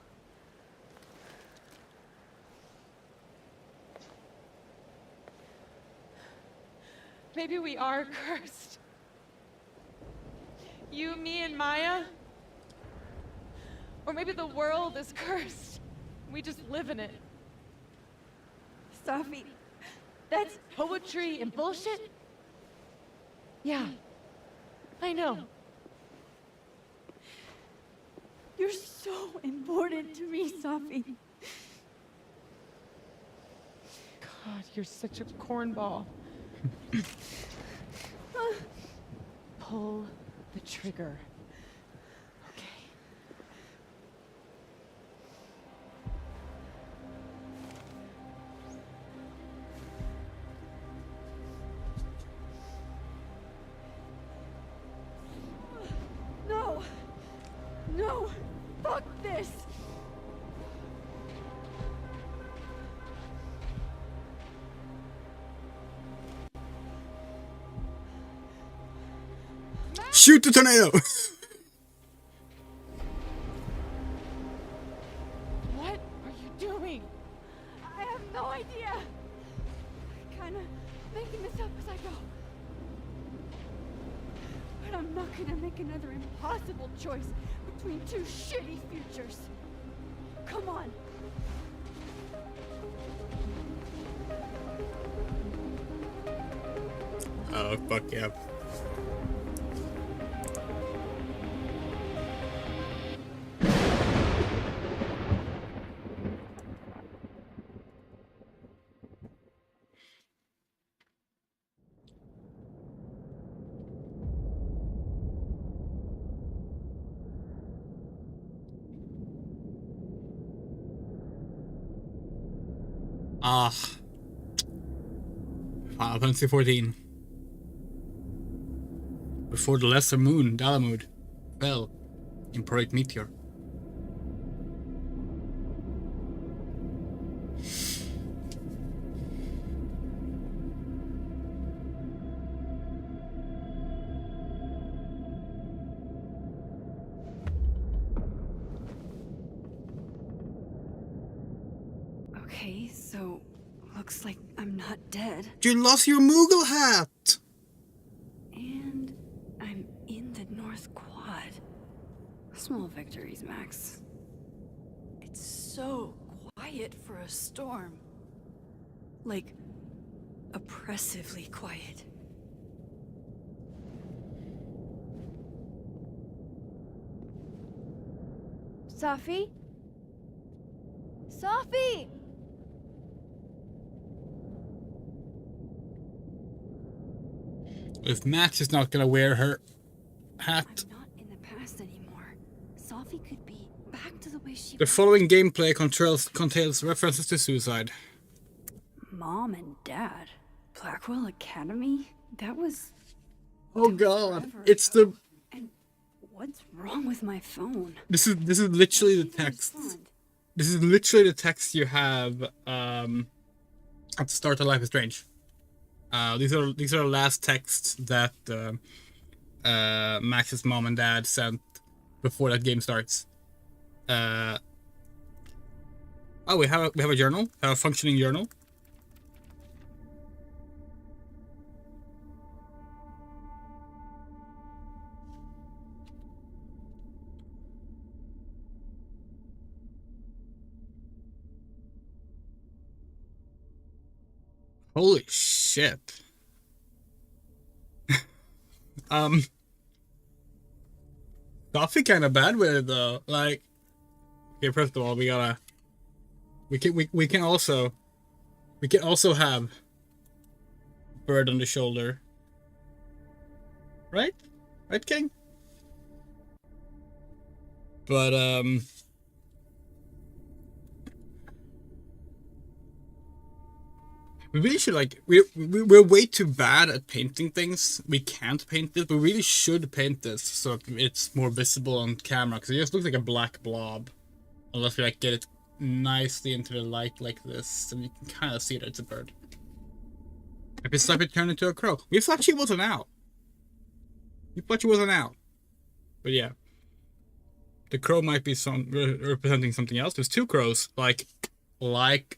Maybe we are cursed. You, me, and Maya? Or maybe the world is cursed. We just live in it. Safi, That's poetry and bullshit? Yeah. I know. you're so important to me, Safi. God, you're such a cornball. Pull the trigger. Okay. No! No! Fuck this! Shoot the tornado! What are you doing? I have no idea! Kinda making this up as I go. But I'm not gonna make another impossible choice between two shitty futures. Come on. Oh, fuck yeah. Ah. Final Fantasy 14. Before the lesser moon, Dalamud, fell in Project Meteor. Okay, so looks like I'm not dead. You lost your Moogle hat! And I'm in the North Quad. Small victories, Max. It's so quiet for a storm. Like, oppressively quiet. Safi? Safi! If Max is not gonna wear her hat. I'm not in the past anymore. Safi could be back to the way she The following gameplay contains references to suicide. Mom and Dad. Blackwell Academy? That was... Oh god, it's the... And what's wrong with my phone? This is literally the text. This is literally the text you have at the start of Life is Strange. These are the last texts that Max's mom and dad sent before that game starts. Oh, we have a journal, we have a functioning journal. Holy shit. Coffee kind of bad with it though. Like, okay, first of all, we can also have bird on the shoulder. Right? Right, King? But we really should, like, we're way too bad at painting things. We can't paint this, but we really should paint this so it's more visible on camera, because it just looks like a black blob. Unless we, like, get it nicely into the light like this, and you can kind of see that it's a bird. If it's Stuffy turned into a crow. We thought she was an owl. We thought she was an owl. But yeah. The crow might be representing something else. There's two crows, like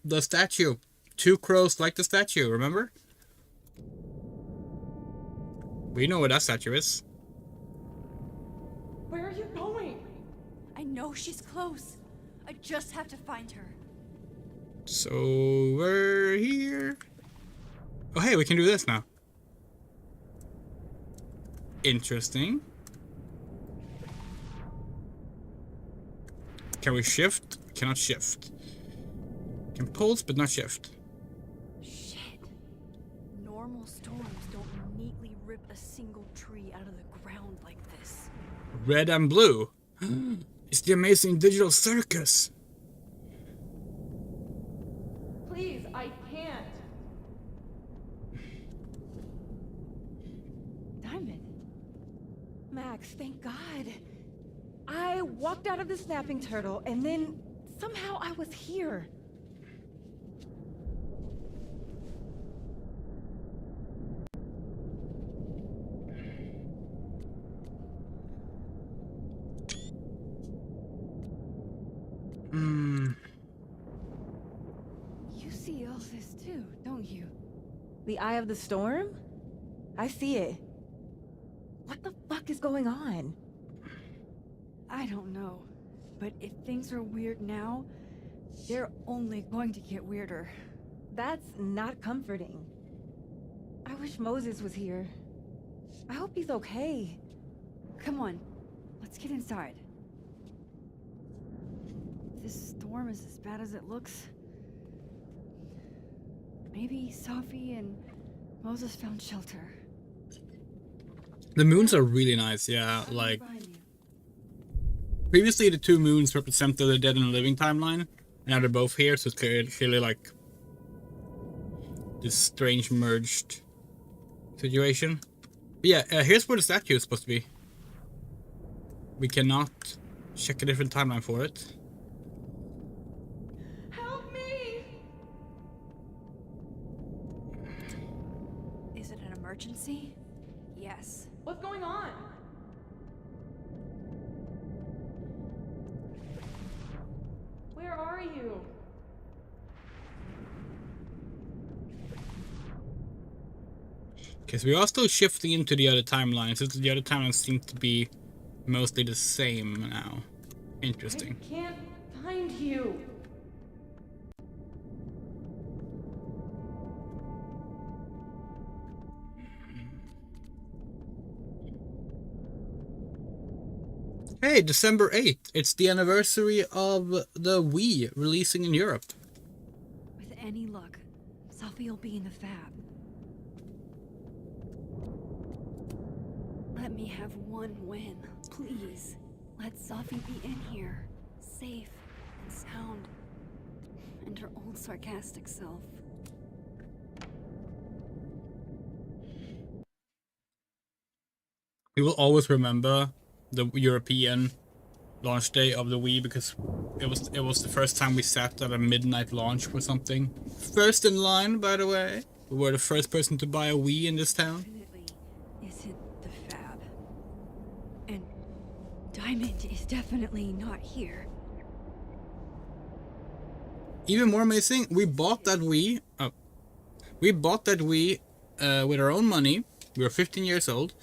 the statue. Two crows like the statue, remember? We know where that statue is. Where are you going? I know she's close. I just have to find her. So we're here. Oh hey, we can do this now. Interesting. Can we shift? We cannot shift. Can pulse but not shift. Shit. Normal storms don't neatly rip a single tree out of the ground like this. Red and blue. It's the amazing digital circus. Please, I can't. Diamond. Max, thank God. I walked out of the snapping turtle, and then somehow I was here. You see all this too, don't you? The eye of the storm? I see it. What the fuck is going on? I don't know, but if things are weird now, they're only going to get weirder. That's not comforting. I wish Moses was here. I hope he's okay. Come on, let's get inside. If this storm is as bad as it looks, maybe Safi and Moses found shelter. The moons are really nice, yeah, like... Previously the two moons represented the dead and the living timeline. Now they're both here, so it's clearly like... this strange merged situation. But yeah, here's where the statue is supposed to be. We cannot check a different timeline for it. Help me! Is it an emergency? Yes. What's going on? Where are you? Okay, so we are still shifting into the other timeline, since the other timelines seem to be mostly the same now. Interesting. I can't find you. Hey, December 8th. It's the anniversary of the Wii releasing in Europe. With any luck, Safi will be in the fab. Let me have one win, please. Let Safi be in here, safe and sound, and her old sarcastic self. We will always remember the European launch day of the Wii because it was the first time we sat at a midnight launch for something. First in line, by the way. We were the first person to buy a Wii in this town. Isn't the fab. And Diamond is definitely not here. Even more amazing, we bought that Wii. We bought that Wii with our own money. We were 15 years old.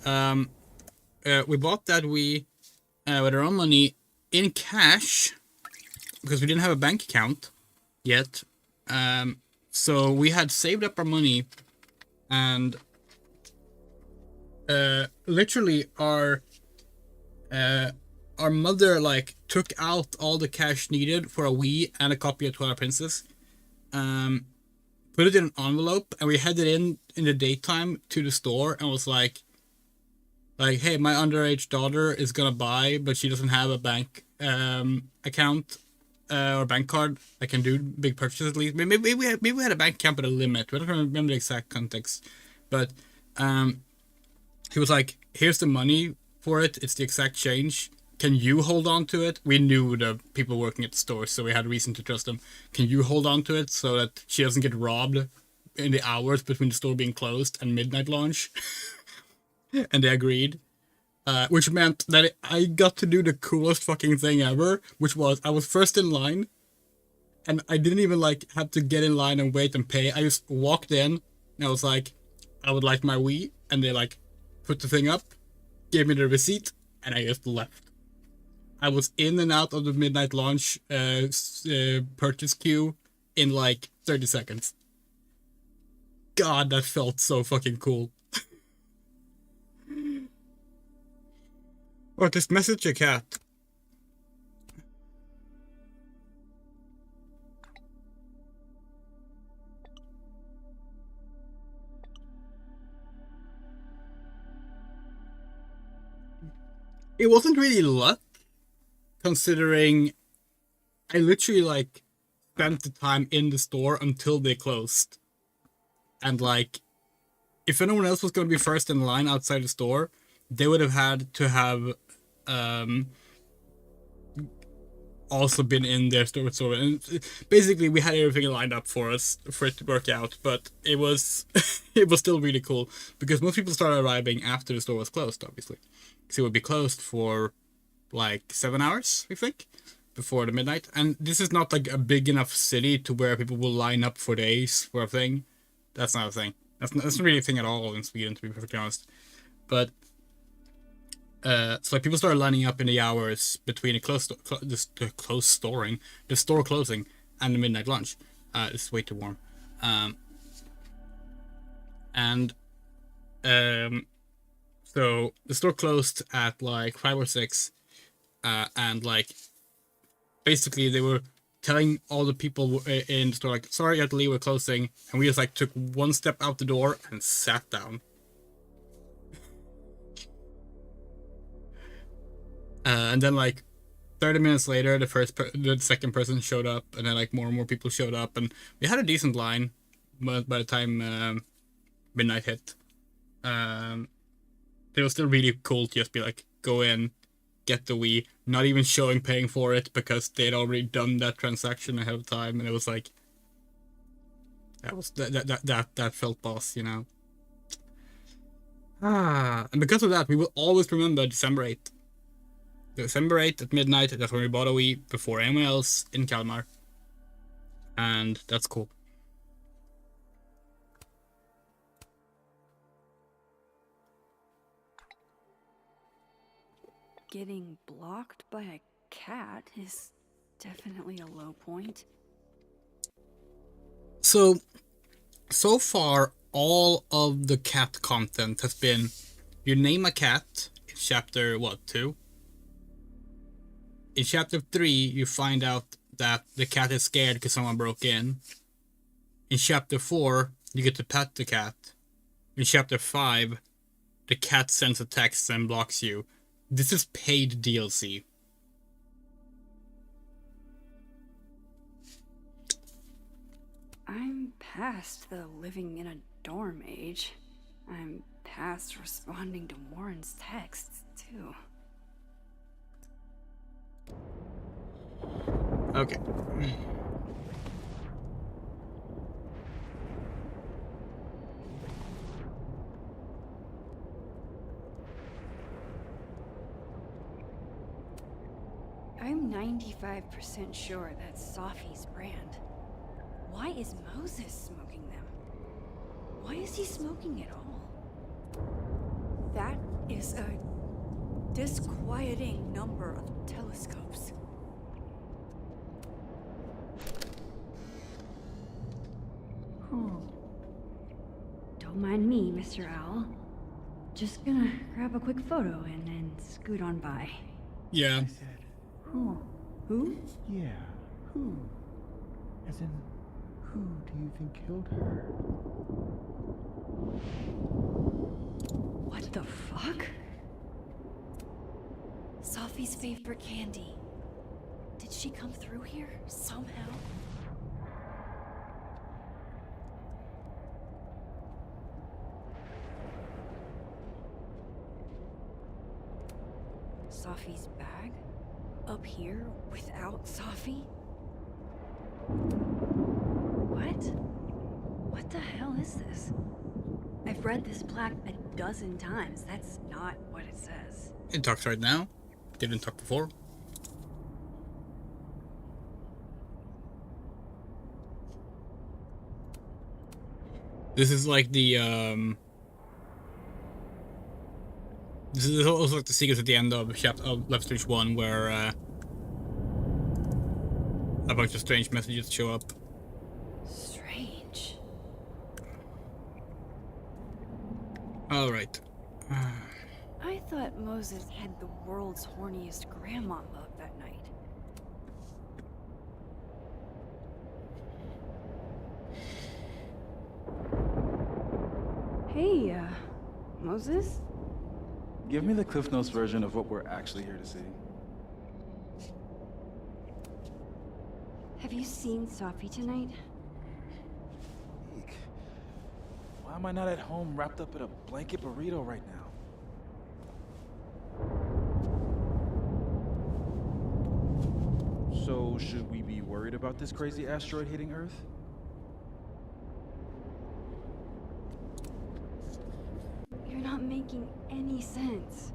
We bought that Wii with our own money in cash because we didn't have a bank account yet. So we had saved up our money, and literally our mother like took out all the cash needed for a Wii and a copy of Twilight Princess, put it in an envelope, and we headed in the daytime to the store and was like, hey, my underage daughter is gonna buy, but she doesn't have a bank account or bank card. I can do big purchases at least. Maybe we had a bank account with a limit. We don't remember the exact context, but he was like, here's the money for it. It's the exact change. Can you hold on to it? We knew the people working at the store, so we had reason to trust them. Can you hold on to it so that she doesn't get robbed in the hours between the store being closed and midnight launch, and they agreed. Which meant that I got to do the coolest fucking thing ever, which was I was first in line, and I didn't even like have to get in line and wait and pay. I just walked in, and I was like, I would like my Wii, and they like put the thing up, gave me the receipt, and I just left. I was in and out of the midnight launch purchase queue in like 30 seconds. God, that felt so fucking cool. Or just message your cat. It wasn't really luck, considering I literally like spent the time in the store until they closed. And like, if anyone else was going to be first in line outside the store, they would have had to have also been in their store. And basically, we had everything lined up for us for it to work out, but it was it was still really cool because most people started arriving after the store was closed, obviously, because it would be closed for like 7 hours, I think, before the midnight. And this is not like a big enough city to where people will line up for days for a thing. That's not a thing. That's not really a thing at all in Sweden, to be perfectly honest. But so like people started lining up in the hours between the store closing and the midnight lunch. It's way too warm. So the store closed at like 5 or 6, and like basically they were telling all the people in the store like, sorry, you have to leave, we're closing, and we just like took one step out the door and sat down. And then like 30 minutes later, the second person showed up, and then like more and more people showed up, and we had a decent line. But by the time midnight hit, it was still really cool to just be like, go in, get the Wii, not even showing paying for it because they'd already done that transaction ahead of time, and it was like that felt boss, you know. And because of that, we will always remember December 8th. December 8th at midnight, that's when we bought a Wii before anyone else in Kalmar. And that's cool. Getting blocked by a cat is definitely a low point. So far, all of the cat content has been, you name a cat in chapter, 2? In chapter 3, you find out that the cat is scared because someone broke in. In chapter 4, you get to pet the cat. In chapter 5, the cat sends a text and blocks you. This is paid DLC. I'm past the living in a dorm age. I'm past responding to Warren's texts, too. Okay. I'm 95% sure that's Sophie's brand. Why is Moses smoking them? Why is he smoking it all? That is a disquieting number of telescopes. Oh. Don't mind me, Mr. Owl. Just gonna grab a quick photo and then scoot on by. Yeah. Who? Who? Yeah, who? As in, who do you think killed her? What the fuck? Sophie's favorite candy. Did she come through here somehow? Sophie's bag? Up here without Sophie? What? What the hell is this? I've read this plaque a dozen times. That's not what it says. It talks right now. Didn't talk before. This is like the this is also like the sequence at the end of chapter of Life is Strange 1 where a bunch of strange messages show up. Strange. Alright. I thought Moses had the world's horniest grandma mug that night. Hey, Moses? Give me the Cliff Notes version of what we're actually here to see. Have you seen Sophie tonight? Eek. Why am I not at home wrapped up in a blanket burrito right now? So, should we be worried about this crazy asteroid hitting Earth? You're not making any sense.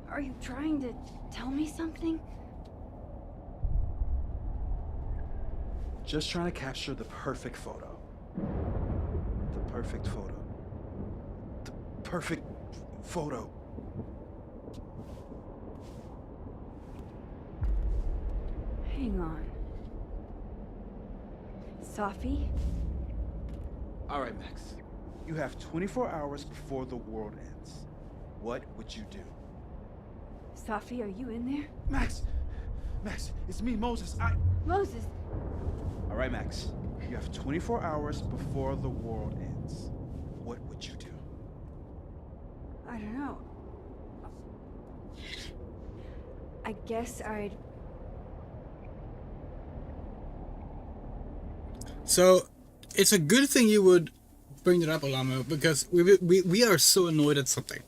Are you trying to tell me something? Just trying to capture the perfect photo. The perfect photo. The perfect photo. Hang on. Sophie? All right, Max. You have 24 hours before the world ends. What would you do? Sophie, are you in there? Max! Max, it's me, Moses. Moses! All right, Max. You have 24 hours before the world ends. What would you do? I don't know. I guess I'd... So, it's a good thing you would bring that up, Alamo, because we are so annoyed at something.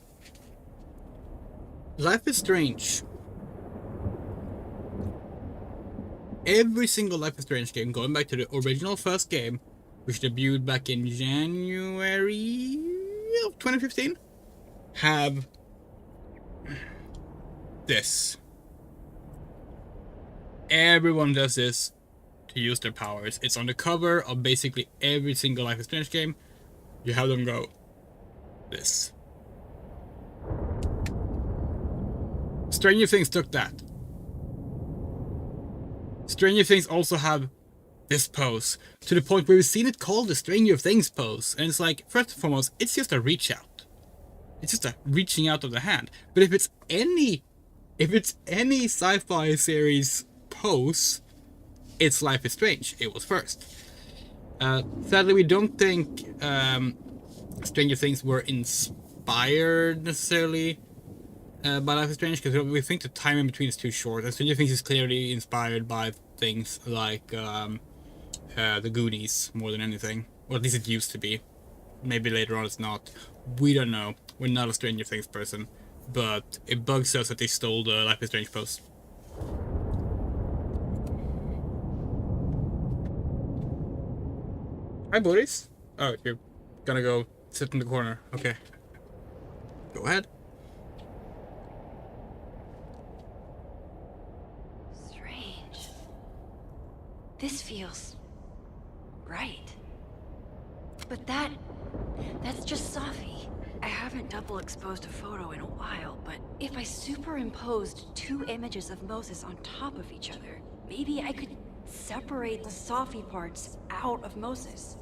Life is Strange. Every single Life is Strange game, going back to the original first game, which debuted back in January of 2015, have this. Everyone does this to use their powers. It's on the cover of basically every single Life is Strange game. You have them go this. Stranger Things took that. Stranger Things also have this pose, to the point where we've seen it called the Stranger Things pose, and it's like, first and foremost, it's just a reach out. It's just a reaching out of the hand. But if it's any sci-fi series pose, it's Life is Strange. It was first. Sadly, we don't think Stranger Things were inspired necessarily by Life is Strange, because we think the time in between is too short. And Stranger Things is clearly inspired by things like the Goonies more than anything, or at least it used to be. Maybe later on it's not. We don't know. We're not a Stranger Things person, but it bugs us that they stole the Life is Strange post. Hi, buddies. Oh, you're gonna go sit in the corner. Okay. Go ahead. Strange. This feels... right. But that's just Sophie. I haven't double exposed a photo in a while, but if I superimposed two images of Moses on top of each other, maybe I could separate the Sophie parts out of Moses.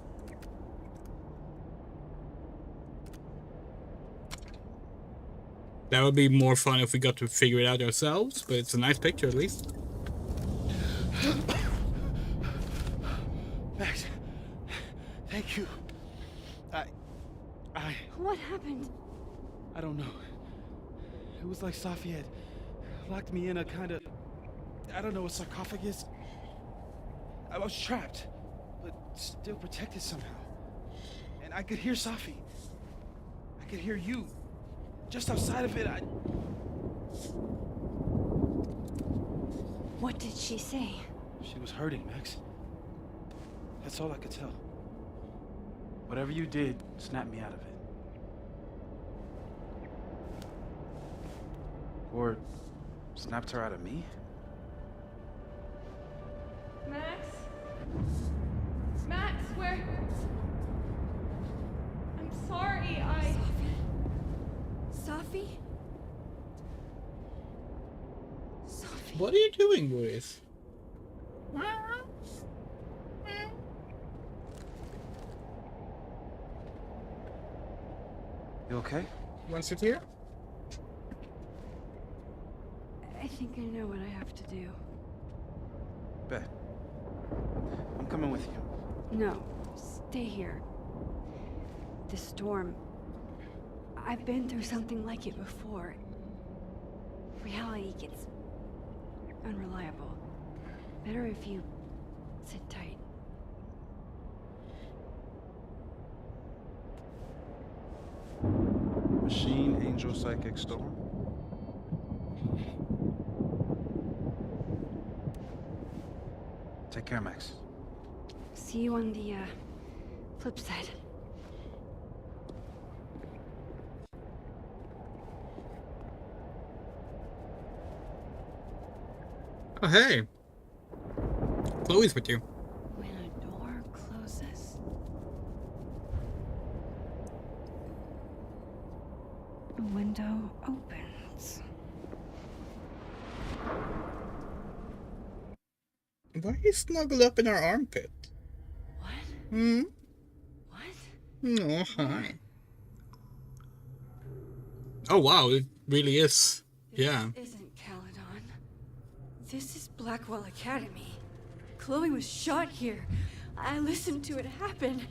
That would be more fun if we got to figure it out ourselves, but it's a nice picture at least. Max, thank you. What happened? I don't know. It was like Sophie had locked me in a kind of, I don't know, a sarcophagus. I was trapped, but still protected somehow. And I could hear Sophie. I could hear you. Just outside of it, What did she say? She was hurting, Max. That's all I could tell. Whatever you did, snap me out of it. Or snapped her out of me? Max? Max, where? I'm sorry, Safi? What are you doing, boys? You okay? Want to sit here? I think I know what I have to do. Bet. I'm coming with you. No, stay here. The storm. I've been through something like it before. Reality gets unreliable. Better if you sit tight. Machine, Angel, Psychic, Storm. Take care, Max. See you on the flip side. Oh, hey. Chloe's with you. When a door closes, a window opens. Why are you snuggled up in our armpit? What? Hmm? What? No, hi. Oh, wow, it really is. Yeah. This isn't Caledon. This is Blackwell Academy. Chloe was shot here. I listened to it happen.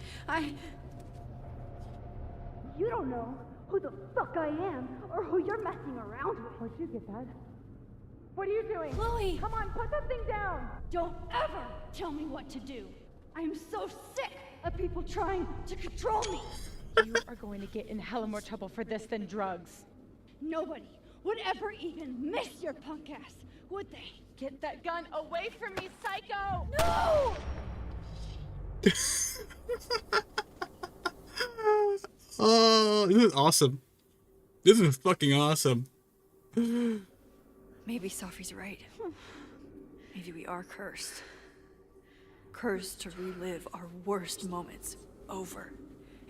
You don't know who the fuck I am or who you're messing around with. Where'd you get that? What are you doing? Chloe! Come on, put that thing down! Don't ever tell me what to do. I am so sick of people trying to control me. You are going to get in hella more trouble for this than drugs. Nobody would ever even miss your punk ass, would they? Get that gun away from me, psycho! No! Oh, this is awesome. This is fucking awesome. Maybe Sophie's right. Maybe we are cursed. Cursed to relive our worst moments over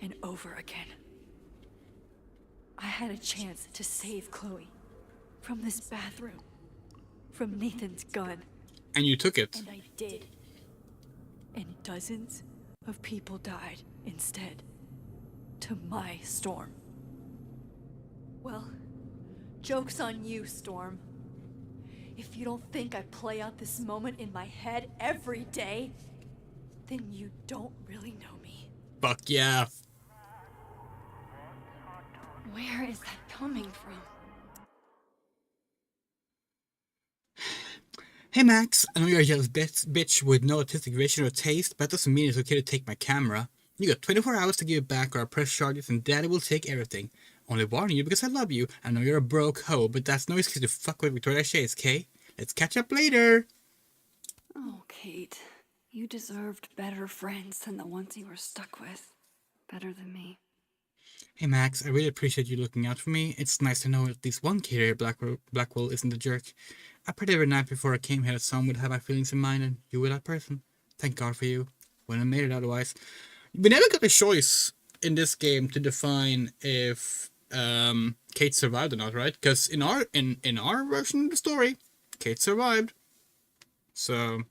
and over again. I had a chance to save Chloe from this bathroom, from Nathan's gun. And you took it. And I did. And dozens of people died instead. To my Storm. Well, joke's on you, Storm. If you don't think I play out this moment in my head every day, then you don't really know me. Fuck yeah. Where is that coming from? Hey Max, I know you're a jealous bitch with no artistic vision or taste, but that doesn't mean it's okay to take my camera. You got 24 hours to give it back or I'll press charges and Daddy will take everything. Only warning you because I love you. I know you're a broke hoe, but that's no excuse to fuck with Victoria Chase, okay? Let's catch up later. Oh, Kate. You deserved better friends than the ones you were stuck with. Better than me. Hey Max, I really appreciate you looking out for me. It's nice to know at least one kid here at Blackwell isn't a jerk. I prayed every night before I came here that someone would have my feelings in mind and you were that person. Thank God for you. Wouldn't have made it otherwise. We never got a choice in this game to define if Kate survived or not, right? Because in our version of the story, Kate survived. So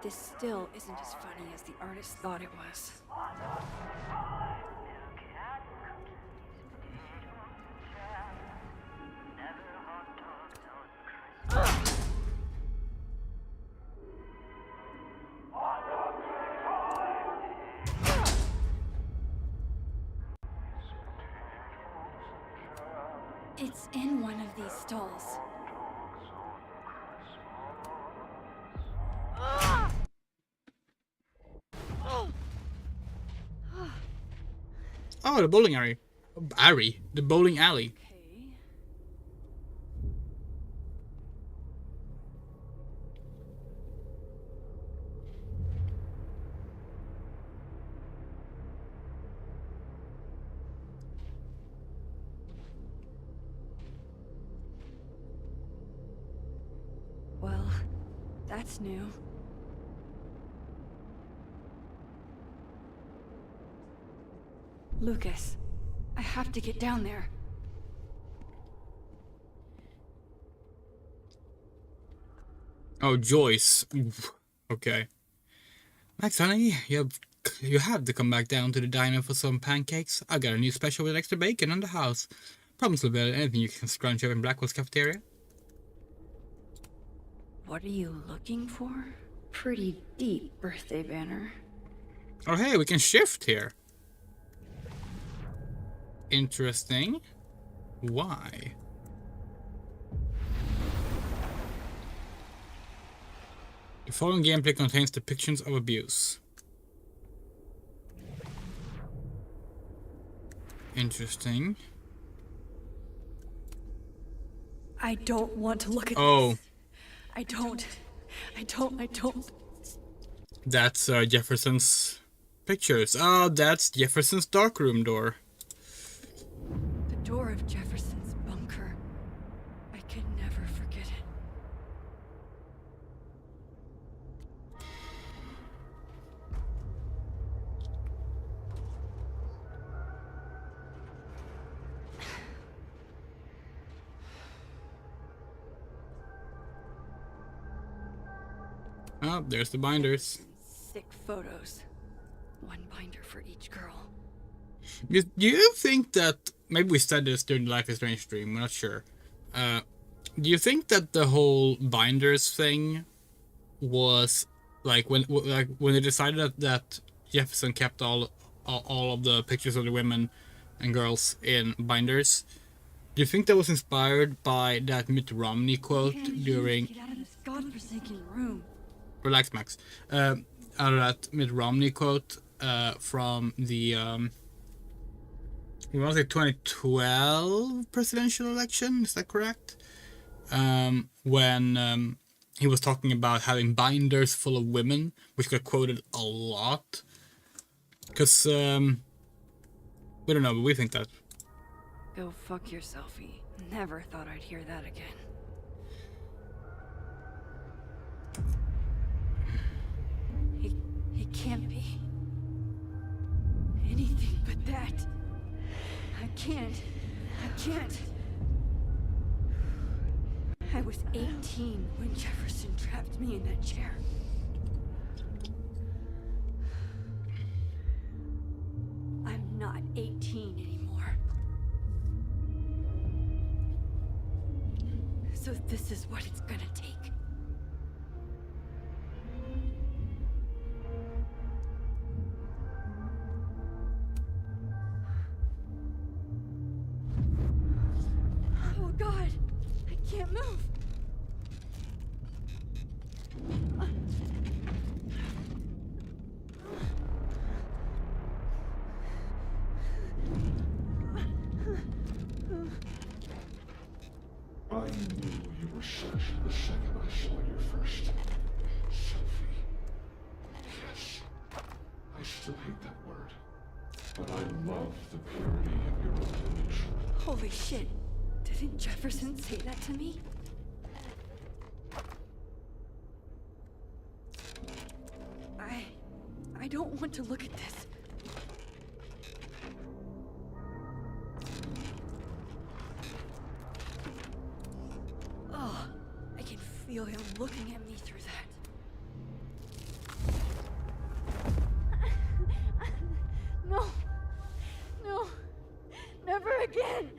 This still isn't as funny as the artist thought it was. It's in one of these stalls. oh, the bowling alley. The bowling alley. That's new. Lucas, I have to get down there. Oh, Joyce. Oof. Okay. Max, honey, you have to come back down to the diner for some pancakes. I got a new special with extra bacon in the house. Probably better than anything you can scrunch up in Blackwell's cafeteria. What are you looking for? Pretty deep birthday banner. Oh, hey, we can shift here. Interesting. Why? The following gameplay contains depictions of abuse. Interesting. I don't want to look at Oh. this. I don't. That's Jefferson's pictures. Oh, that's Jefferson's darkroom door. The door of Jefferson's bunker. I can never forget it. Oh, there's the binders. Sick photos. One binder for each girl. Do you think that, maybe we said this during the Life is Strange stream, we're not sure. Do you think that the whole binders thing was like when they decided that Jefferson kept all of the pictures of the women and girls in binders? Do you think that was inspired by that Mitt Romney quote during? Get out of this godforsaken room. Relax, Max. Out of that Mitt Romney quote from the it was the 2012 presidential election. Is that correct? When he was talking about having binders full of women, which got quoted a lot. Because we don't know, but we think that. Go fuck yourselfie. Never thought I'd hear that again. It can't be anything but that. I can't. I was 18 when Jefferson trapped me in that chair. I'm not 18 anymore. So this is what it's gonna take. Oh God, I can't move. I knew you were such the second I saw you first. Sophie. Yes. I still hate that word. But I love the purity of your intention. Holy shit. Didn't Jefferson say that to me? I don't want to look at this. Oh, I can feel him looking at me through that. No. No. Never again.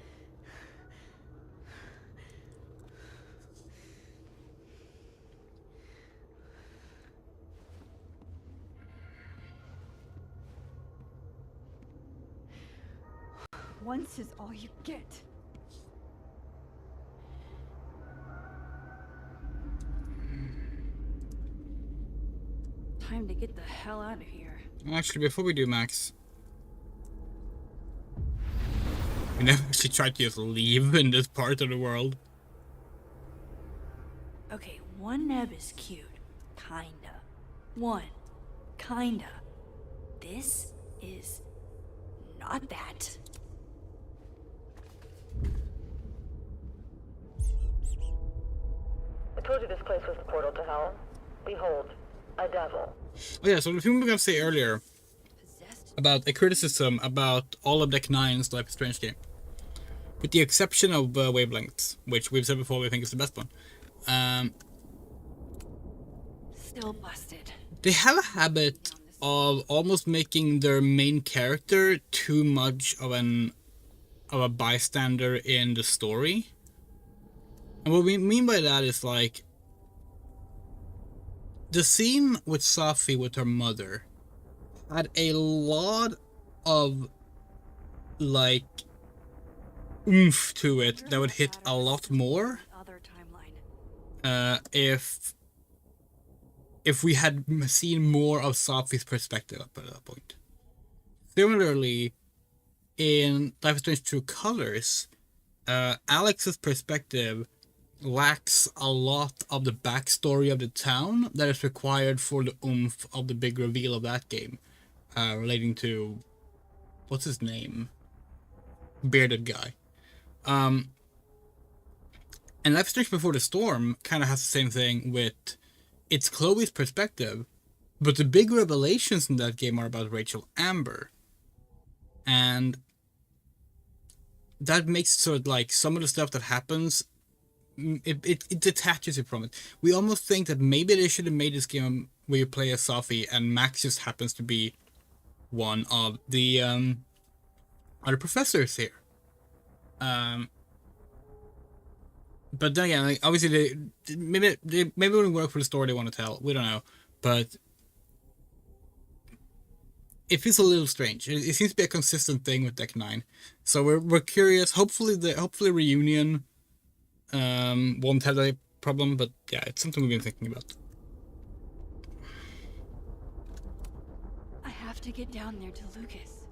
Once is all you get. Time to get the hell out of here. Actually, before we do, Max, we never actually tried to just leave in this part of the world. Okay, one neb is cute. Kinda. One. Kinda. This is not that. I told you this place was the portal to hell. Behold, a devil. Oh yeah, so the thing we were gonna say earlier about a criticism about all of Deck 9's Life is Strange game, with the exception of Wavelengths, which we've said before we think is the best one. Still busted. They have a habit of almost making their main character too much of a bystander in the story. And what we mean by that is like the scene with Safi with her mother had a lot of like oomph to it that would hit a lot more if we had seen more of Safi's perspective up at that point. Similarly, in Life is Strange True Colors, Alex's perspective lacks a lot of the backstory of the town that is required for the oomph of the big reveal of that game, relating to what's his name, bearded guy. And Life is Strange Before the Storm kind of has the same thing with it's Chloe's perspective, but the big revelations in that game are about Rachel Amber, and that makes sort of like some of the stuff that happens, it detaches it from it. We almost think that maybe they should have made this game where you play as Safi and Max just happens to be one of the other professors here. But then again, like, obviously maybe it wouldn't work for the story they want to tell. We don't know, but it feels a little strange. It seems to be a consistent thing with Deck 9, so we're curious. Hopefully Reunion won't have that problem, but yeah, it's something we've been thinking about. I have to get down there to Lucas.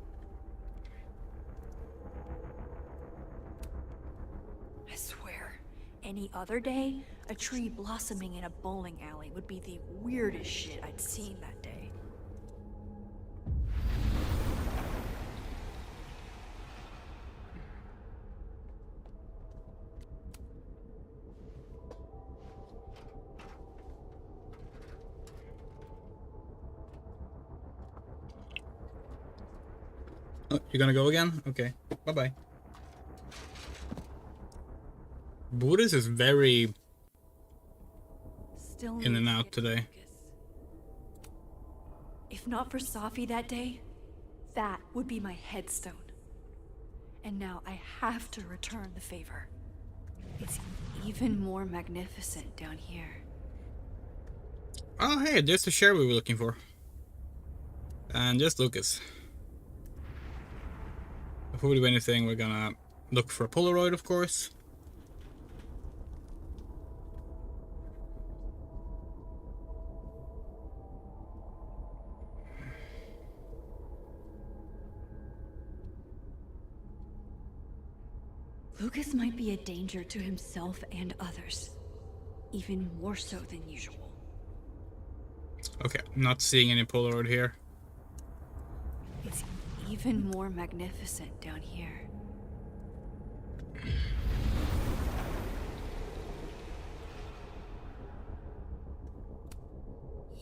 I swear, any other day, a tree blossoming in a bowling alley would be the weirdest shit I'd seen that day. Oh, you're gonna go again? Okay. Bye-bye. Boris is very Still in and out today. If not for Safi that day, that would be my headstone. And now I have to return the favor. It's even more magnificent down here. Oh, hey, there's the share we were looking for. And just Lucas. Before we do anything, we're gonna look for a Polaroid, of course. Lucas might be a danger to himself and others. Even more so than usual. Okay, not seeing any Polaroid here. It's even more magnificent down here.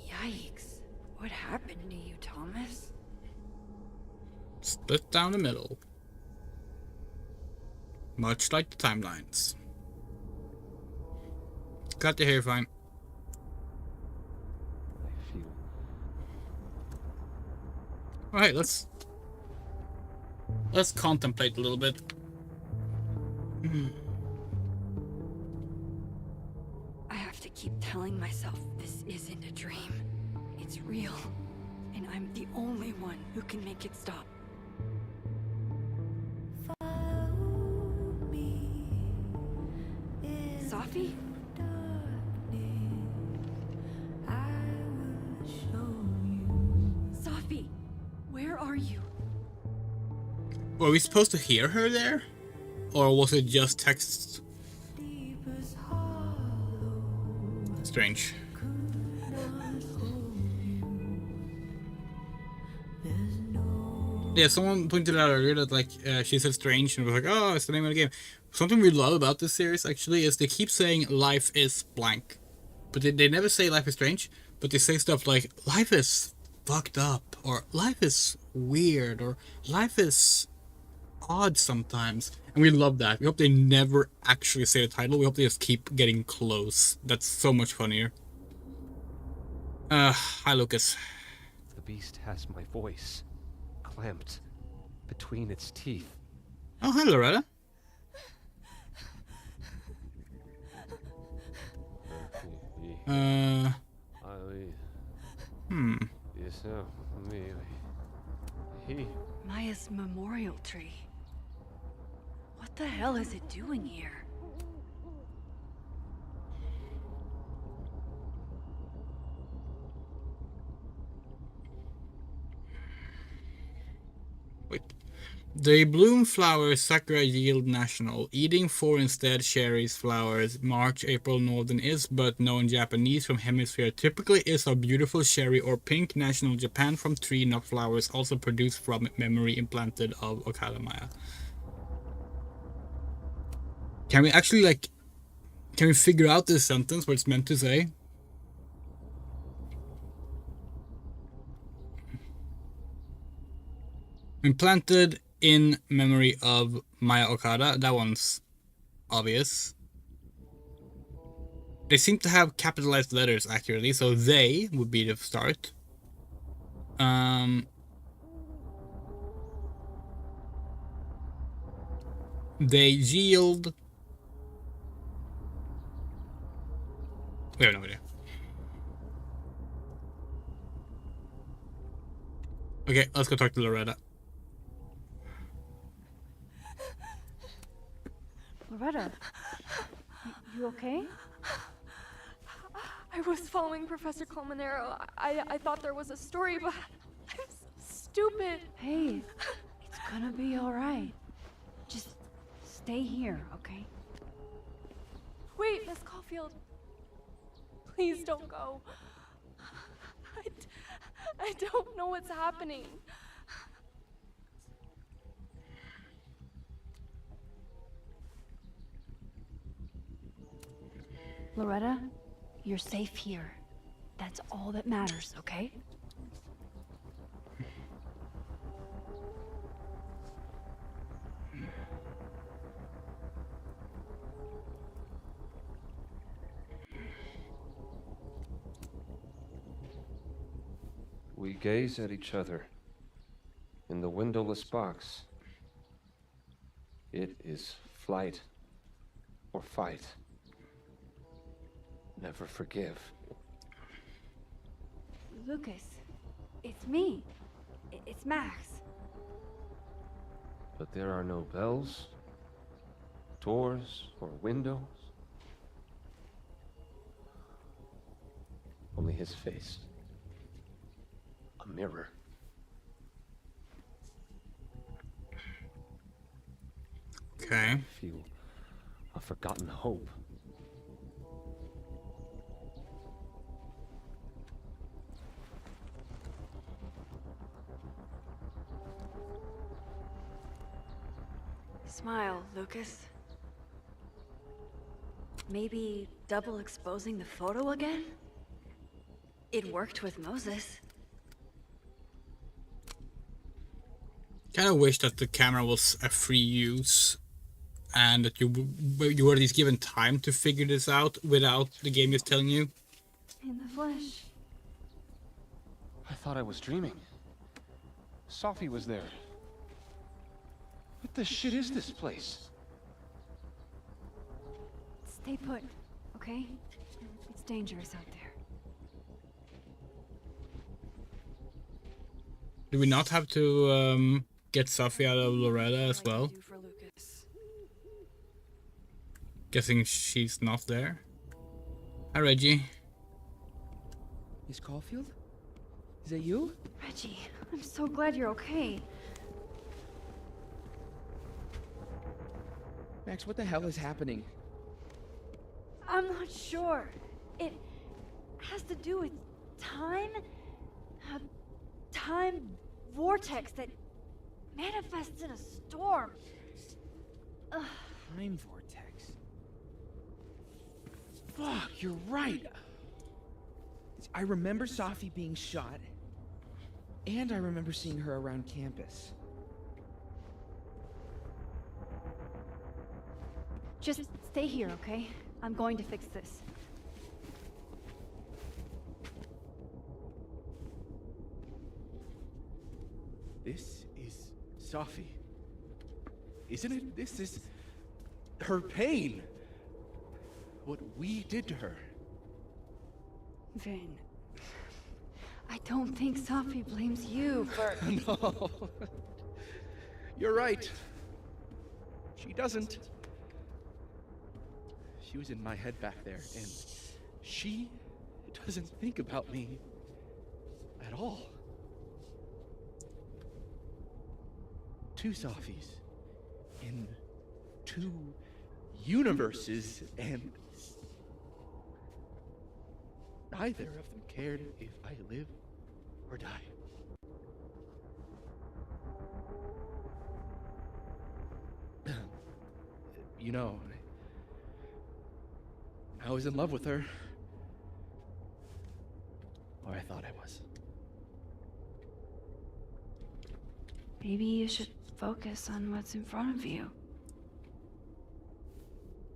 Yikes. What happened to you, Thomas? Split down the middle. Much like the timelines. Got your hair fine. Alright, let's contemplate a little bit. I have to keep telling myself this isn't a dream. It's real. And I'm the only one who can make it stop. Safi? Safi, where are you? Were we supposed to hear her there? Or was it just text? Strange. Yeah, someone pointed out earlier that like she said strange and was like, oh, it's the name of the game. Something we love about this series actually is they keep saying life is blank. but they never say life is strange, but they say stuff like life is fucked up, or life is weird, or life is odd sometimes. And we love that. We hope they never actually say the title. We hope they just keep getting close. That's so much funnier. Hi Lucas. The beast has my voice clamped between its teeth. Oh, hi Loretta. Maya's memorial tree. What the hell is it doing here? Wait. They bloom flowers, sakura yield national. Eating for instead cherries, flowers. March, April, northern is, but known Japanese from hemisphere typically is a beautiful cherry or pink. National Japan from tree, not flowers. Also produced from memory implanted of Okada Maya. Can we actually can we figure out this sentence, what it's meant to say? Implanted in memory of Maya Okada. That one's obvious. They seem to have capitalized letters accurately, so they would be the start. They yield. We have no idea. Okay, let's go talk to Loretta. Loretta, you okay? I was following Professor Colmenero. I thought there was a story, but I'm so stupid. Hey, it's gonna be alright. Just stay here, okay? Wait, Miss Caulfield. Please don't go. I don't know what's happening. Loretta, you're safe here. That's all that matters, okay? We gaze at each other in the windowless box. It is flight or fight. Never forgive. Lucas, it's me. It's Max. But there are no bells, doors, or windows. Only his face. A mirror. Okay. I feel a forgotten hope. Smile, Lucas. Maybe double exposing the photo again? It worked with Moses. Kind of wish that the camera was a free use, and that you were at least given time to figure this out without the game just telling you. In the flesh. I thought I was dreaming. Sophie was there. What the shit is this place? Stay put, okay? It's dangerous out there. Do we not have to get Sophie out of Loretta as well? Guessing she's not there. Hi, Reggie. Miss Caulfield? Is that you? Reggie, I'm so glad you're okay. Max, what the hell is happening? I'm not sure. It has to do with time? A time vortex that manifests in a storm. Ugh. Time vortex. Fuck, you're right. I remember Safi being shot, and I remember seeing her around campus. Just stay here, okay? I'm going to fix this. This is Safi. Isn't it? This is her pain. What we did to her. Vin, I don't think Safi blames you for... No. You're right. She doesn't. She was in my head back there, and she doesn't think about me at all. Two Safis in two universes, and neither of them cared if I live or die. You know, I was in love with her. Or I thought I was. Maybe you should focus on what's in front of you.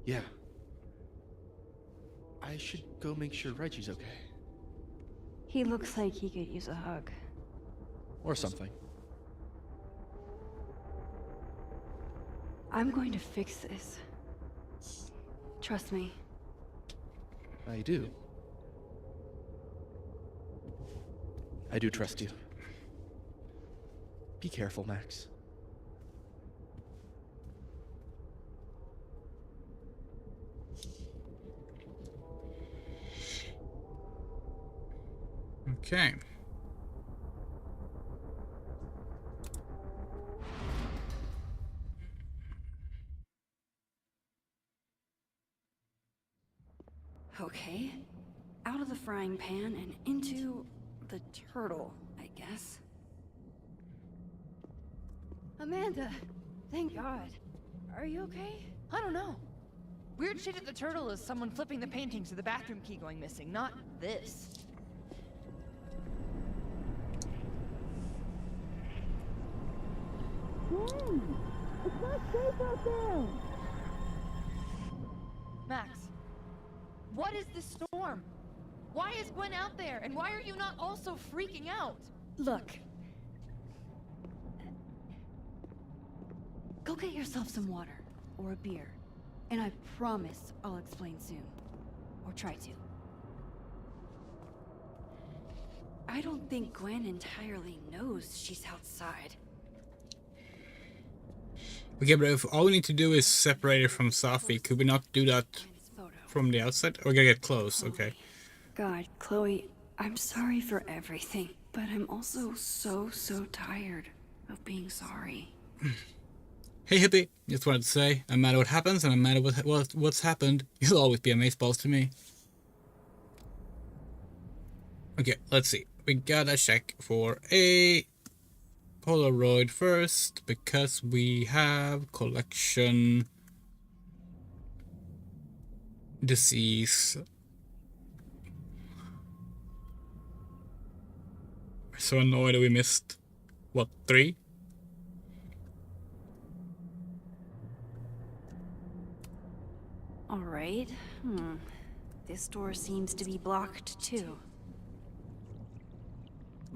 Yeah. I should go make sure Reggie's okay. He looks like he could use a hug. Or something. I'm going to fix this. Trust me. I do. I do trust you. Be careful, Max. Okay. Okay. Out of the frying pan and into the turtle, I guess. Amanda, thank God. Are you okay? I don't know. Weird shit at the turtle is someone flipping the paintings or the bathroom key going missing, not this. Dang! It's not safe out there! Max, what is this storm? Why is Gwen out there? And why are you not also freaking out? Look. Go get yourself some water or a beer. And I promise I'll explain soon. Or try to. I don't think Gwen entirely knows she's outside. Okay, but if all we need to do is separate it from Safi, could we not do that from the outside? Or we gotta get close, okay. God, Chloe, I'm sorry for everything, but I'm also so tired of being sorry. Hey hippie, just wanted to say, no matter what happens, and no matter what's happened, you'll always be amazeballs to me. Okay, let's see. We gotta check for a Polaroid first, because we have collection disease. I'm so annoyed that we missed, what, 3? All right. This door seems to be blocked too.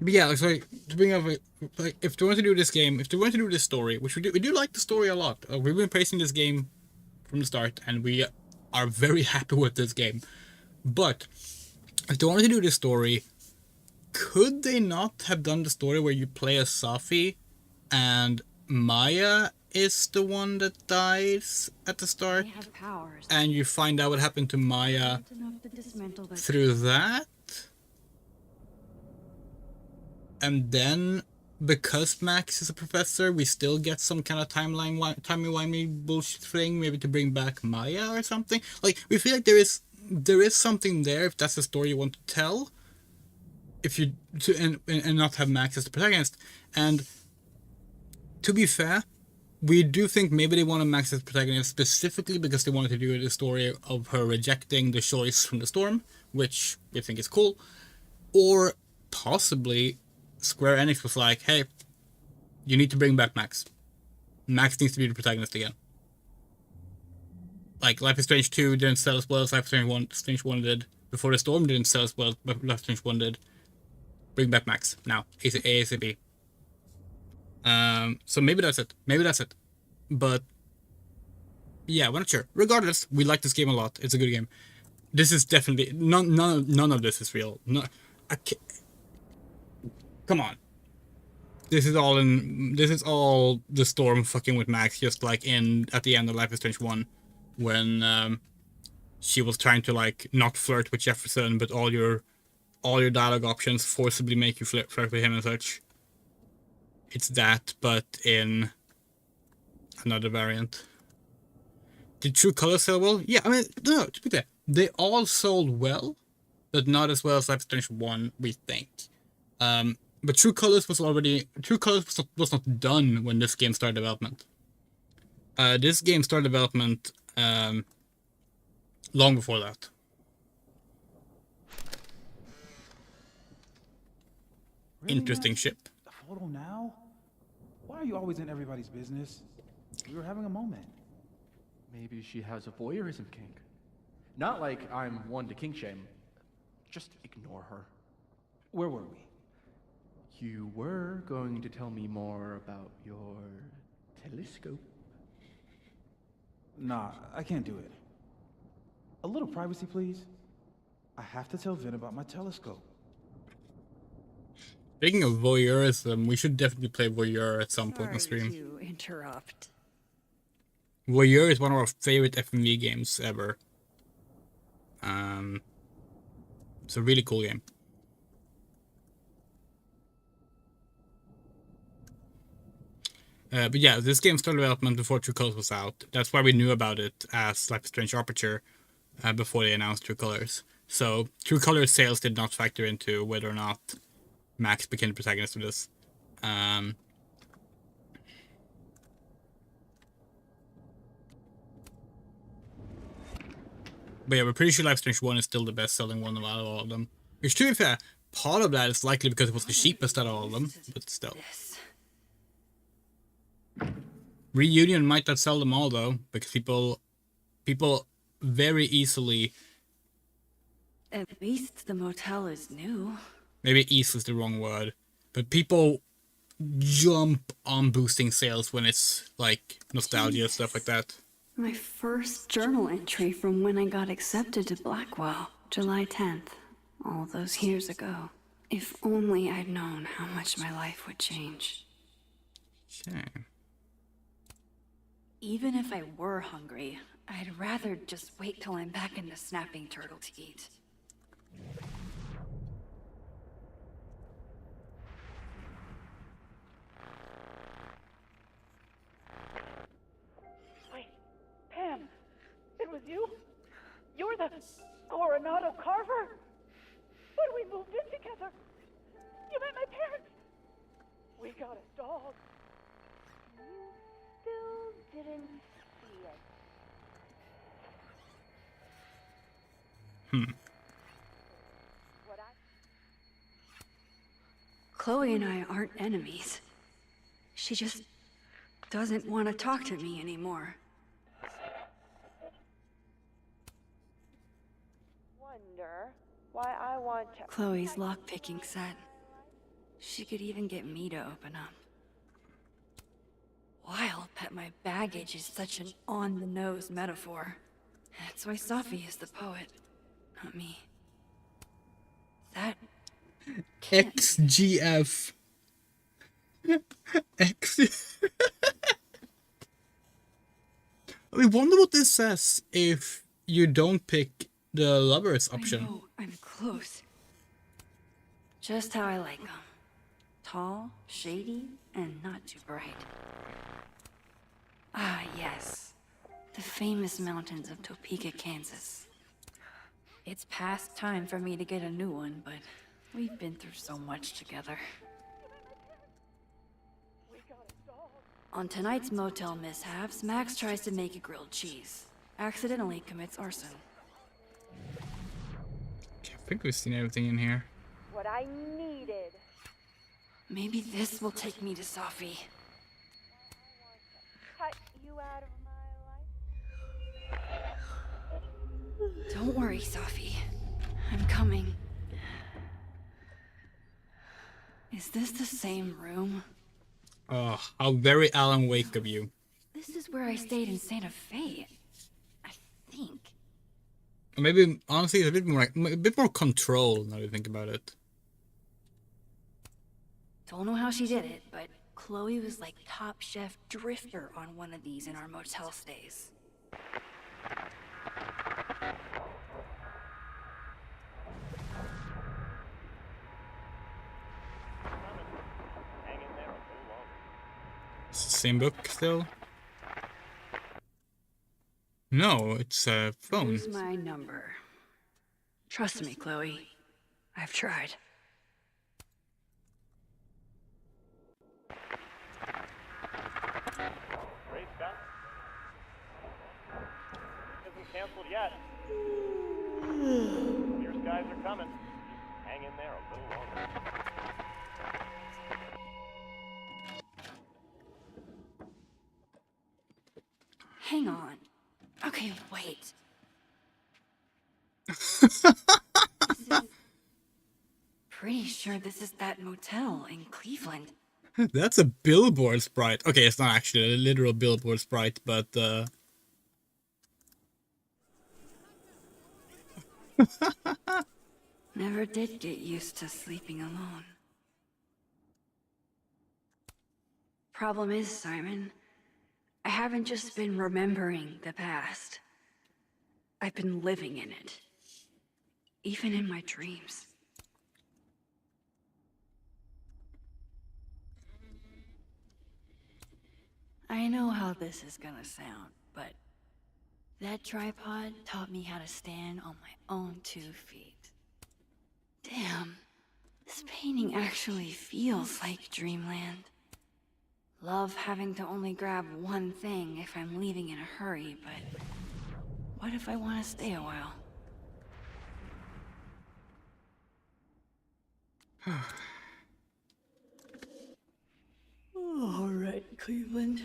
But yeah, so to bring up, like, if they want to do this game, if they want to do this story, which we do like the story a lot. We've been praising this game from the start, and we are very happy with this game. But if they wanted to do this story, could they not have done the story where you play as Safi, and Maya is the one that dies at the start, and you find out what happened to Maya through that? And then, because Max is a professor, we still get some kind of timey-wimey bullshit thing, maybe to bring back Maya or something. Like, we feel like there is something there if that's the story you want to tell. If you and not have Max as the protagonist. And to be fair, we do think maybe they wanted Max as the protagonist specifically because they wanted to do the story of her rejecting the choice from the storm, which we think is cool. Or possibly Square Enix was like, hey, you need to bring back Max. Max needs to be the protagonist again. Like, Life is Strange 2 didn't sell as well as Life is Strange 1 did. Before the Storm didn't sell as well as Life is Strange 1 did. Bring back Max. Now. ASAP. So maybe that's it. Maybe that's it. But, yeah, we're not sure. Regardless, we like this game a lot. It's a good game. This is definitely... None of this is real. No, come on. This is all the Storm fucking with Max, just like at the end of Life is Strange 1. When she was trying to like not flirt with Jefferson, but all your dialogue options forcibly make you flirt with him and such. It's that, but in another variant. Did True Colors sell well? Yeah, I mean, no, to be fair, they all sold well, but not as well as Life is Strange 1, we think. But True Colors was not done when this game started development. This game started development long before that. Really, Interesting Max? ship. A photo now? Why are you always in everybody's business? We were having a moment. Maybe she has a voyeurism kink. Not like I'm one to kink shame. Just ignore her. Where were we? You were going to tell me more about your telescope. Nah, I can't do it. A little privacy, please. I have to tell Vin about my telescope. Speaking of voyeurism, we should definitely play Voyeur at some point in the stream. To interrupt. Voyeur is one of our favorite FMV games ever. It's a really cool game. But yeah, this game started development before True Colors was out. That's why we knew about it as Life is Strange Aperture before they announced True Colors. So True Colors sales did not factor into whether or not Max became the protagonist of this. But yeah, we're pretty sure Life is Strange 1 is still the best-selling one out of all of them. Which, to be fair, part of that is likely because it was the cheapest out of all of them, but still. Reunion might not sell them all, though, because people very easily... At least the motel is new. Maybe easy is the wrong word, but people jump on boosting sales when it's, like, nostalgia, stuff like that. My first journal entry from when I got accepted to Blackwell, July 10th, all those years ago. If only I'd known how much my life would change. Shame. Even if I were hungry, I'd rather just wait till I'm back in the snapping turtle to eat. Wait, Pam, it was you? You're the Coronado Carver? When we moved in together, you met my parents. We got a dog. You still didn't see it. Chloe and I aren't enemies. She just doesn't want to talk to me anymore. Wonder why I want to... Chloe's lockpicking set. She could even get me to open up. Wild that my baggage is such an on-the-nose metaphor. That's why Sophie is the poet, not me. That... XGF. X. I wonder what this says if you don't pick the lovers option. I know, I'm close. Just how I like them. Tall, shady, and not too bright. Ah, yes. The famous mountains of Topeka, Kansas. It's past time for me to get a new one, but we've been through so much together. On tonight's motel mishaps, Max tries to make a grilled cheese. Accidentally commits arson. I think we've seen everything in here. What I needed. Maybe this will take me to Safi. Cut you out of my life. Don't worry, Safi. I'm coming. Is this the same room? Oh, how very Alan Wake of you. This is where I stayed in Santa Fe. I think. Maybe, honestly, it's a bit more control now you think about it. Don't know how she did it, but Chloe was like Top Chef Drifter on one of these in our motel stays. Same book still? No, it's a phone. Here's my number. Trust me, Chloe. I've tried. Great, Scott. Isn't canceled yet. Clear skies are coming. Hang in there a little longer. Hang on. Okay, wait. Pretty sure this is that motel in Cleveland. That's a billboard sprite. Okay, it's not actually a literal billboard sprite, but Never did get used to sleeping alone. Problem is, Simon, I haven't just been remembering the past. I've been living in it. Even in my dreams. I know how this is gonna sound, but that tripod taught me how to stand on my own 2 feet. Damn, this painting actually feels like dreamland. Love having to only grab one thing if I'm leaving in a hurry, but what if I want to stay a while? All right, Cleveland.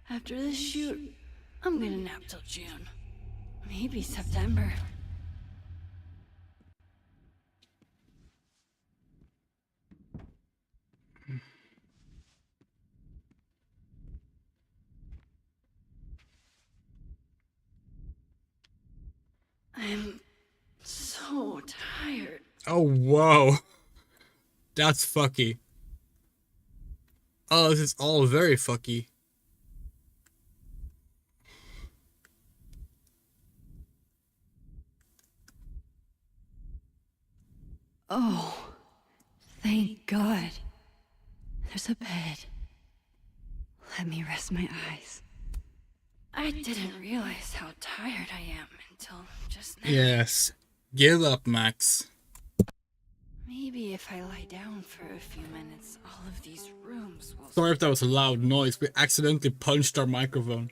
After this shoot, I'm gonna nap till June. Maybe September. I'm so tired. oh whoa, that's fucky. Oh, this is all very fucky. Oh, thank God. There's a bed. Let me rest my eyes. I didn't realize how tired I am until just now. Yes, give up, Max. Maybe if I lie down for a few minutes, all of these rooms will... Sorry if that was a loud noise. We accidentally punched our microphone.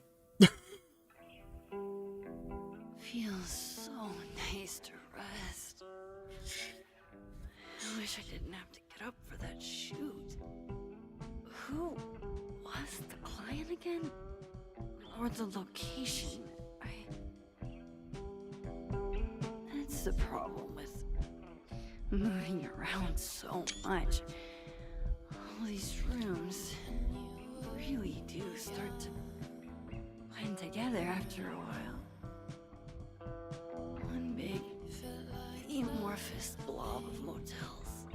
Feels so nice to rest. I wish I didn't have to get up for that shoot. Who was the client again? Or the location? That's the problem with moving around so much. All these rooms really do start to blend together after a while. One big amorphous blob of motels.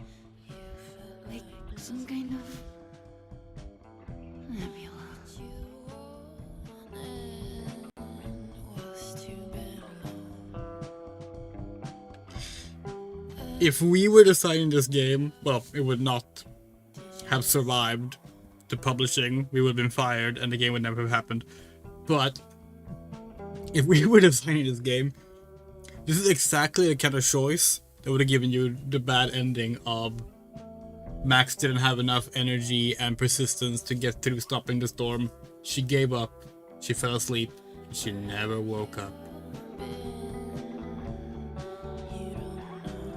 Like some kind of nebula. If we were designing this game, well, it would not have survived the publishing. We would have been fired and the game would never have happened. But if we were designing this game, this is exactly the kind of choice that would have given you the bad ending of Max didn't have enough energy and persistence to get through stopping the storm. She gave up, she fell asleep, and she never woke up.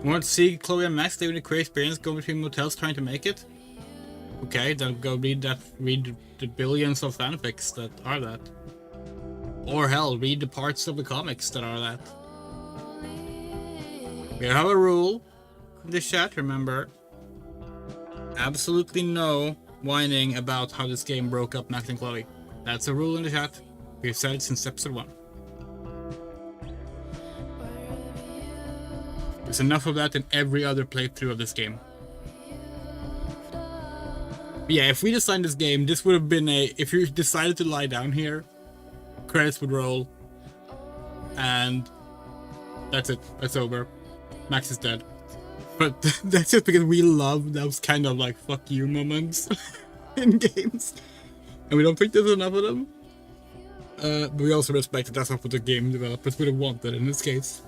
Want to see Chloe and Max living a queer experience going between motels trying to make it? Okay, then go read the billions of fanfics that are that. Or hell, read the parts of the comics that are that. We have a rule in the chat, remember. Absolutely no whining about how this game broke up Max and Chloe. That's a rule in the chat. We've said it since episode 1. There's enough of that in every other playthrough of this game. But yeah, if we designed this game, this would have been a... If you decided to lie down here, credits would roll. And that's it. That's over. Max is dead. But that's just because we love those kind of like fuck you moments in games. And we don't think there's enough of them. But we also respect that that's not what the game developers would have wanted in this case.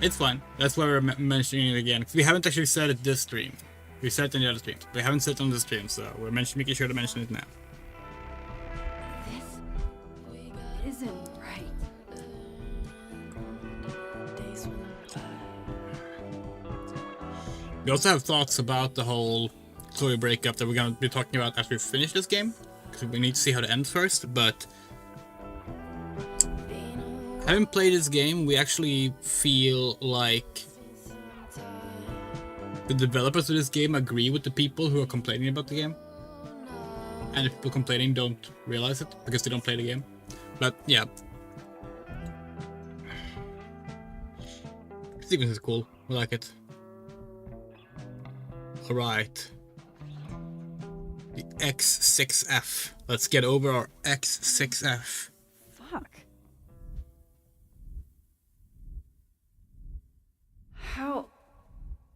It's fine. That's why we're mentioning it again. Because we haven't actually said it this stream. We said it in the other streams. We haven't said it on this stream, so we're making sure to mention it now. This isn't right. We also have thoughts about the whole Chloe breakup that we're going to be talking about after we finish this game. Because we need to see how it ends first, but... Having played this game, we actually feel like the developers of this game agree with the people who are complaining about the game. And the people complaining don't realize it because they don't play the game. But yeah. The sequence is cool. We like it. Alright. The X6F. Let's get over our X6F. Fuck.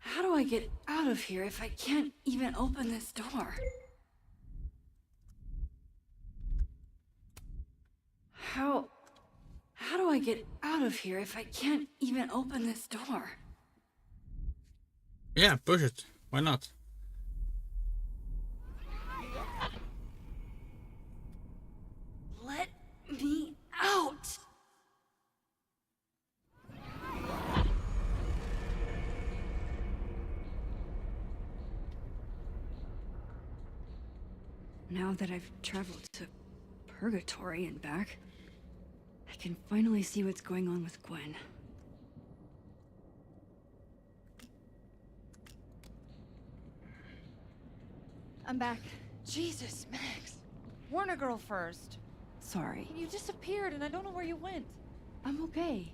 How do I get out of here if I can't even open this door? How do I get out of here if I can't even open this door? Yeah, push it. Why not? Let me out! Now that I've traveled to Purgatory and back, I can finally see what's going on with Gwen. I'm back. Jesus, Max. Warner girl first. Sorry. You disappeared and I don't know where you went. I'm okay.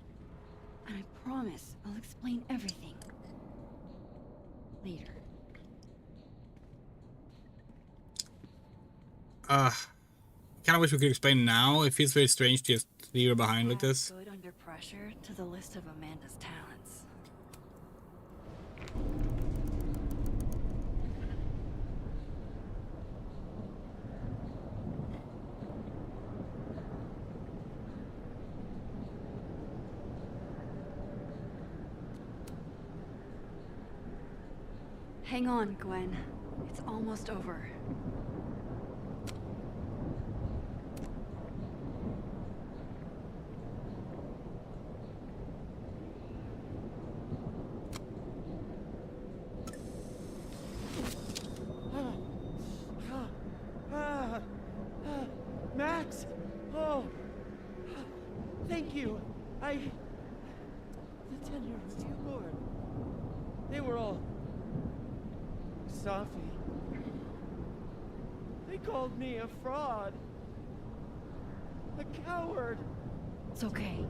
And I promise I'll explain everything. Later. Kinda wish we could explain now. It feels very strange to just leave her behind like this. Good under pressure to the list of Amanda's talents. Hang on, Gwen. It's almost over. Max! Oh! Thank you. The tenure of you, Lord. They were all... Safi. They called me a fraud. A coward. It's okay.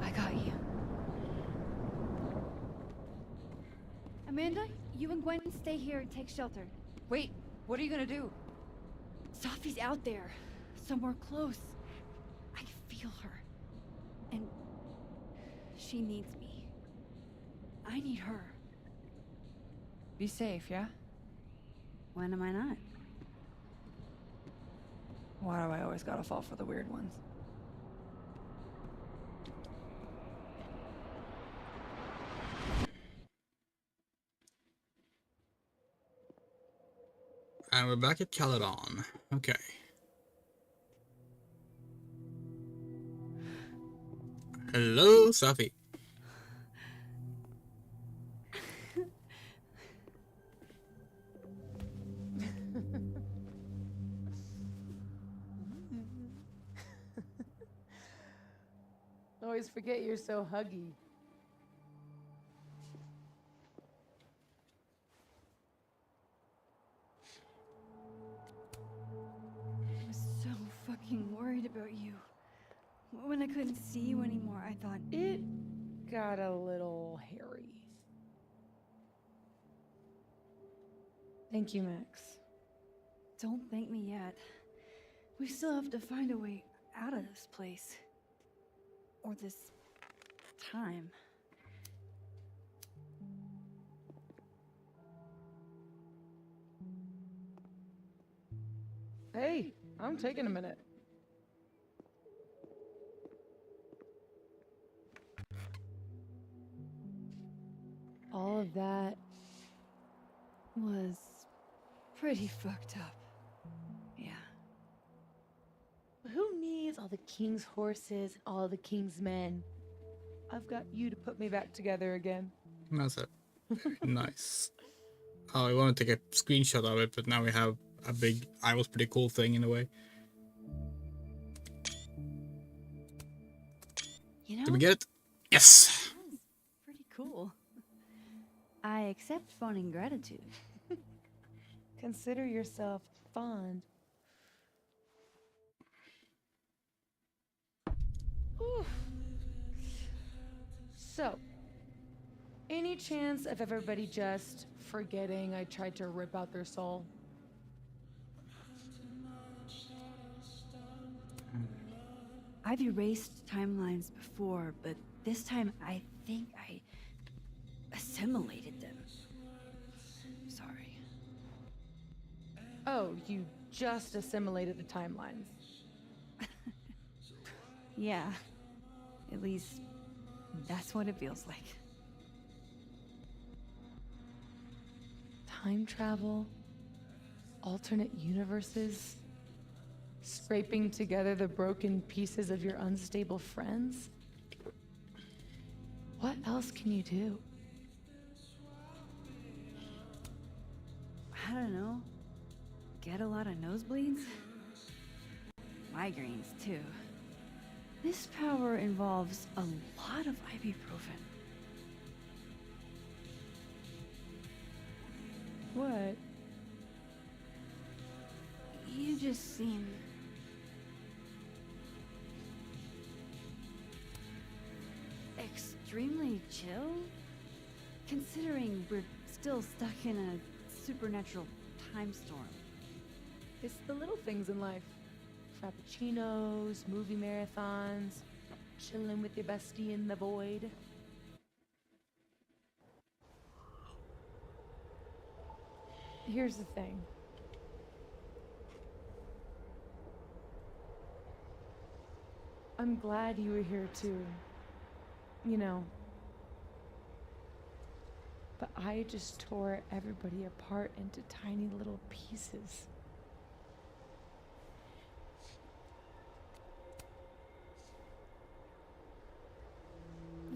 I got you. Amanda, you and Gwen stay here and take shelter. Wait, what are you gonna do? Safi's out there, somewhere close. I can feel her. And she needs me. I need her. Be safe, yeah? When am I not? Why do I always gotta fall for the weird ones? And we're back at Caledon. Okay. Hello, Sophie. Always forget you're so huggy. I was so fucking worried about you. When I couldn't see you anymore, I thought It got a little hairy. Thank you, Max. Don't thank me yet. We still have to find a way out of this place. Or this time. Hey, I'm taking a minute. All of that was pretty fucked up. Yeah. Who needs all the king's horses, all the king's men? I've got you to put me back together again. That's it. Nice. Oh, I want to take a screenshot of it, but now we have a big I was pretty cool thing in a way. You know? Did we get it? Yes! Pretty cool. I accept fun and gratitude. Consider yourself fond. Oof. So, any chance of everybody just forgetting I tried to rip out their soul? I've erased timelines before, but this time I think I assimilated them. Sorry. Oh, you just assimilated the timelines. Yeah. At least that's what it feels like. Time travel, alternate universes, scraping together the broken pieces of your unstable friends. What else can you do? I don't know. Get a lot of nosebleeds? Migraines, too. This power involves a lot of ibuprofen. What? You just seem... extremely chill? Considering we're still stuck in a supernatural time storm. It's the little things in life. Frappuccinos, movie marathons, chilling with your bestie in the void. Here's the thing. I'm glad you were here too. You know. But I just tore everybody apart into tiny little pieces.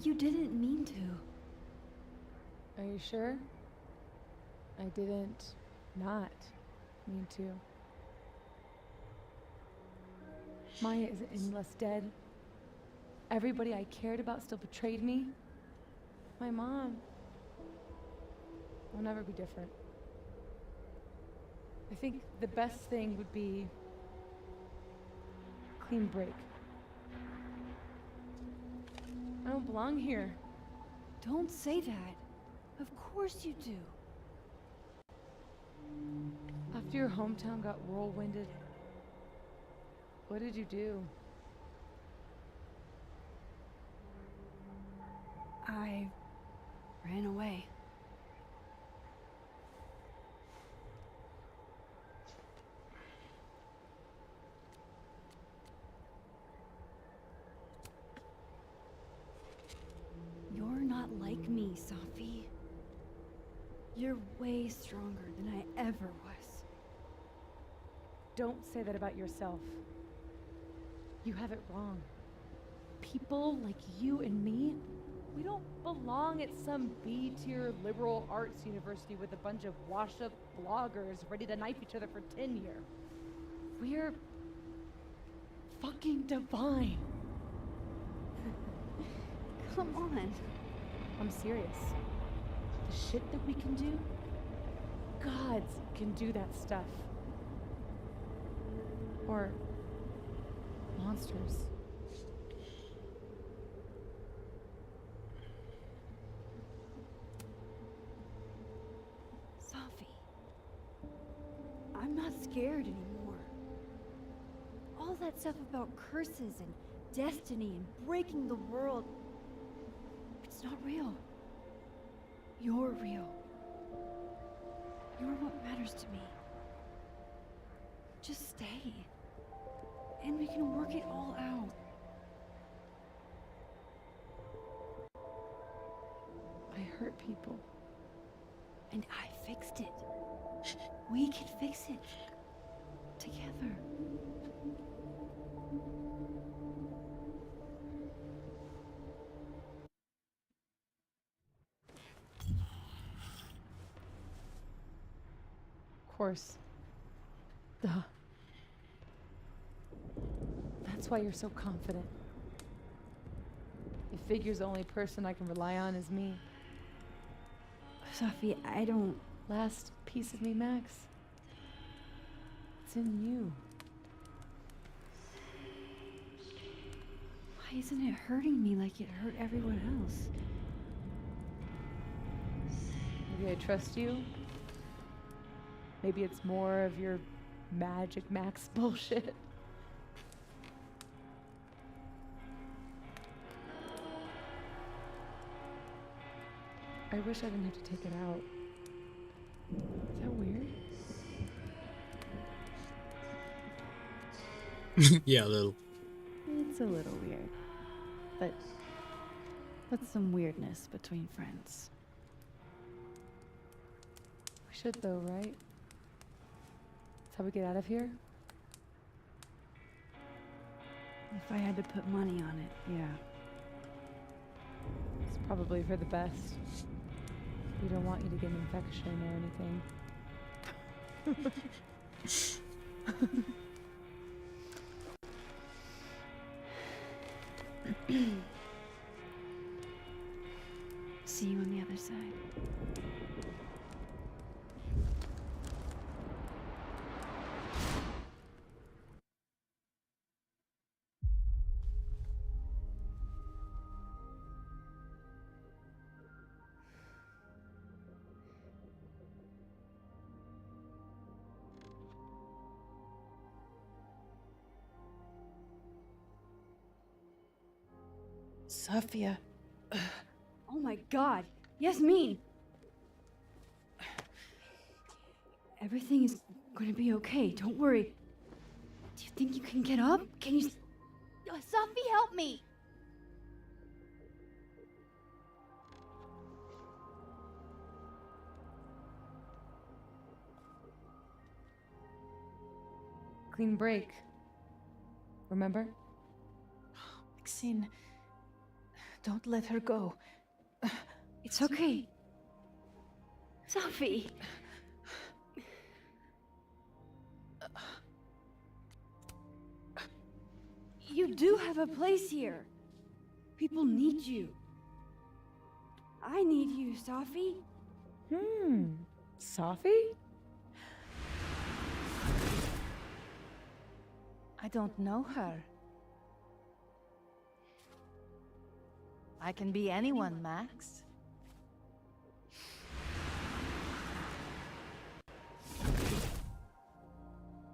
You didn't mean to. Are you sure? I didn't not mean to. Maya isn't any less dead. Everybody I cared about still betrayed me. My mom will never be different. I think the best thing would be a clean break. I don't belong here. Don't say that. Of course you do. After your hometown got whirlwinded, what did you do? I ran away. You're not like me, Sophie. You're way stronger than I ever was. Don't say that about yourself. You have it wrong. people like you and me, we don't belong at some B-tier liberal arts university with a bunch of washed-up bloggers ready to knife each other for tenure. We're fucking divine. Come on. I'm serious. The shit that we can do, gods can do that stuff. Or monsters. Sophie, I'm not scared anymore. All that stuff about curses and destiny and breaking the world, it's not real. You're real. You're what matters to me. Just stay, and we can work it all out. I hurt people. And I fixed it. We can fix it. Together. Of course. Duh. That's why you're so confident. You figure the only person I can rely on is me. Sophie, I don't... Last piece of me, Max. It's in you. Why isn't it hurting me like it hurt everyone else? Maybe I trust you. Maybe it's more of your Magic Max bullshit. I wish I didn't have to take it out. Is that weird? Yeah, a little. It's a little weird. But what's some weirdness between friends? We should though, right? That's how we get out of here? If I had to put money on it, yeah. It's probably for the best. We don't want you to get an infection or anything. See you on the other side. Sophia. Oh my god! Yasmin! Everything is gonna be okay, don't worry. Do you think you can get up? Can you... Sophie, help me! Clean break. Remember? Maxine, don't let her go. It's okay. Sophie! You do have a place here. People need you. I need you, Sophie. Sophie? I don't know her. I can be anyone, Max.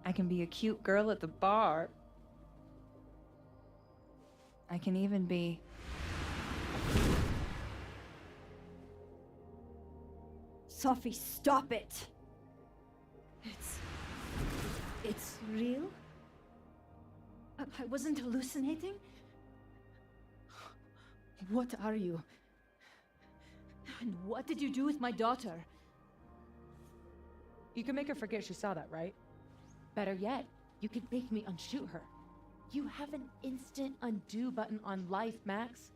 I can be a cute girl at the bar. I can even be... Sophie, stop it! It's real? I wasn't hallucinating? What are you? And what did you do with my daughter? You can make her forget she saw that, right? Better yet, you could make me unshoot her. You have an instant undo button on life, Max.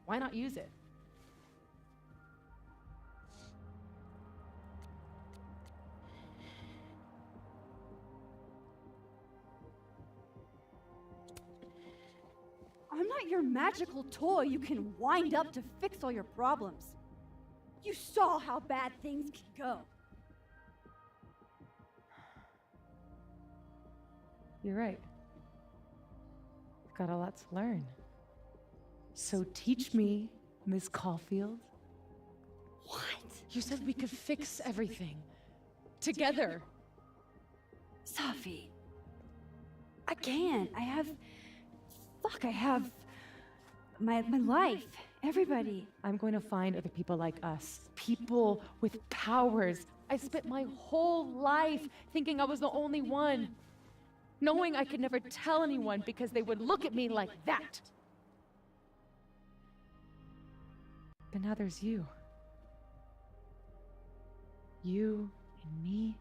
Why not use it? I'm not your magical toy you can wind up to fix all your problems. You saw how bad things can go. You're right. I've got a lot to learn. So teach me, Miss Caulfield. What? You said we could fix everything. Together. Safi. I can't. I have my life. Everybody. I'm going to find other people like us. People with powers. I spent my whole life thinking I was the only one. Knowing I could never tell anyone because they would look at me like that. But now there's you. You and me.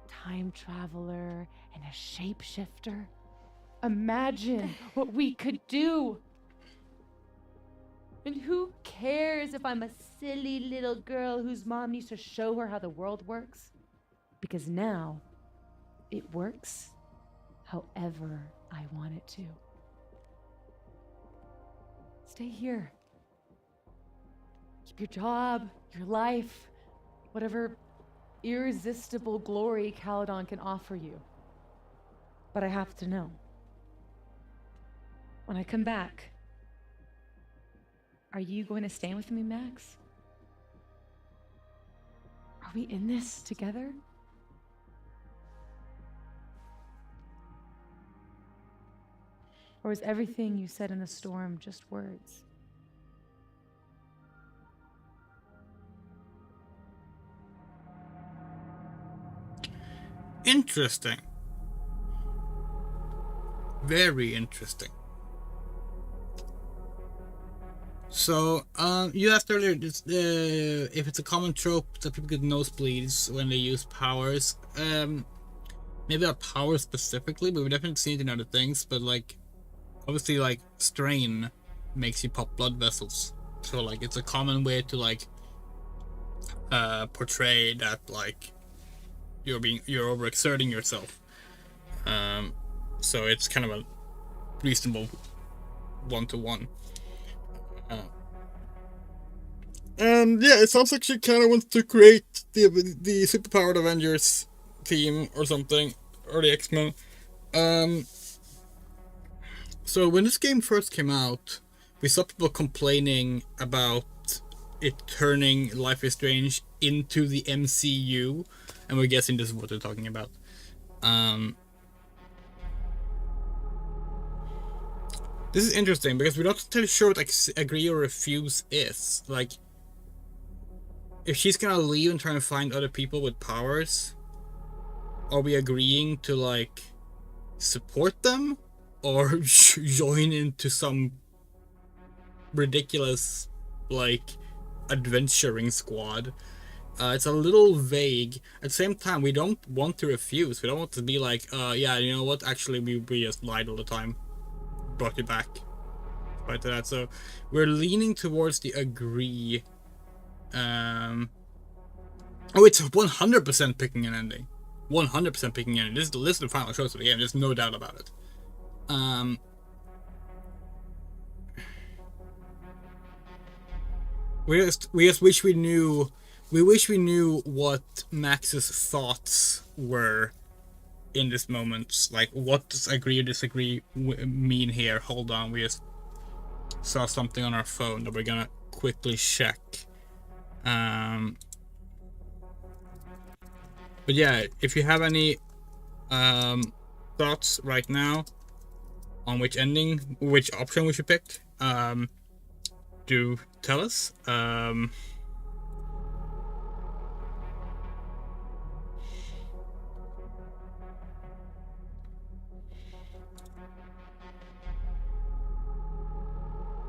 Time traveler and a shapeshifter. Imagine what we could do. And who cares if I'm a silly little girl whose mom needs to show her how the world works? Because now, it works however I want it to. Stay here. Keep your job, your life, whatever irresistible glory Caledon can offer you. But I have to know. When I come back, are you going to stay with me, Max? Are we in this together? Or is everything you said in the storm just words? Interesting. Very interesting. So, you asked earlier if it's a common trope that people get nosebleeds when they use powers. Maybe not powers specifically, but we've definitely seen it in other things. But like, obviously, like strain makes you pop blood vessels. So like, it's a common way to like portray that like you're overexerting yourself. So it's kind of a reasonable one-to-one. And yeah, it sounds like she kind of wants to create the superpowered Avengers team or something, or the X-Men. So when this game first came out, we saw people complaining about it turning Life is Strange into the MCU, and we're guessing this is what they're talking about. This is interesting because we're not entirely sure what agree or refuse is. Like, if she's gonna leave and try to find other people with powers, are we agreeing to like support them or join into some ridiculous like adventuring squad? It's a little vague. At the same time, we don't want to refuse. We don't want to be like, yeah, you know what? Actually, we just lied all the time. Brought you back. Right to that. So we're leaning towards the agree. Oh, it's 100% picking an ending. 100% picking an ending. This is the final choice of the game. There's no doubt about it. We just wish we knew. We wish we knew what Max's thoughts were in this moment. Like, what does agree or disagree mean here? Hold on, we just saw something on our phone that we're gonna quickly check. But yeah, if you have any thoughts right now on which option we should pick, do tell us.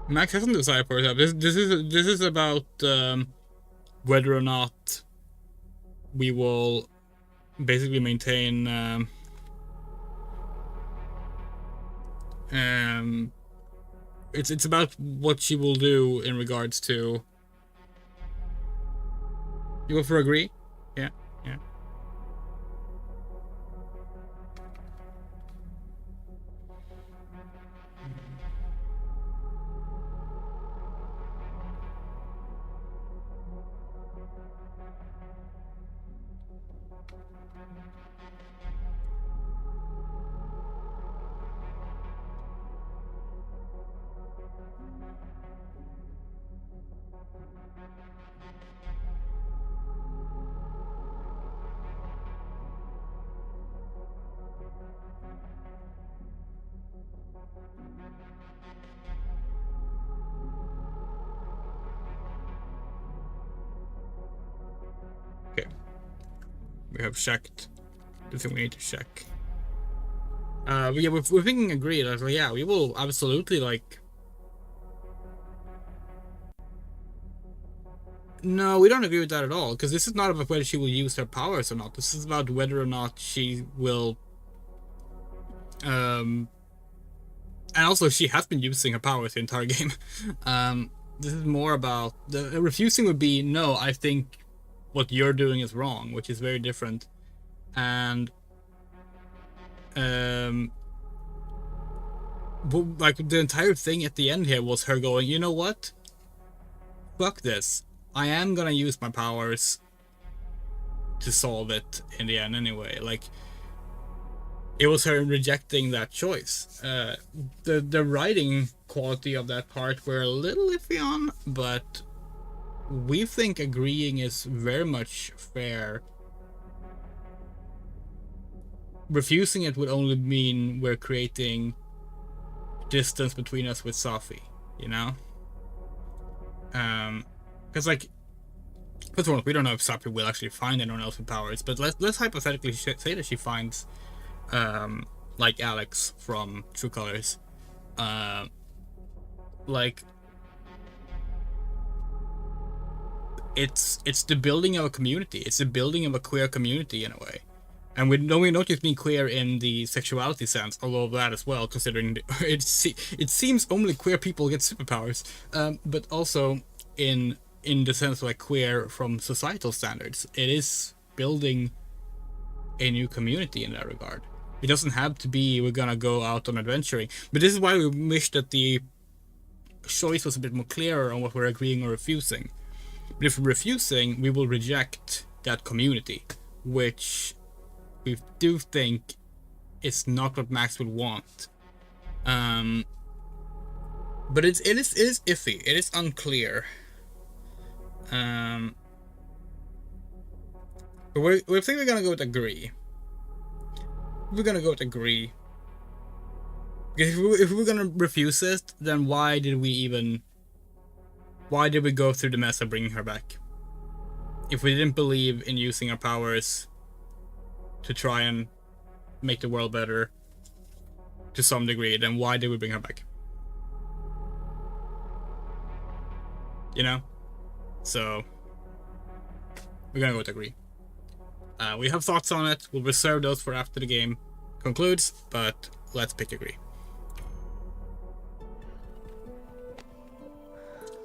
Max hasn't decided for himself. This is about whether or not we will basically maintain It's about what she will do in regards to. You go for agree? Yeah, yeah. Okay. We have checked the thing we need to check. But yeah, we're thinking agreed. I was like, yeah, we will absolutely like. No, we don't agree with that at all, because this is not about whether she will use her powers or not. This is about whether or not she will. And also, she has been using her powers the entire game. This is more about the refusing would be no. I think what you're doing is wrong, which is very different. And like the entire thing at the end here was her going, you know what? Fuck this. I am gonna use my powers to solve it in the end anyway. Like, it was her rejecting that choice. The writing quality of that part we're a little iffy on, but we think agreeing is very much fair. Refusing it would only mean we're creating distance between us with Safi, you know? Because like, first of all, we don't know if Safi will actually find anyone else with powers, but let's hypothetically say that she finds like Alex from True Colors. Like, it's the building of a community. It's the building of a queer community in a way. And we don't just mean queer in the sexuality sense, although that as well, considering it seems only queer people get superpowers, but also in the sense of like queer from societal standards. It is building a new community in that regard. It doesn't have to be we're gonna go out on adventuring, but this is why we wish that the choice was a bit more clearer on what we're agreeing or refusing. But if we're refusing, we will reject that community, which we do think is not what Max would want. But it is iffy. It is unclear. But we think we're gonna go with agree. We're gonna go with agree. Because if we're gonna refuse it, then why did we go through the mess of bringing her back? If we didn't believe in using our powers to try and make the world better to some degree, then why did we bring her back? You know? So we're gonna go with agree. We have thoughts on it. We'll reserve those for after the game concludes, but let's pick agree.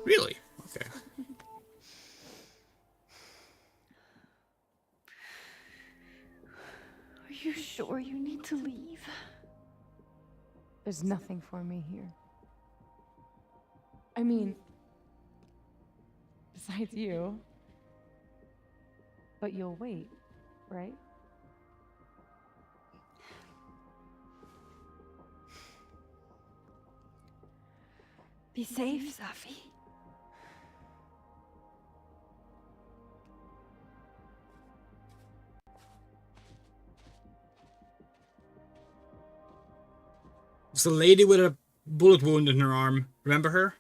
Really? Okay. Are you sure you need to leave? There's nothing for me here. I mean, besides you. But you'll wait, right? Be safe, Safi. It's a lady with a bullet wound in her arm. Remember her?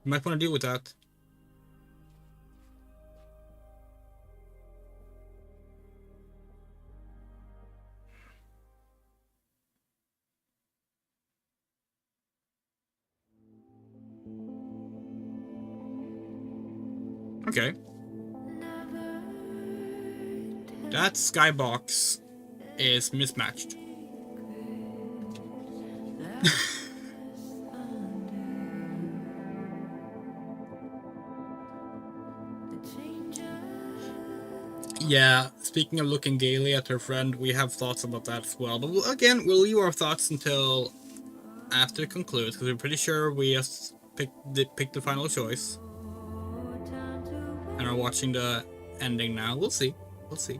You might want to deal with that. Okay. That skybox is mismatched. Yeah, speaking of looking gaily at her friend, we have thoughts about that as well. But again, we'll leave our thoughts until after it concludes, because we're pretty sure we just picked the final choice. And are watching the ending now. We'll see. We'll see.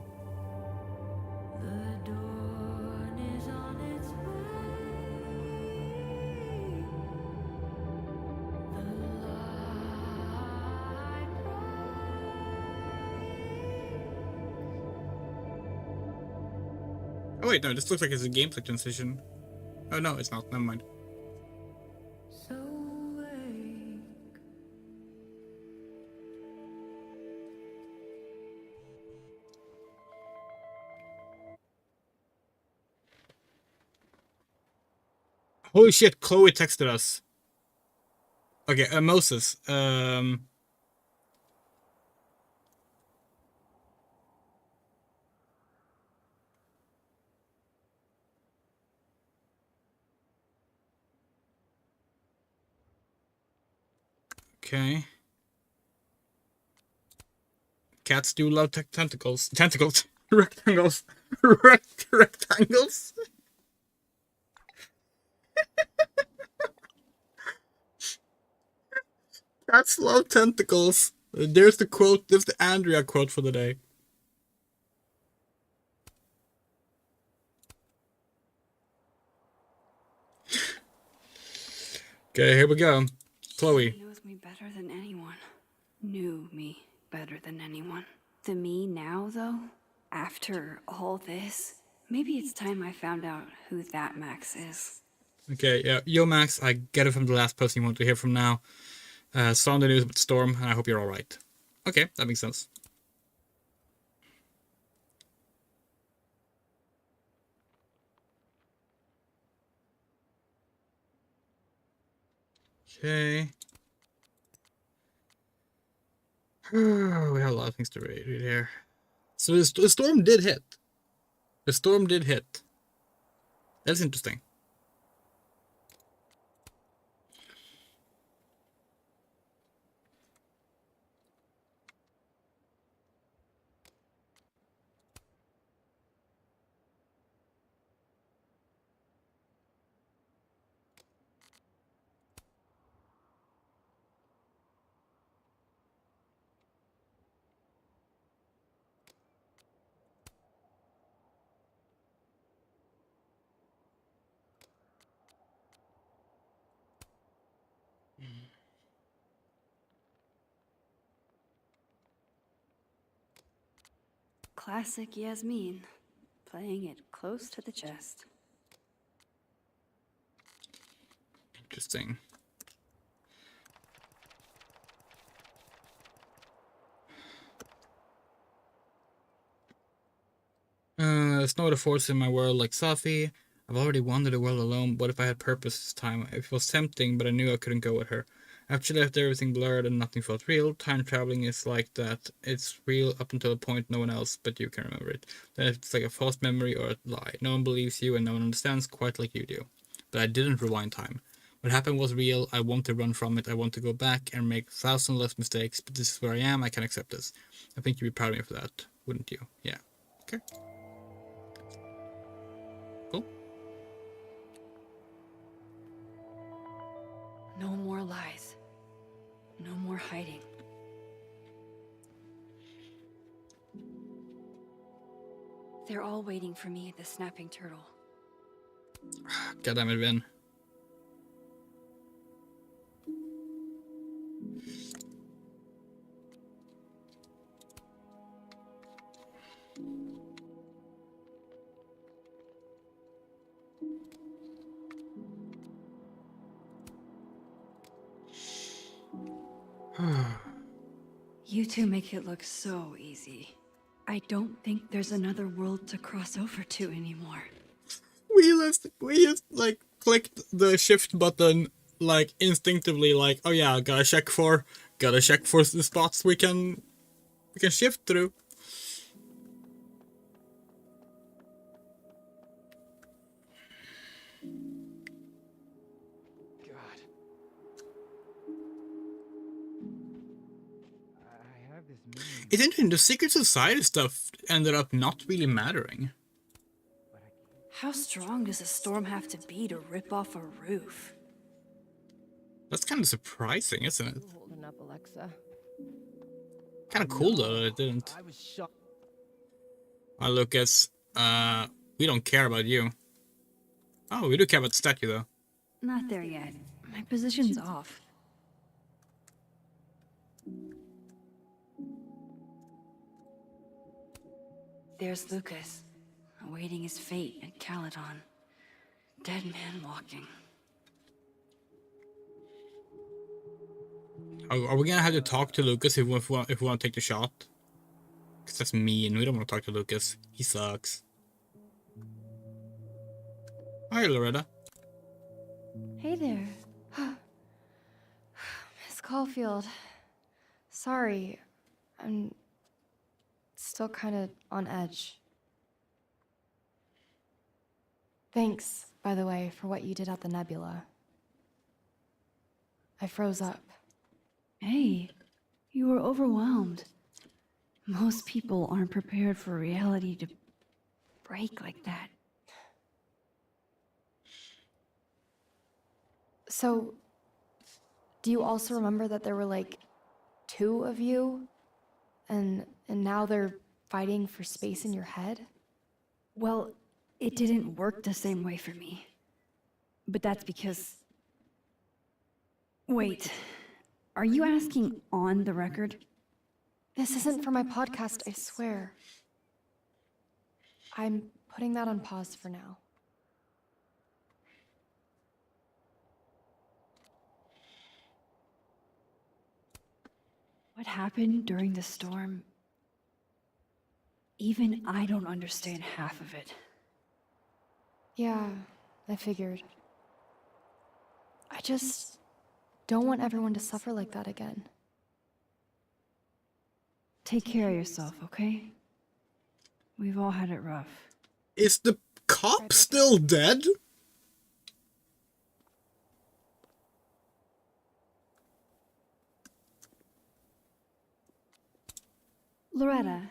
Oh wait, no, this looks like it's a gameplay transition. Oh no, it's not. Never mind. Holy shit, Chloe texted us. Okay, Moses. Okay. Cats do love tentacles. Tentacles. Rectangles. Rectangles. Cats love tentacles. There's the quote. There's the Andrea quote for the day. Okay, here we go. Chloe. She knows me better than anyone. Knew me better than anyone. The me now, though, after all this, maybe it's time I found out who that Max is. Okay, yeah, yo Max, I get it from the last person you want to hear from now. Saw the news about Storm, and I hope you're alright. Okay, that makes sense. Okay. We have a lot of things to read here. So the storm did hit. The storm did hit. That's interesting. Classic Yasmin, playing it close to the chest. Interesting. There's no other force in my world like Safi. I've already wandered the world alone. What if I had purpose this time? It was tempting, but I knew I couldn't go with her. After she left, everything blurred and nothing felt real. Time traveling is like that. It's real up until a point no one else but you can remember it. Then it's like a false memory or a lie. No one believes you and no one understands quite like you do. But I didn't rewind time. What happened was real. I want to run from it. I want to go back and make 1,000 less mistakes. But this is where I am. I can accept this. I think you'd be proud of me for that, wouldn't you? Yeah. Okay. Cool. No more lies. No more hiding. They're all waiting for me at the Snapping Turtle. God damn it, Ben. You two make it look so easy. I don't think there's another world to cross over to anymore. We just like clicked the shift button like instinctively, like, oh yeah, gotta check for the spots we can shift through. It's interesting, the secret society stuff ended up not really mattering. How strong does a storm have to be to rip off a roof? That's kind of surprising, isn't it? Holding up, Alexa. Kind of cool though that it didn't. I was shocked. Lucas, we don't care about you. Oh, we do care about the statue though. Not there yet. My position's off. There's Lucas, awaiting his fate at Caledon. Dead man walking. Are we gonna have to talk to Lucas if we want to take the shot? Because that's mean. We don't want to talk to Lucas. He sucks. Hi, Loretta. Hey there. Miss Caulfield. Sorry. I'm still kind of on edge. Thanks, by the way, for what you did at the Nebula. I froze up. Hey, you were overwhelmed. Most people aren't prepared for reality to break like that. So, do you also remember that there were like 2 of you? And now they're fighting for space in your head? Well, it didn't work the same way for me. But that's because... Wait, are you asking on the record? This isn't for my podcast, I swear. I'm putting that on pause for now. What happened during the storm? Even I don't understand half of it. Yeah, I figured. I just don't want everyone to suffer like that again. Take care of yourself, okay? We've all had it rough. Is the cop still dead? Loretta,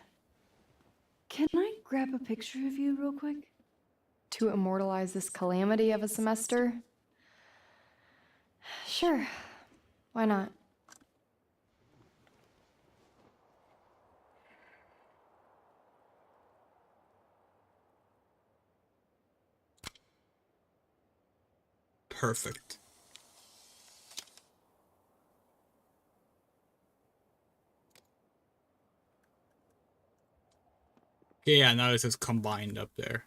can I grab a picture of you real quick? To immortalize this calamity of a semester? Sure. Why not? Perfect. Okay, yeah, now this is combined up there.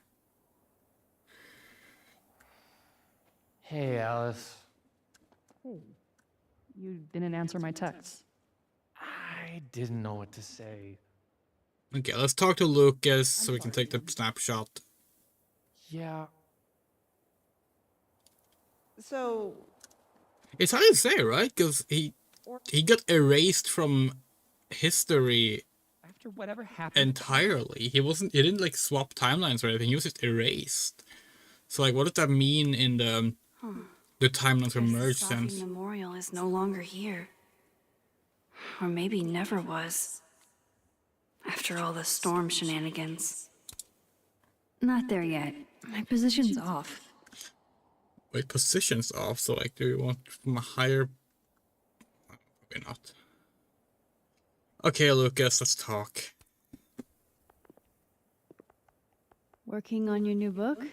Hey, Alice. Hey, you didn't answer my text. I didn't know what to say. Okay, let's talk to Lucas so we can take the snapshot. Yeah. So... It's hard to say, right? Because he got erased from history After whatever happened... entirely. He didn't like swap timelines or anything. He was just erased. So like, what does that mean in the timelines were merged sense? The memorial is no longer here. Or maybe never was. After all the storm shenanigans. Not there yet. My position's off. Wait, position's off, so like, do you want from a higher... Probably not. Okay, Lucas, let's talk. Working on your new book?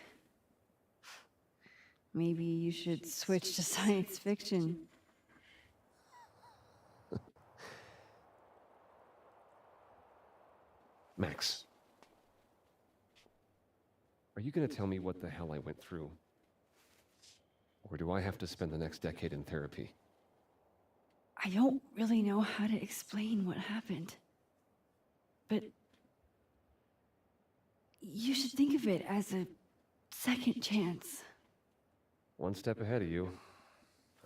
Maybe you should switch to science fiction. Max. Are you gonna tell me what the hell I went through? Or do I have to spend the next decade in therapy? I don't really know how to explain what happened. But you should think of it as a second chance. One step ahead of you.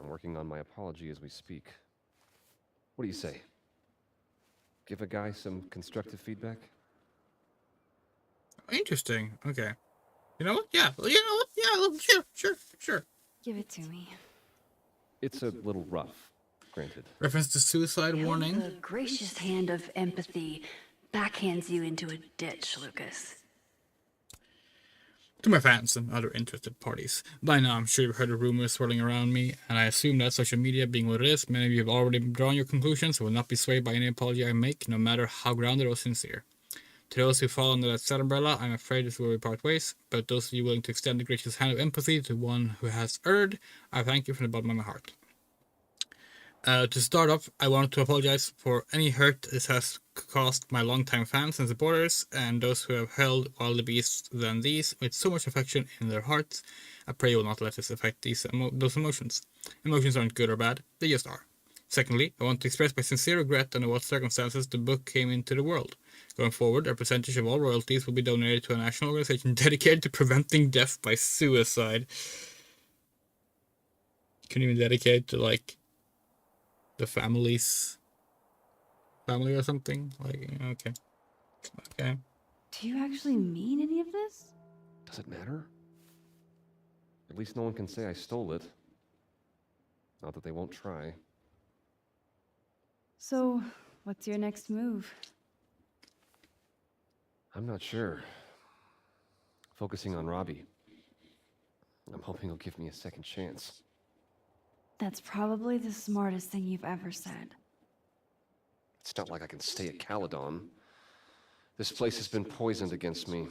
I'm working on my apology as we speak. What do you say? Give a guy some constructive feedback? Interesting. Okay. You know what? Yeah. You know what? Yeah. Sure. Give it to me. It's a little rough. Granted. Reference to suicide warning. The gracious hand of empathy backhands you into a ditch, Lucas. To my fans and other interested parties. By now, I'm sure you've heard the rumors swirling around me, and I assume that social media being what it is, many of you have already drawn your conclusions and will not be swayed by any apology I make, no matter how grounded or sincere. To those who fall under that sad umbrella, I'm afraid this will be part ways, but those of you willing to extend the gracious hand of empathy to one who has erred, I thank you from the bottom of my heart. To start off, I wanted to apologize for any hurt this has caused my longtime fans and supporters, and those who have held wilder beasts than these with so much affection in their hearts. I pray you will not let this affect those emotions. Emotions aren't good or bad, they just are. Secondly, I want to express my sincere regret under what circumstances the book came into the world. Going forward, a percentage of all royalties will be donated to a national organization dedicated to preventing death by suicide. You can even dedicate to, like, the family or something. Like, okay. Do you actually mean any of this? Does it matter? At least no one can say I stole it. Not that they won't try. So, what's your next move? I'm not sure. Focusing on Robbie. I'm hoping he'll give me a second chance. That's probably the smartest thing you've ever said. It's not like I can stay at Caledon. This place has been poisoned against me.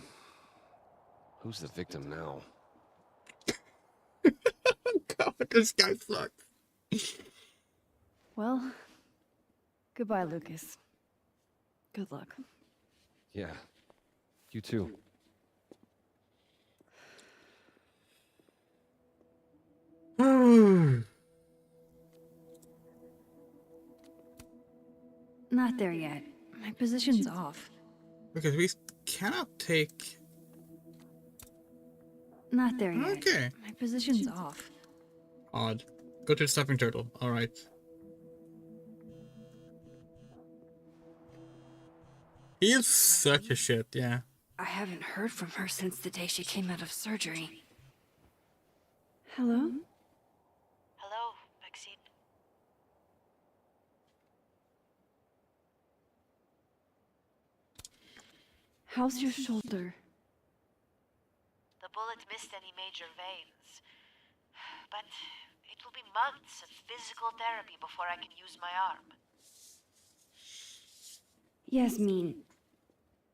Who's the victim now? God, this guy sucks. Well, goodbye, Lucas. Good luck. Yeah, you too. Not there yet. My position's off. Because we cannot take... Not there yet. Okay. My position's off. Odd. Go to the stepping turtle. Alright. He is such a shit, yeah. I haven't heard from her since the day she came out of surgery. Hello? Hello, Maxine. How's your shoulder? The bullet missed any major veins. But it will be months of physical therapy before I can use my arm. Yasmin,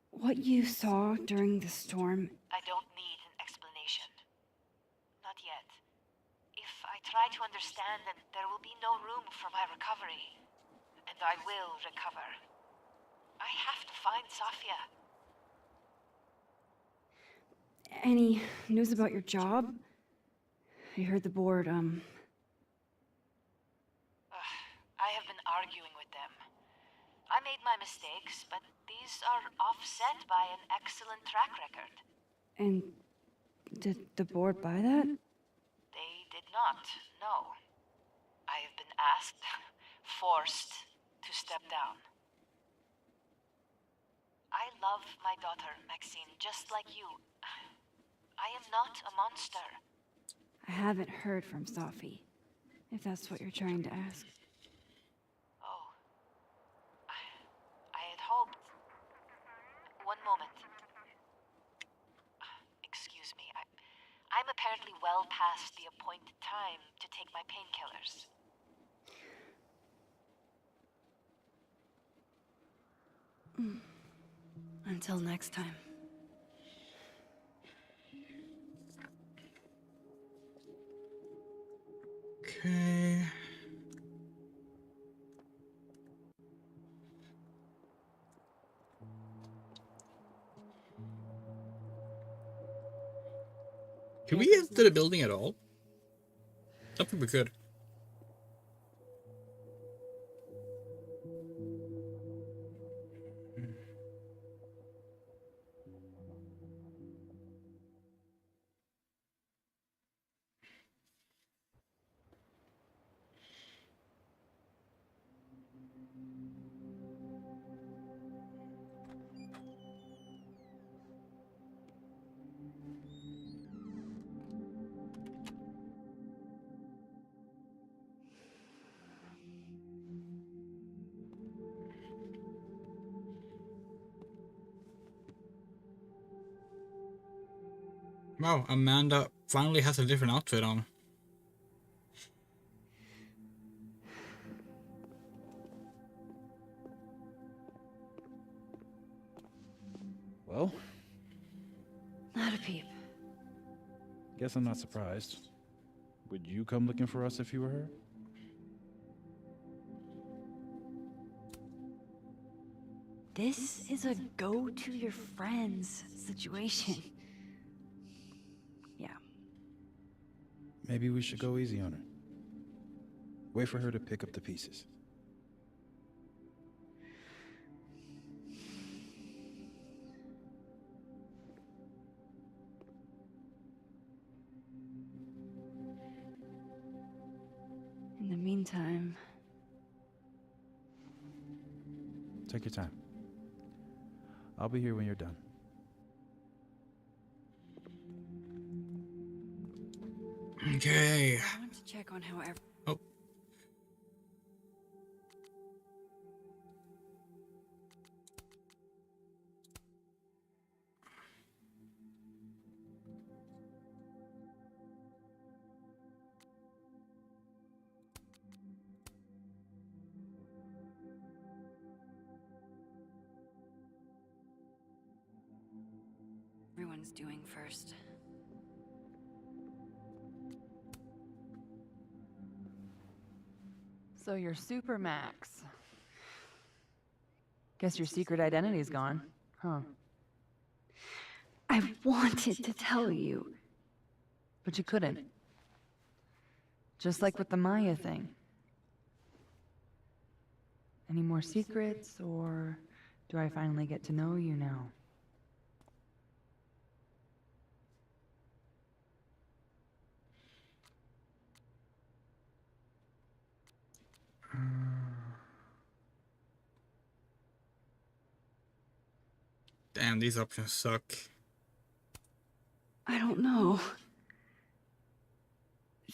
what you saw during the storm... I don't need an explanation. Not yet. If I try to understand, then there will be no room for my recovery. And I will recover. I have to find Safia. Any news about your job? I heard the board, I have been arguing with them. I made my mistakes, but these are offset by an excellent track record. And did the board buy that? They did not, no. I have been asked, forced to step down. I love my daughter, Maxine, just like you. I am not a monster. I haven't heard from Safi, if that's what you're trying to ask. Oh. I had hoped... One moment. Excuse me. I'm apparently well past the appointed time to take my painkillers. Until next time. Okay. Can we get to the building at all? I don't think we could. Wow, Amanda finally has a different outfit on. Well, Not a peep. guess I'm not surprised. Would you come looking for us if you were her? This is a go to your friends situation. Yeah. Maybe we should go easy on her. Wait for her to pick up the pieces. In the meantime, Take your time. I'll be here when you're done. Okay. I want to check on how Oh. everyone's doing first. So you're Super Max. Guess your secret identity's gone, huh? I wanted to tell you. But you couldn't. Just like with the Maya thing. Any more secrets, or do I finally get to know you now? Damn, these options suck. I don't know.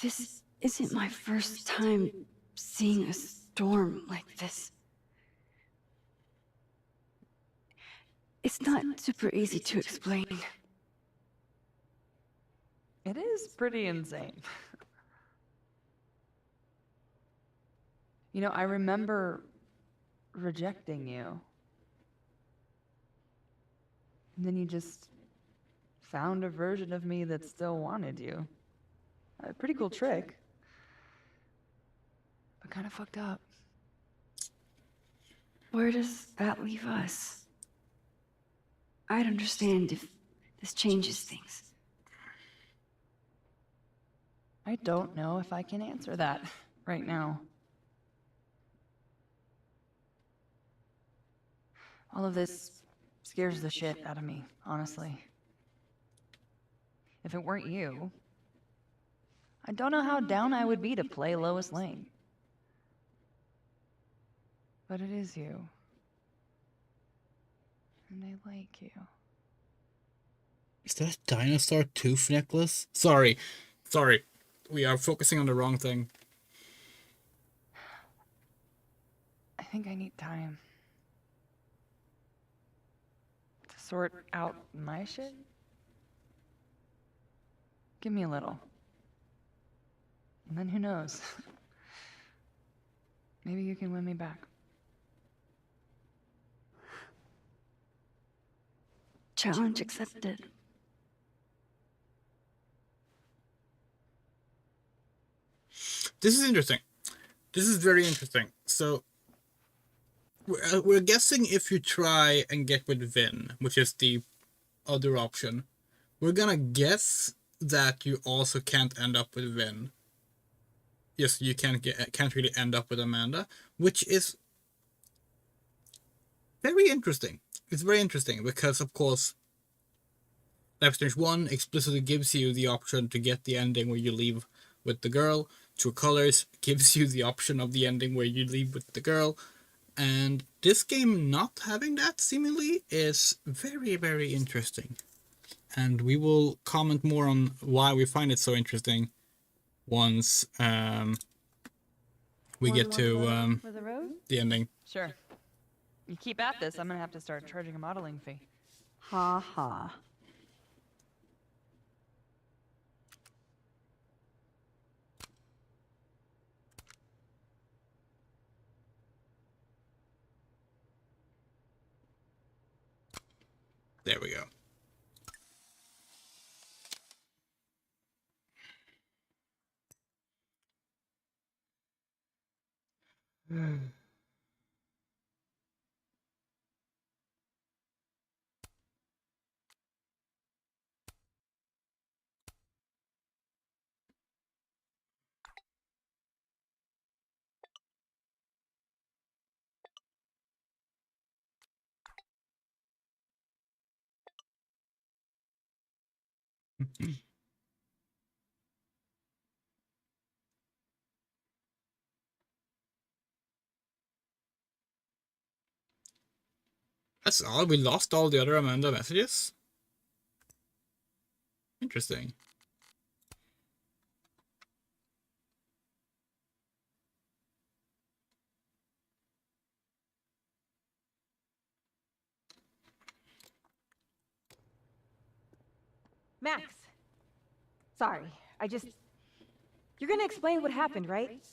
This isn't my first time seeing a storm like this. It's not super easy to explain. It is pretty insane. You know, I remember rejecting you. And then you just found a version of me that still wanted you. A pretty cool trick. But kind of fucked up. Where does that leave us? I'd understand if this changes things. I don't know if I can answer that right now. All of this scares the shit out of me, honestly. If it weren't you, I don't know how down I would be to play Lois Lane. But it is you. And I like you. Is that a dinosaur tooth necklace? Sorry. We are focusing on the wrong thing. I think I need time to sort out my shit. Give me a little. And then who knows? Maybe you can win me back. Challenge accepted. This is interesting. This is very interesting. So, we're guessing if you try and get with Vin, which is the other option, we're gonna guess that you also can't end up with Vin. Yes, you can't really end up with Amanda, which is very interesting. It's very interesting because, of course, Life is Strange 1 explicitly gives you the option to get the ending where you leave with the girl. True Colors gives you the option of the ending where you leave with the girl. And this game not having that, seemingly, is very, very interesting. And we will comment more on why we find it so interesting once we get to the ending. Sure. You keep at this, I'm gonna have to start charging a modeling fee. Ha ha. There we go. That's all. We lost all the other Amanda messages. Interesting. Max. Sorry, You're gonna explain what happened, right?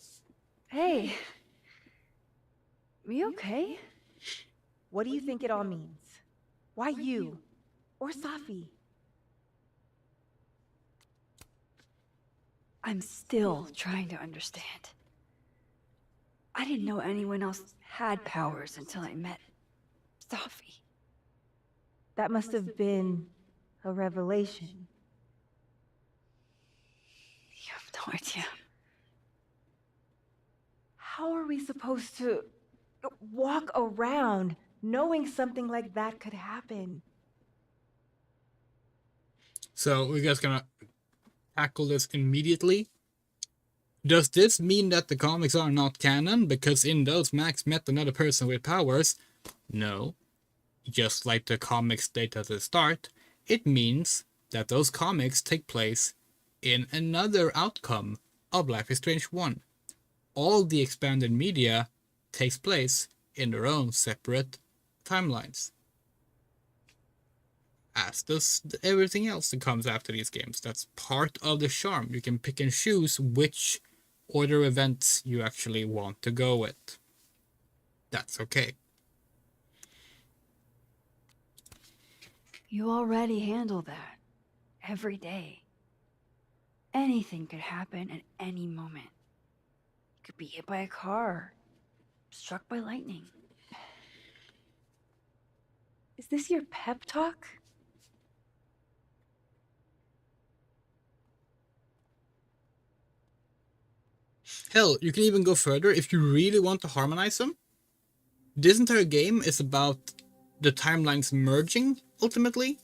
Hey. You okay? What do you think it all means? Why you? Or Safi? I'm still trying to understand. I didn't know anyone else had powers until I met Safi. That must have been a revelation. You have no idea. How are we supposed to walk around knowing something like that could happen? So we're just gonna tackle this immediately. Does this mean that the comics are not canon? Because in those, Max met another person with powers? No. Just like the comics state at the start, it means that those comics take place in another outcome of Life is Strange 1. All the expanded media takes place in their own separate timelines. As does everything else that comes after these games. That's part of the charm. You can pick and choose which order events you actually want to go with. That's okay. You already handle that. Every day. Anything could happen at any moment. You could be hit by a car. Struck by lightning. Is this your pep talk? Hell, you can even go further if you really want to harmonize them. This entire game is about the timelines merging, ultimately,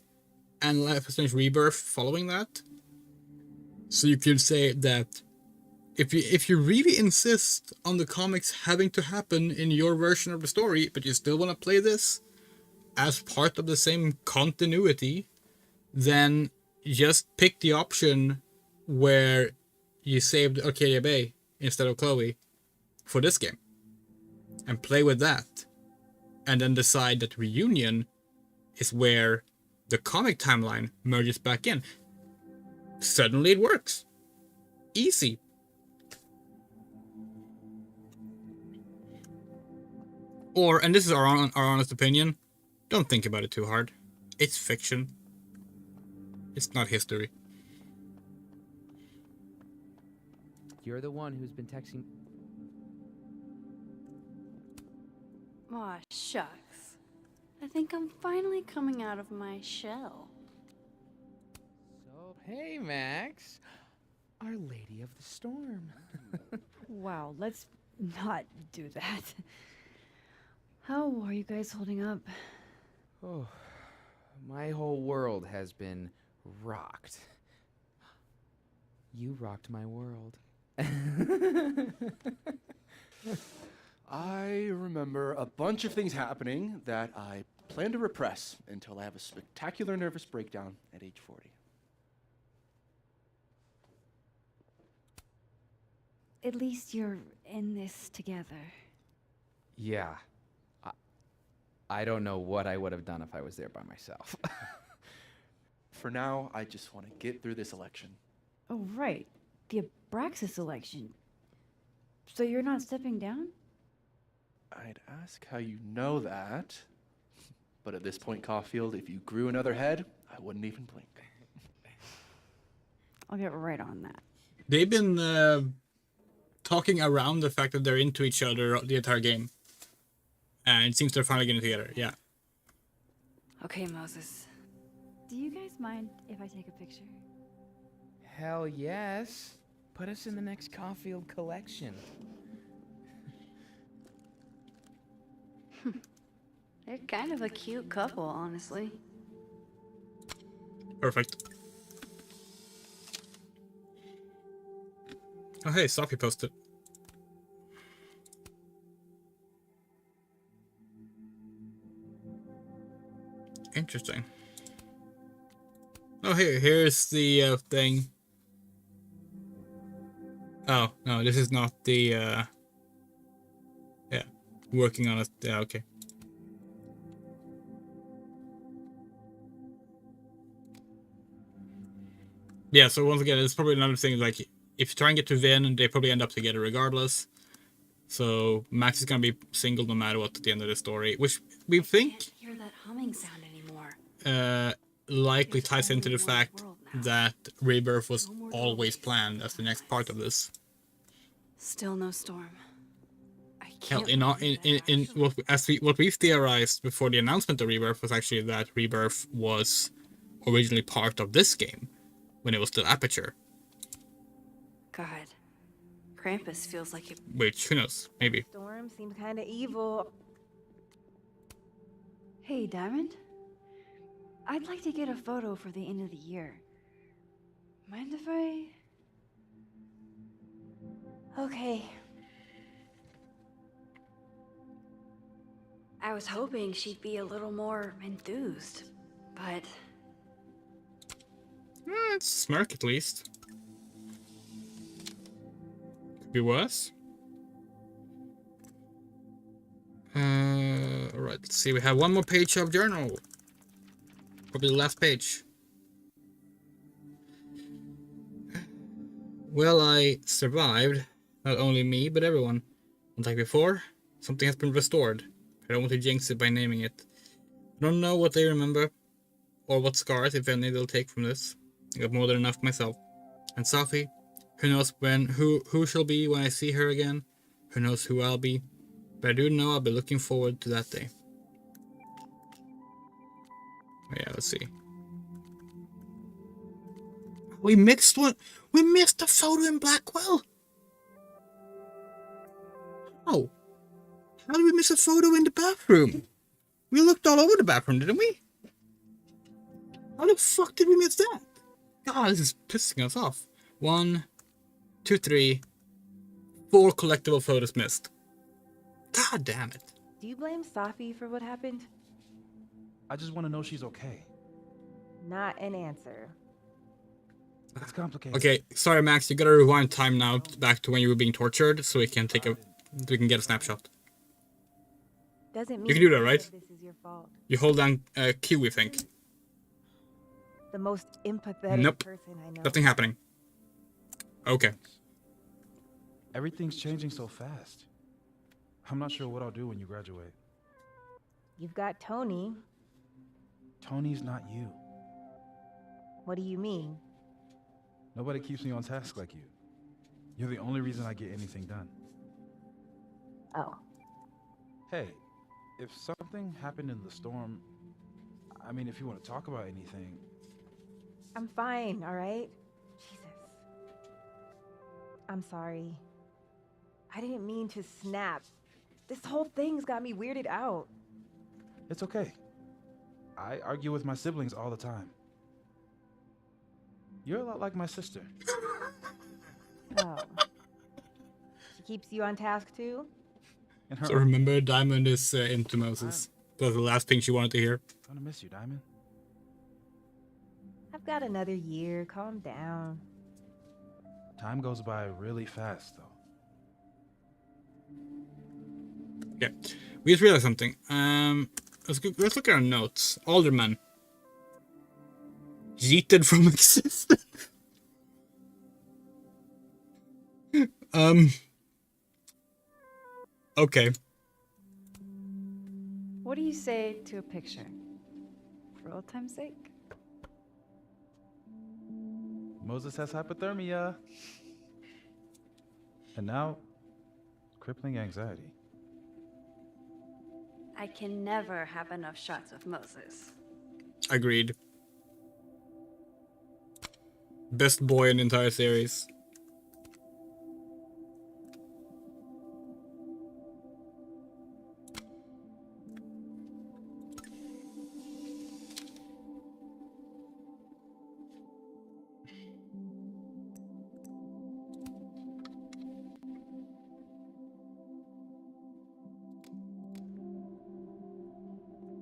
and Life is Strange Rebirth following that. So you could say that if you really insist on the comics having to happen in your version of the story, but you still want to play this as part of the same continuity, then just pick the option where you saved Arcadia Bay instead of Chloe for this game and play with that, and then decide that Reunion is where the comic timeline merges back in. Suddenly it works. Easy. Or, and this is our honest opinion, don't think about it too hard. It's fiction. It's not history. You're the one who's been texting. Aw, shucks. I think I'm finally coming out of my shell. So, hey, Max. Our Lady of the Storm. Wow, let's not do that. How are you guys holding up? Oh, my whole world has been rocked. You rocked my world. I remember a bunch of things happening that I plan to repress until I have a spectacular nervous breakdown at age 40. At least you're in this together. Yeah. I don't know what I would have done if I was there by myself. For now, I just want to get through this election. Oh, right. The Abraxas election. So you're not stepping down? I'd ask how you know that. But at this point, Caulfield, if you grew another head, I wouldn't even blink. I'll get right on that. They've been talking around the fact that they're into each other the entire game. And it seems they're finally getting together, yeah. Okay, Moses. Do you guys mind if I take a picture? Hell yes. Put us in the next Caulfield collection. They're kind of a cute couple, honestly. Perfect. Oh hey, Sophie posted. Interesting. Oh, here's the thing. Oh, no, this is not the, yeah, working on it. Yeah, okay. Yeah, so once again, it's probably another thing, like, if you try and get to Vin, they probably end up together regardless. So Max is gonna be single no matter what at the end of the story, which we think Can't hear that humming sound anymore. likely ties into the fact that Rebirth was always planned as the next part of this. Still no storm. Hell, in what we've theorized before the announcement of Rebirth was actually that Rebirth was originally part of this game when it was still Aperture. God. Krampus feels like it. Which, who knows? Maybe. Storm seems kind of evil. Hey, Diamond. I'd like to get a photo for the end of the year. Mind if I... Okay. I was hoping she'd be a little more enthused, but It's smirk at least. Could be worse. Alright, let's see. We have one more page of journal. Probably the last page. Well, I survived. Not only me, but everyone. Like before, something has been restored. I don't want to jinx it by naming it. I don't know what they remember, or what scars, if any, they'll take from this. I got more than enough myself. And Safi, who knows who she'll be when I see her again? Who knows who I'll be? But I do know I'll be looking forward to that day. Oh yeah, let's see. We mixed one. We missed a photo in Blackwell. Oh. How did we miss a photo in the bathroom? We looked all over the bathroom, didn't we? How the fuck did we miss that? God, this is pissing us off. 1, 2, 3, 4 collectible photos missed. God damn it. Do you blame Safi for what happened? I just want to know she's okay. Not an answer. It's complicated. Okay, sorry Max, you gotta rewind time now back to when you were being tortured so we can get a snapshot. Doesn't mean You can do that, right? This is your fault. You hold down Q, we think. The most empathetic Nope. person I know. Nothing happening. Okay. Everything's changing so fast. I'm not sure what I'll do when you graduate. You've got Tony. Tony's not you. What do you mean? Nobody keeps me on task like you. You're the only reason I get anything done. Oh. Hey, if something happened in the storm, I mean, if you want to talk about anything. I'm fine, all right? Jesus. I'm sorry. I didn't mean to snap. This whole thing's got me weirded out. It's okay. I argue with my siblings all the time. You're a lot like my sister. Oh. She keeps you on task too? So remember, Diamond is into Moses. That was the last thing she wanted to hear. I'm gonna miss you, Diamond. I've got another year. Calm down. Time goes by really fast, though. Yeah, we just realized something. Let's look at our notes. Alderman. Yeeted from existence. Okay. What do you say to a picture? For old time's sake? Moses has hypothermia. And now, crippling anxiety. I can never have enough shots of Moses. Agreed. Best boy in the entire series.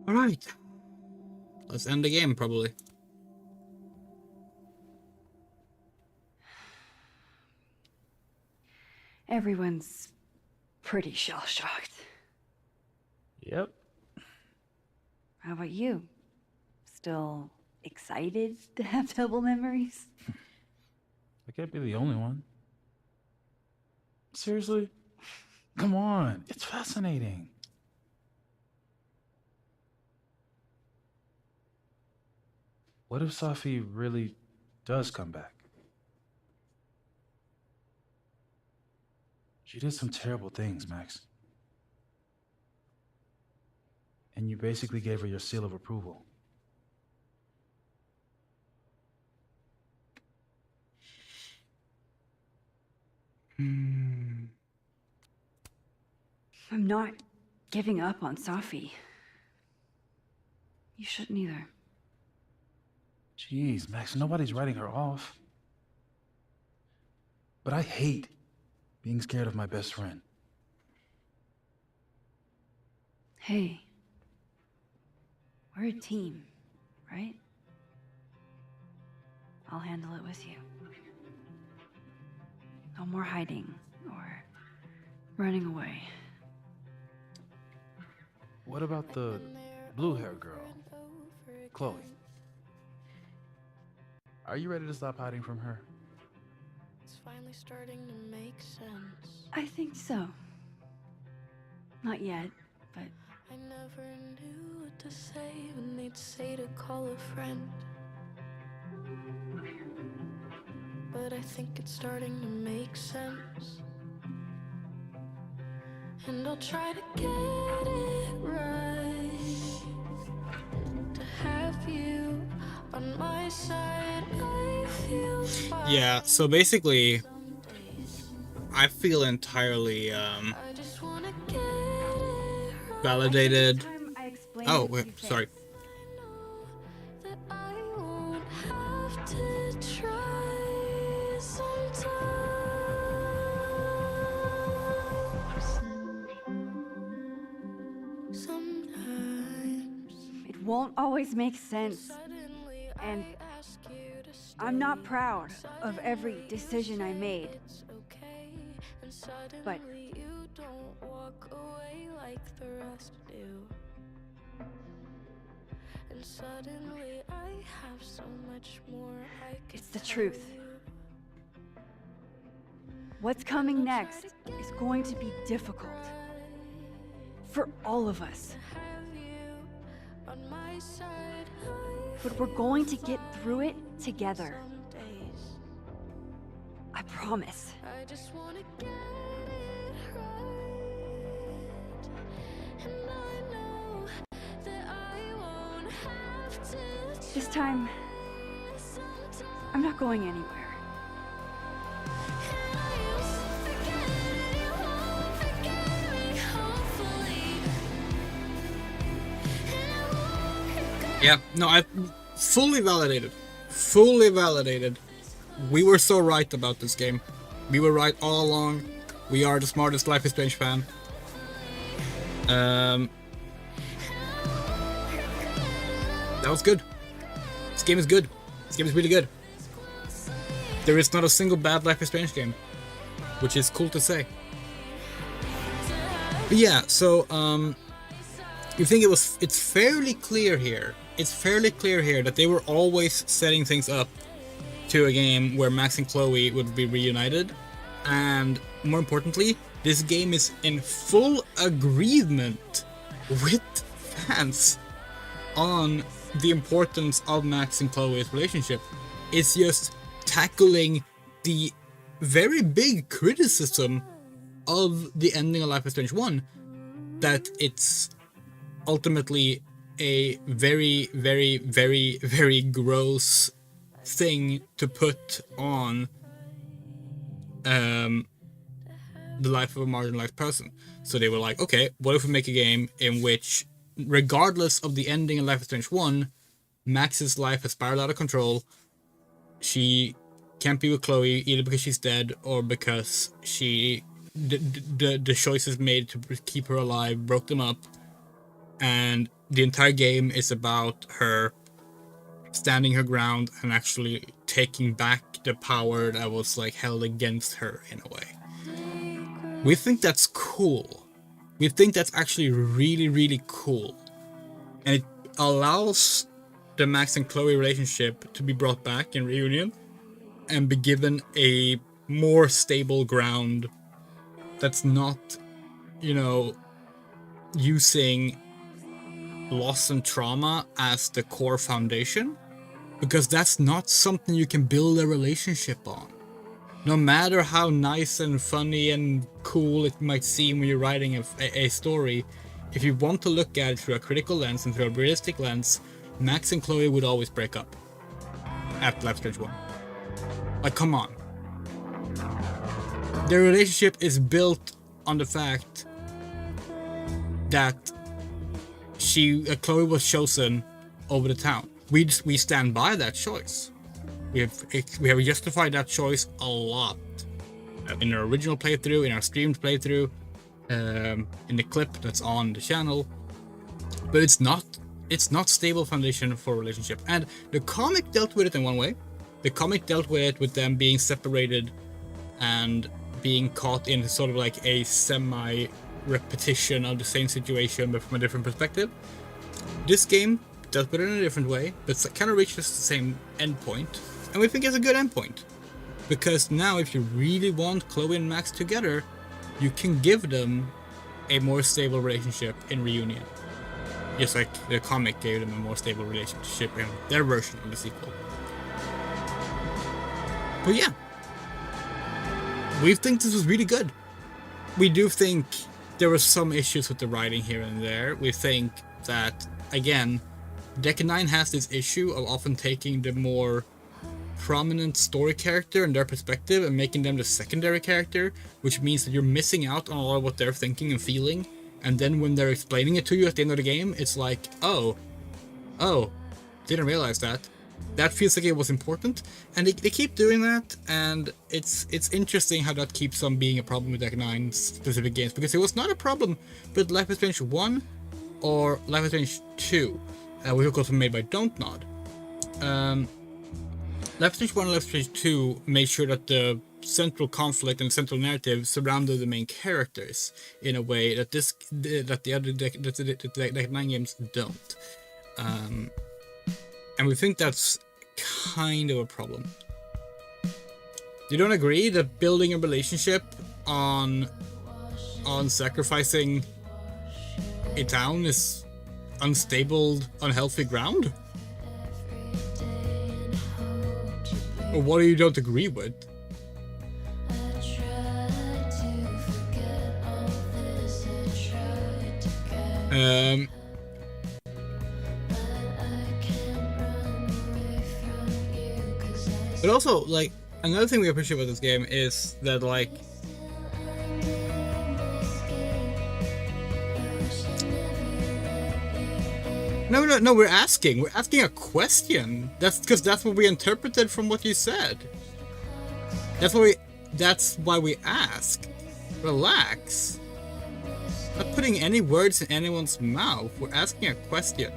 Alright. Let's end the game, probably. Everyone's pretty shell-shocked. Yep. How about you? Still excited to have double memories? I can't be the only one. Seriously? Come on, it's fascinating. What if Safi really does come back? She did some terrible things, Max. And you basically gave her your seal of approval. I'm not giving up on Safi. You shouldn't either. Jeez, Max, nobody's writing her off. But I hate being scared of my best friend. Hey, we're a team, right? I'll handle it with you. No more hiding or running away. What about the blue-haired girl, Chloe? Are you ready to stop hiding from her? It's finally starting to make sense. I think so. Not yet, but I never knew what to say when they'd say to call a friend. But I think it's starting to make sense. And I'll try to get it right. To have you on my side, I feel fine. Yeah, so basically, I feel entirely validated. Oh, wait, sorry. That I won't have to try sometimes. it won't always make sense. And I'm not proud of every decision I made. But You don't walk away like the rest do. And suddenly I have so much more I could it's the truth. What's coming next is going to be difficult. For all of us. on my side. But we're going to get through it together. I promise. I just wanna get it right. And I know that I won't have to. This time, I'm not going anywhere. Yeah, no, I fully validated. Fully validated. We were so right about this game. We were right all along. We are the smartest Life is Strange fan. That was good. This game is good. This game is really good. There is not a single bad Life is Strange game, which is cool to say. But yeah, so you think it's fairly clear here. It's fairly clear here that they were always setting things up to a game where Max and Chloe would be reunited, and more importantly, this game is in full agreement with fans on the importance of Max and Chloe's relationship. It's just tackling the very big criticism of the ending of Life is Strange 1, that it's ultimately a very, very, very, very gross thing to put on the life of a marginalized person. So they were like, okay, what if we make a game in which, regardless of the ending in Life is Strange 1, Max's life has spiraled out of control. She can't be with Chloe either because she's dead or because the choices made to keep her alive broke them up, and the entire game is about her standing her ground and actually taking back the power that was like held against her in a way. We think that's cool. We think that's actually really, really cool, and it allows the Max and Chloe relationship to be brought back in Reunion and be given a more stable ground that's not, you know, using loss and trauma as the core foundation, because that's not something you can build a relationship on. No matter how nice and funny and cool it might seem when you're writing a story, if you want to look at it through a critical lens and through a realistic lens, Max and Chloe would always break up after Life is Strange 1. Like, come on. Their relationship is built on the fact that Chloe was chosen over the town. We stand by that choice. We have justified that choice a lot in our original playthrough, in our streamed playthrough, in the clip that's on the channel. But it's not stable foundation for a relationship. And the comic dealt with it in one way. The comic dealt with it with them being separated and being caught in sort of like a semi-repetition of the same situation but from a different perspective. This game dealt with it in a different way, but kind of reaches the same endpoint. And we think it's a good endpoint. Because now if you really want Chloe and Max together, you can give them a more stable relationship in Reunion. Just like the comic gave them a more stable relationship in their version of the sequel. But yeah, we think this was really good. We do think there were some issues with the writing here and there. We think that, again, Deck 9 has this issue of often taking the more prominent story character and their perspective and making them the secondary character, which means that you're missing out on a lot of what they're thinking and feeling. And then when they're explaining it to you at the end of the game, it's like, oh, didn't realize that. That feels like it was important, and they keep doing that, and it's interesting how that keeps on being a problem with Deck 9 specific games, because it was not a problem with Life is Strange 1 or Life is Strange 2, which of course were made by Don't Nod. Life is Strange 1 and Life is Strange 2 made sure that the central conflict and central narrative surrounded the main characters in a way that the other Deck 9 games don't. And we think that's kind of a problem. You don't agree that building a relationship on sacrificing a town is unstable, unhealthy ground? Or what do you don't agree with? But also, like, another thing we appreciate about this game is that, like, No, we're asking a question. That's because that's what we interpreted from what you said. That's why we ask. Relax. Not putting any words in anyone's mouth. We're asking a question.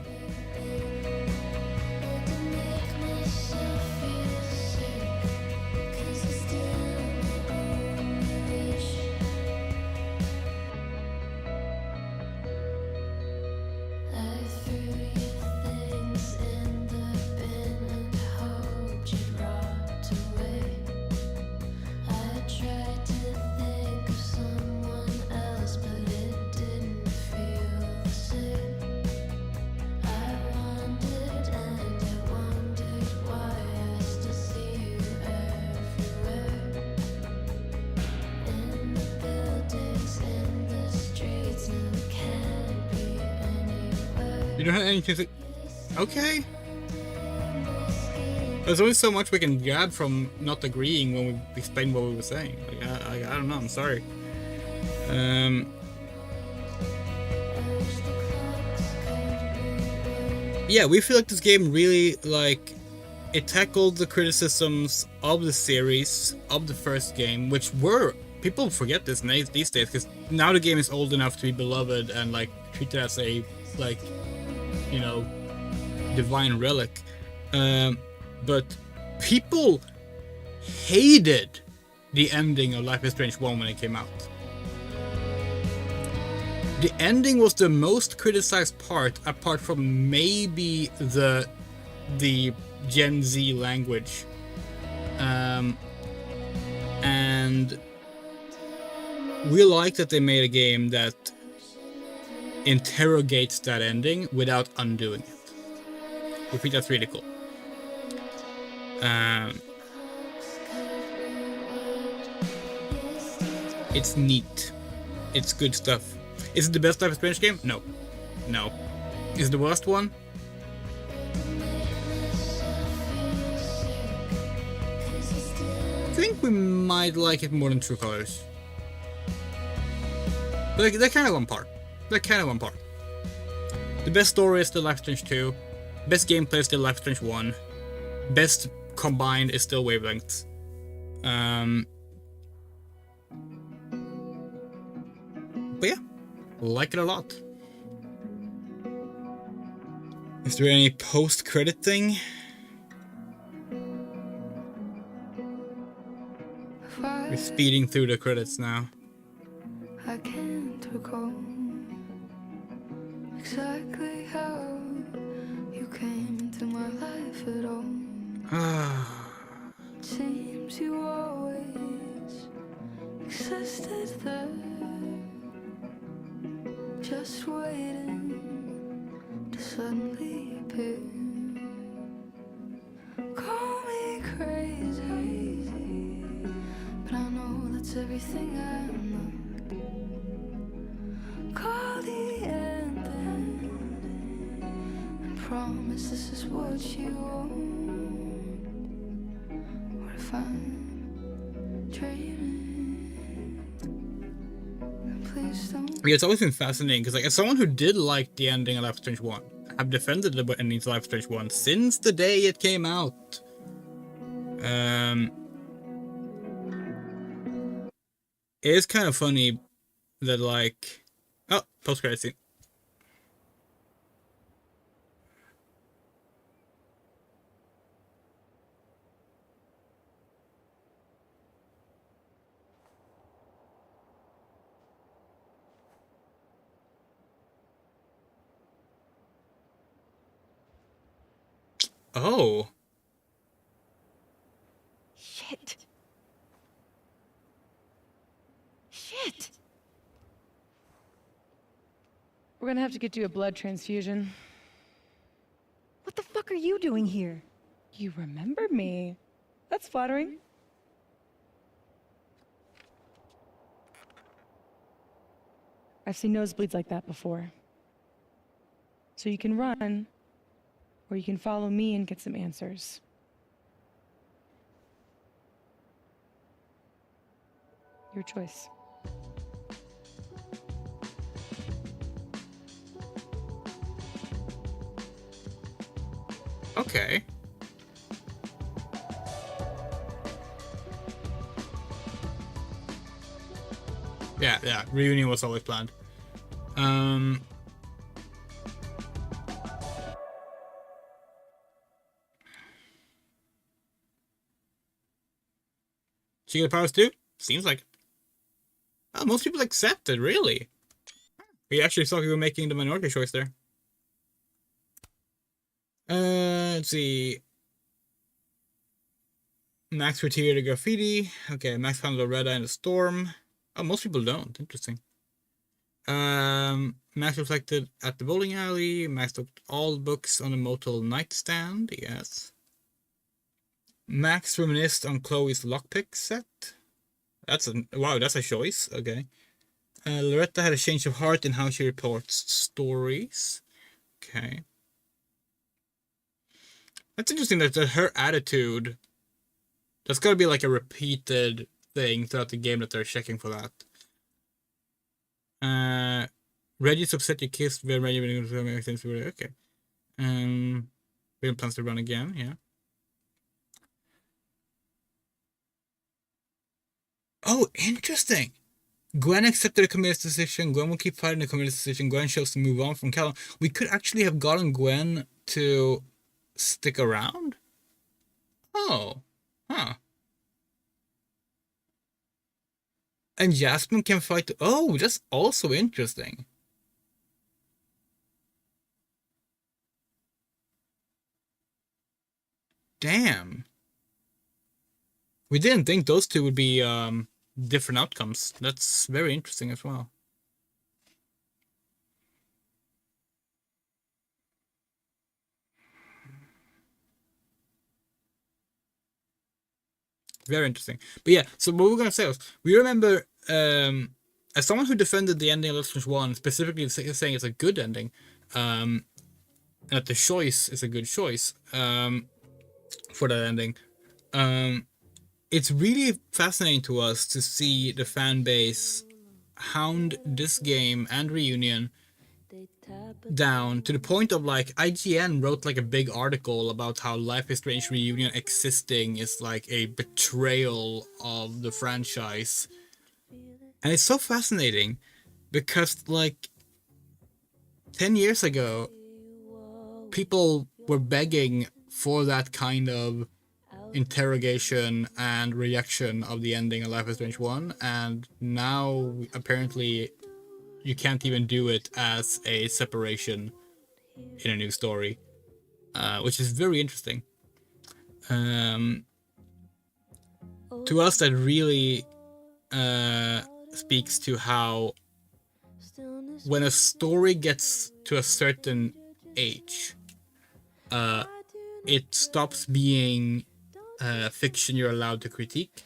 You don't have anything to... Okay. There's always so much we can grab from not agreeing when we explain what we were saying. Like, I don't know, I'm sorry. Yeah, we feel like this game really, like, it tackled the criticisms of the series, of the first game, which were... People forget this these days, because now the game is old enough to be beloved and, like, treated as a, like, you know, divine relic. But people hated the ending of Life is Strange 1 when it came out. The ending was the most criticized part, apart from maybe the Gen Z language. And we like that they made a game that interrogates that ending without undoing it. We think that's really cool. It's neat. It's good stuff. Is it the best Life is Strange game? No. No. Is it the worst one? I think we might like it more than True Colors. But they're kind of on par. They're kind of on par. The best story is still Life is Strange 2. Best gameplay is still Life is Strange 1. Best combined is still Wavelengths. But yeah, like it a lot. Is there any post-credit thing? We're speeding through the credits now. I can't recall exactly how you came into my life at all. It seems you always existed there, just waiting to suddenly appear. Call me crazy, but I know that's everything I'm not. Call the end then, and promise this is what you want. Or if I'm dreaming, then please don't. Yeah, it's always been fascinating because, like, as someone who did like the ending of Life is Strange 1, I've defended the ending of Life is Strange 1 since the day it came out. It is kind of funny that, like, oh, post-credit scene. Oh. Shit. Shit. We're gonna have to get you a blood transfusion. What the fuck are you doing here? You remember me. That's flattering. I've seen nosebleeds like that before. So you can run, or you can follow me and get some answers. Your choice. Okay. Yeah, reunion was always planned. She got powers too? Seems like it. Oh, most people accept it, really. We actually thought we were making the minority choice there. Let's see. Max retired the graffiti. Okay, Max found Loretta in the storm. Oh, most people don't. Interesting. Max reflected at the bowling alley. Max took all books on the motel nightstand. Yes. Max reminisced on Chloe's lockpick set. That's a choice. Okay. Loretta had a change of heart in how she reports stories. Okay. That's interesting that her attitude, that's gotta be like a repeated thing throughout the game that they're checking for that. Reggie's upset you kissed when Reggie make things weird. Okay. William plans to run again, yeah. Oh, interesting. Gwen accepted the committee's decision. Gwen will keep fighting the committee's decision. Gwen chose to move on from Callum. We could actually have gotten Gwen to stick around? Oh. Huh. And Jasmine can fight. Oh, that's also interesting. Damn. We didn't think those two would be different outcomes. That's very interesting as well. Very interesting. But yeah, so what we're gonna say was, we remember, as someone who defended the ending of Life is Strange 1, specifically saying it's a good ending, and that the choice is a good choice for that ending, it's really fascinating to us to see the fan base hound this game and Reunion down to the point of like IGN wrote like a big article about how Life is Strange Reunion existing is like a betrayal of the franchise. And it's so fascinating because like 10 years ago people were begging for that kind of interrogation and reaction of the ending of Life is Strange 1, and now apparently you can't even do it as a separation in a new story, which is very interesting. To us, that really speaks to how when a story gets to a certain age, it stops being fiction you're allowed to critique,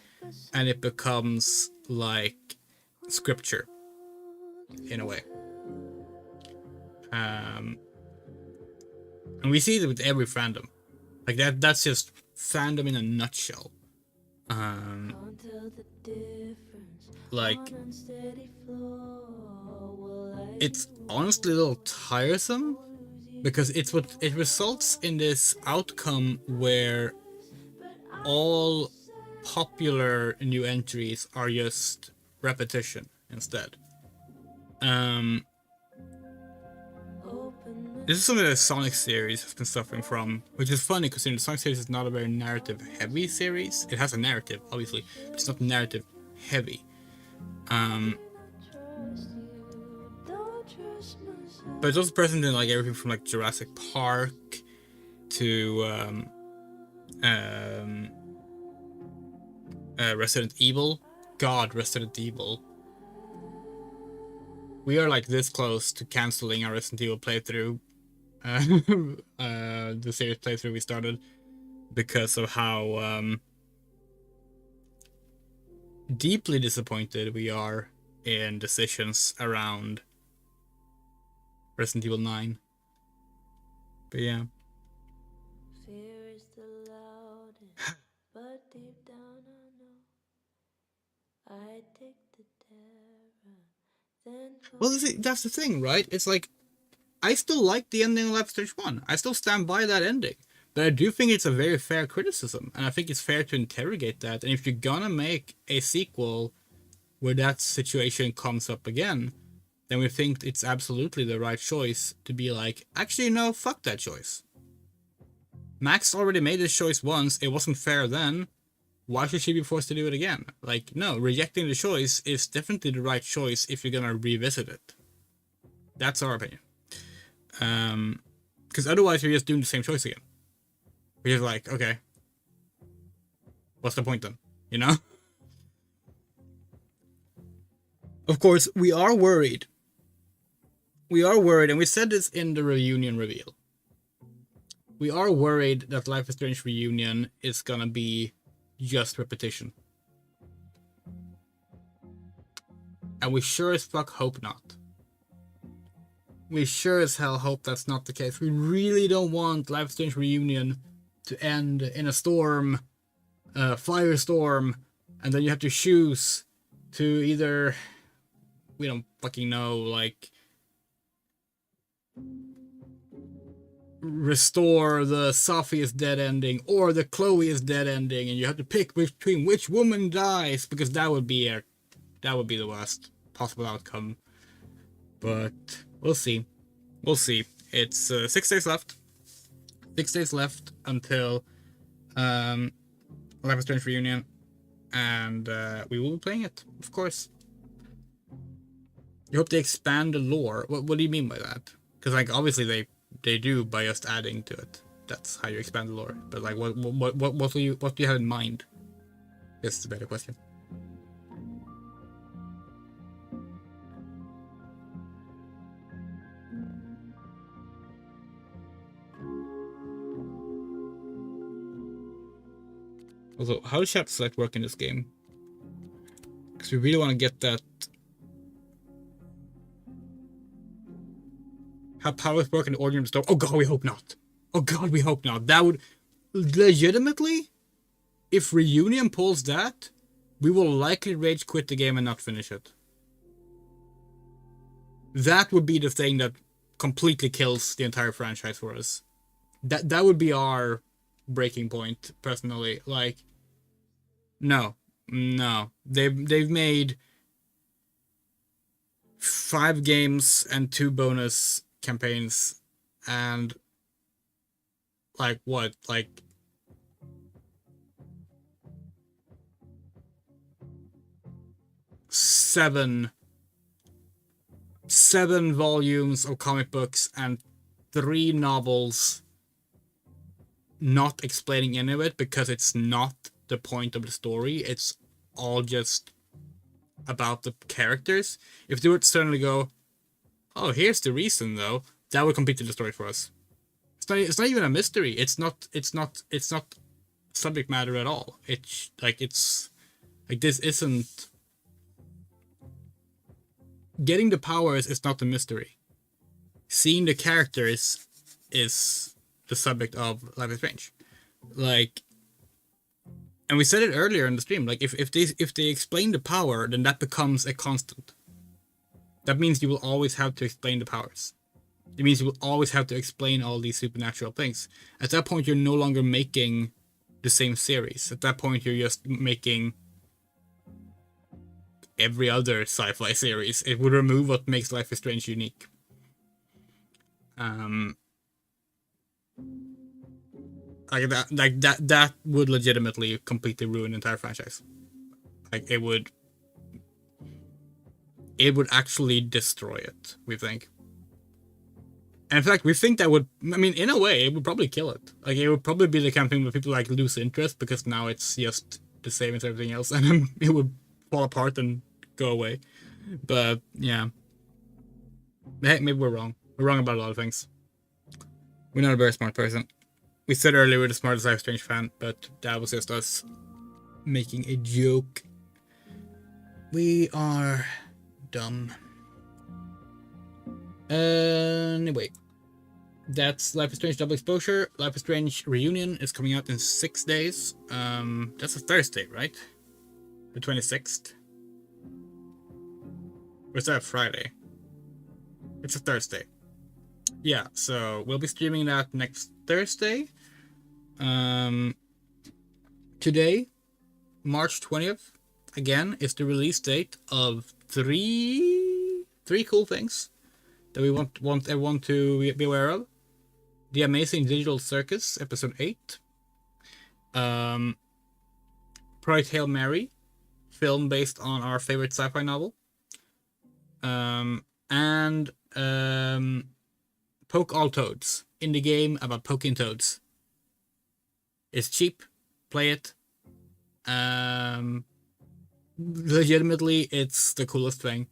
and it becomes like scripture in a way. And we see it with every fandom. Like that's just fandom in a nutshell. Like it's honestly a little tiresome because it's what it results in this outcome where all popular new entries are just repetition instead. This is something that the Sonic series has been suffering from, which is funny because the Sonic series is not a very narrative heavy series. It has a narrative, obviously, but it's not narrative heavy. But it's also present in like everything from like Jurassic Park to Resident Evil. God, Resident Evil. We are like this close to canceling our Resident Evil playthrough. The series playthrough we started because of how deeply disappointed we are in decisions around Resident Evil 9. But yeah. Well, that's the thing, right? It's like, I still like the ending of Life is Strange 1. I still stand by that ending. But I do think it's a very fair criticism, and I think it's fair to interrogate that. And if you're gonna make a sequel where that situation comes up again, then we think it's absolutely the right choice to be like, actually, no, fuck that choice. Max already made this choice once, it wasn't fair then. Why should she be forced to do it again? Like, no, rejecting the choice is definitely the right choice if you're gonna revisit it. That's our opinion. Because otherwise you're just doing the same choice again. We're just like, okay, what's the point then? You know? Of course, we are worried. We are worried, and we said this in the Reunion reveal. We are worried that Life is Strange Reunion is gonna be just repetition. And we sure as fuck hope not. we sure as hell hope that's not the case. We really don't want Life is Strange Reunion to end in a storm, firestorm, and then you have to choose to either, we don't fucking know, like, restore the Sophie is dead ending or the Chloe is dead ending, and you have to pick between which woman dies, because that would be the worst possible outcome. But we'll see. We'll see. It's 6 days left. 6 days left until Life is Strange Reunion, and we will be playing it, of course. You hope they expand the lore. What do you mean by that? Because like obviously they do by just adding to it. That's how you expand the lore. But like what do you have in mind? This is a better question. Also, how does chat select work in this game? Because we really want to get that. How powers work in the order of the story. Oh god, we hope not. Oh god, we hope not. That would legitimately, if Reunion pulls that, we will likely rage quit the game and not finish it. That would be the thing that completely kills the entire franchise for us. That would be our breaking point, personally. Like, no. They've made 5 games and 2 bonus campaigns, and like what? Like 7 volumes of comic books and 3 novels not explaining any of it, because it's not the point of the story. It's all just about the characters. If they would suddenly go, oh, here's the reason though, that would complete the story for us. It's not even a mystery. It's not subject matter at all. It's like this isn't getting the powers is not the mystery. Seeing the characters is the subject of Life is Strange. Like, and we said it earlier in the stream, like if they explain the power, then that becomes a constant. That means you will always have to explain the powers. It means you will always have to explain all these supernatural things. At that point, you're no longer making the same series. At that point, you're just making every other sci-fi series. It would remove what makes Life is Strange unique. That would legitimately completely ruin the entire franchise. Like it would actually destroy it, we think. And in fact, we think that would, I mean, in a way, it would probably kill it. Like, it would probably be the campaign where people, like, lose interest, because now it's just the same as everything else, and then it would fall apart and go away. But, yeah. Hey, maybe we're wrong. We're wrong about a lot of things. We're not a very smart person. We said earlier we're the smartest Life is Strange fan, but that was just us making a joke. We are dumb. Anyway, that's Life is Strange Double Exposure. Life is Strange Reunion is coming out in 6 days. That's a Thursday, right? The 26th. Or is that a Friday? It's a Thursday. Yeah, so we'll be streaming that next Thursday. Today, March 20th, again, is the release date of three cool things that we want everyone to be aware of. The Amazing Digital Circus, Episode 8. Project Hail Mary, film based on our favorite sci-fi novel. And Poke All Toads, indie game about poking toads. It's cheap, play it. Legitimately, it's the coolest thing.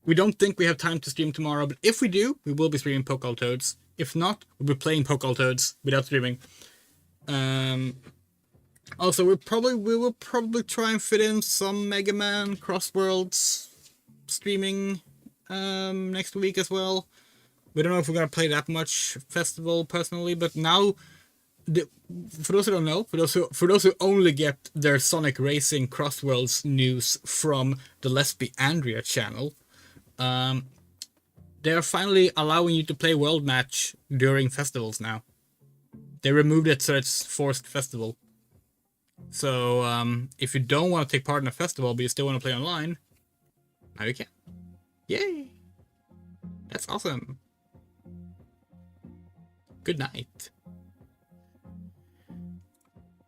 We don't think we have time to stream tomorrow, but if we do, we will be streaming Poke All Toads. If not, we'll be playing Poke All Toads without streaming. Also, we will probably try and fit in some Mega Man Crossworlds streaming next week as well. We don't know if we're gonna play that much Festival personally, but now, for those who don't know, for those who only get their Sonic Racing Crossworlds news from the Lesby Andrea channel, they are finally allowing you to play World Match during festivals now. They removed it so it's forced festival. So if you don't want to take part in a festival but you still want to play online, now you can. Yay! That's awesome. Good night.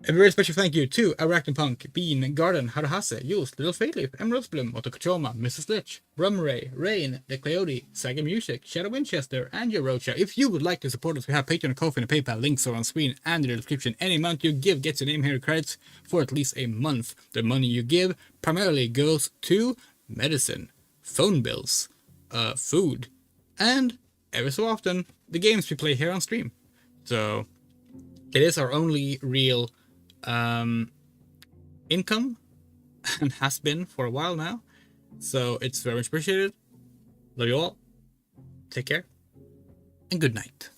A very special thank you to Arachnopunk, Bean, Garden, Haruhase, Jules, Little Fateleaf, Emerald Bloom, Otokochoma, Mrs. Lich, Rumray, Rain, The Coyote, Saga Music, Shadow Winchester, and your Rocha. If you would like to support us, we have Patreon, Ko-fi, and PayPal. Links are on screen and in the description. Any amount you give gets your name here in credits for at least a month. The money you give primarily goes to medicine, phone bills, food, and every so often the games we play here on stream. So it is our only real income and has been for a while now, so it's very much appreciated. Love you all, take care, and good night.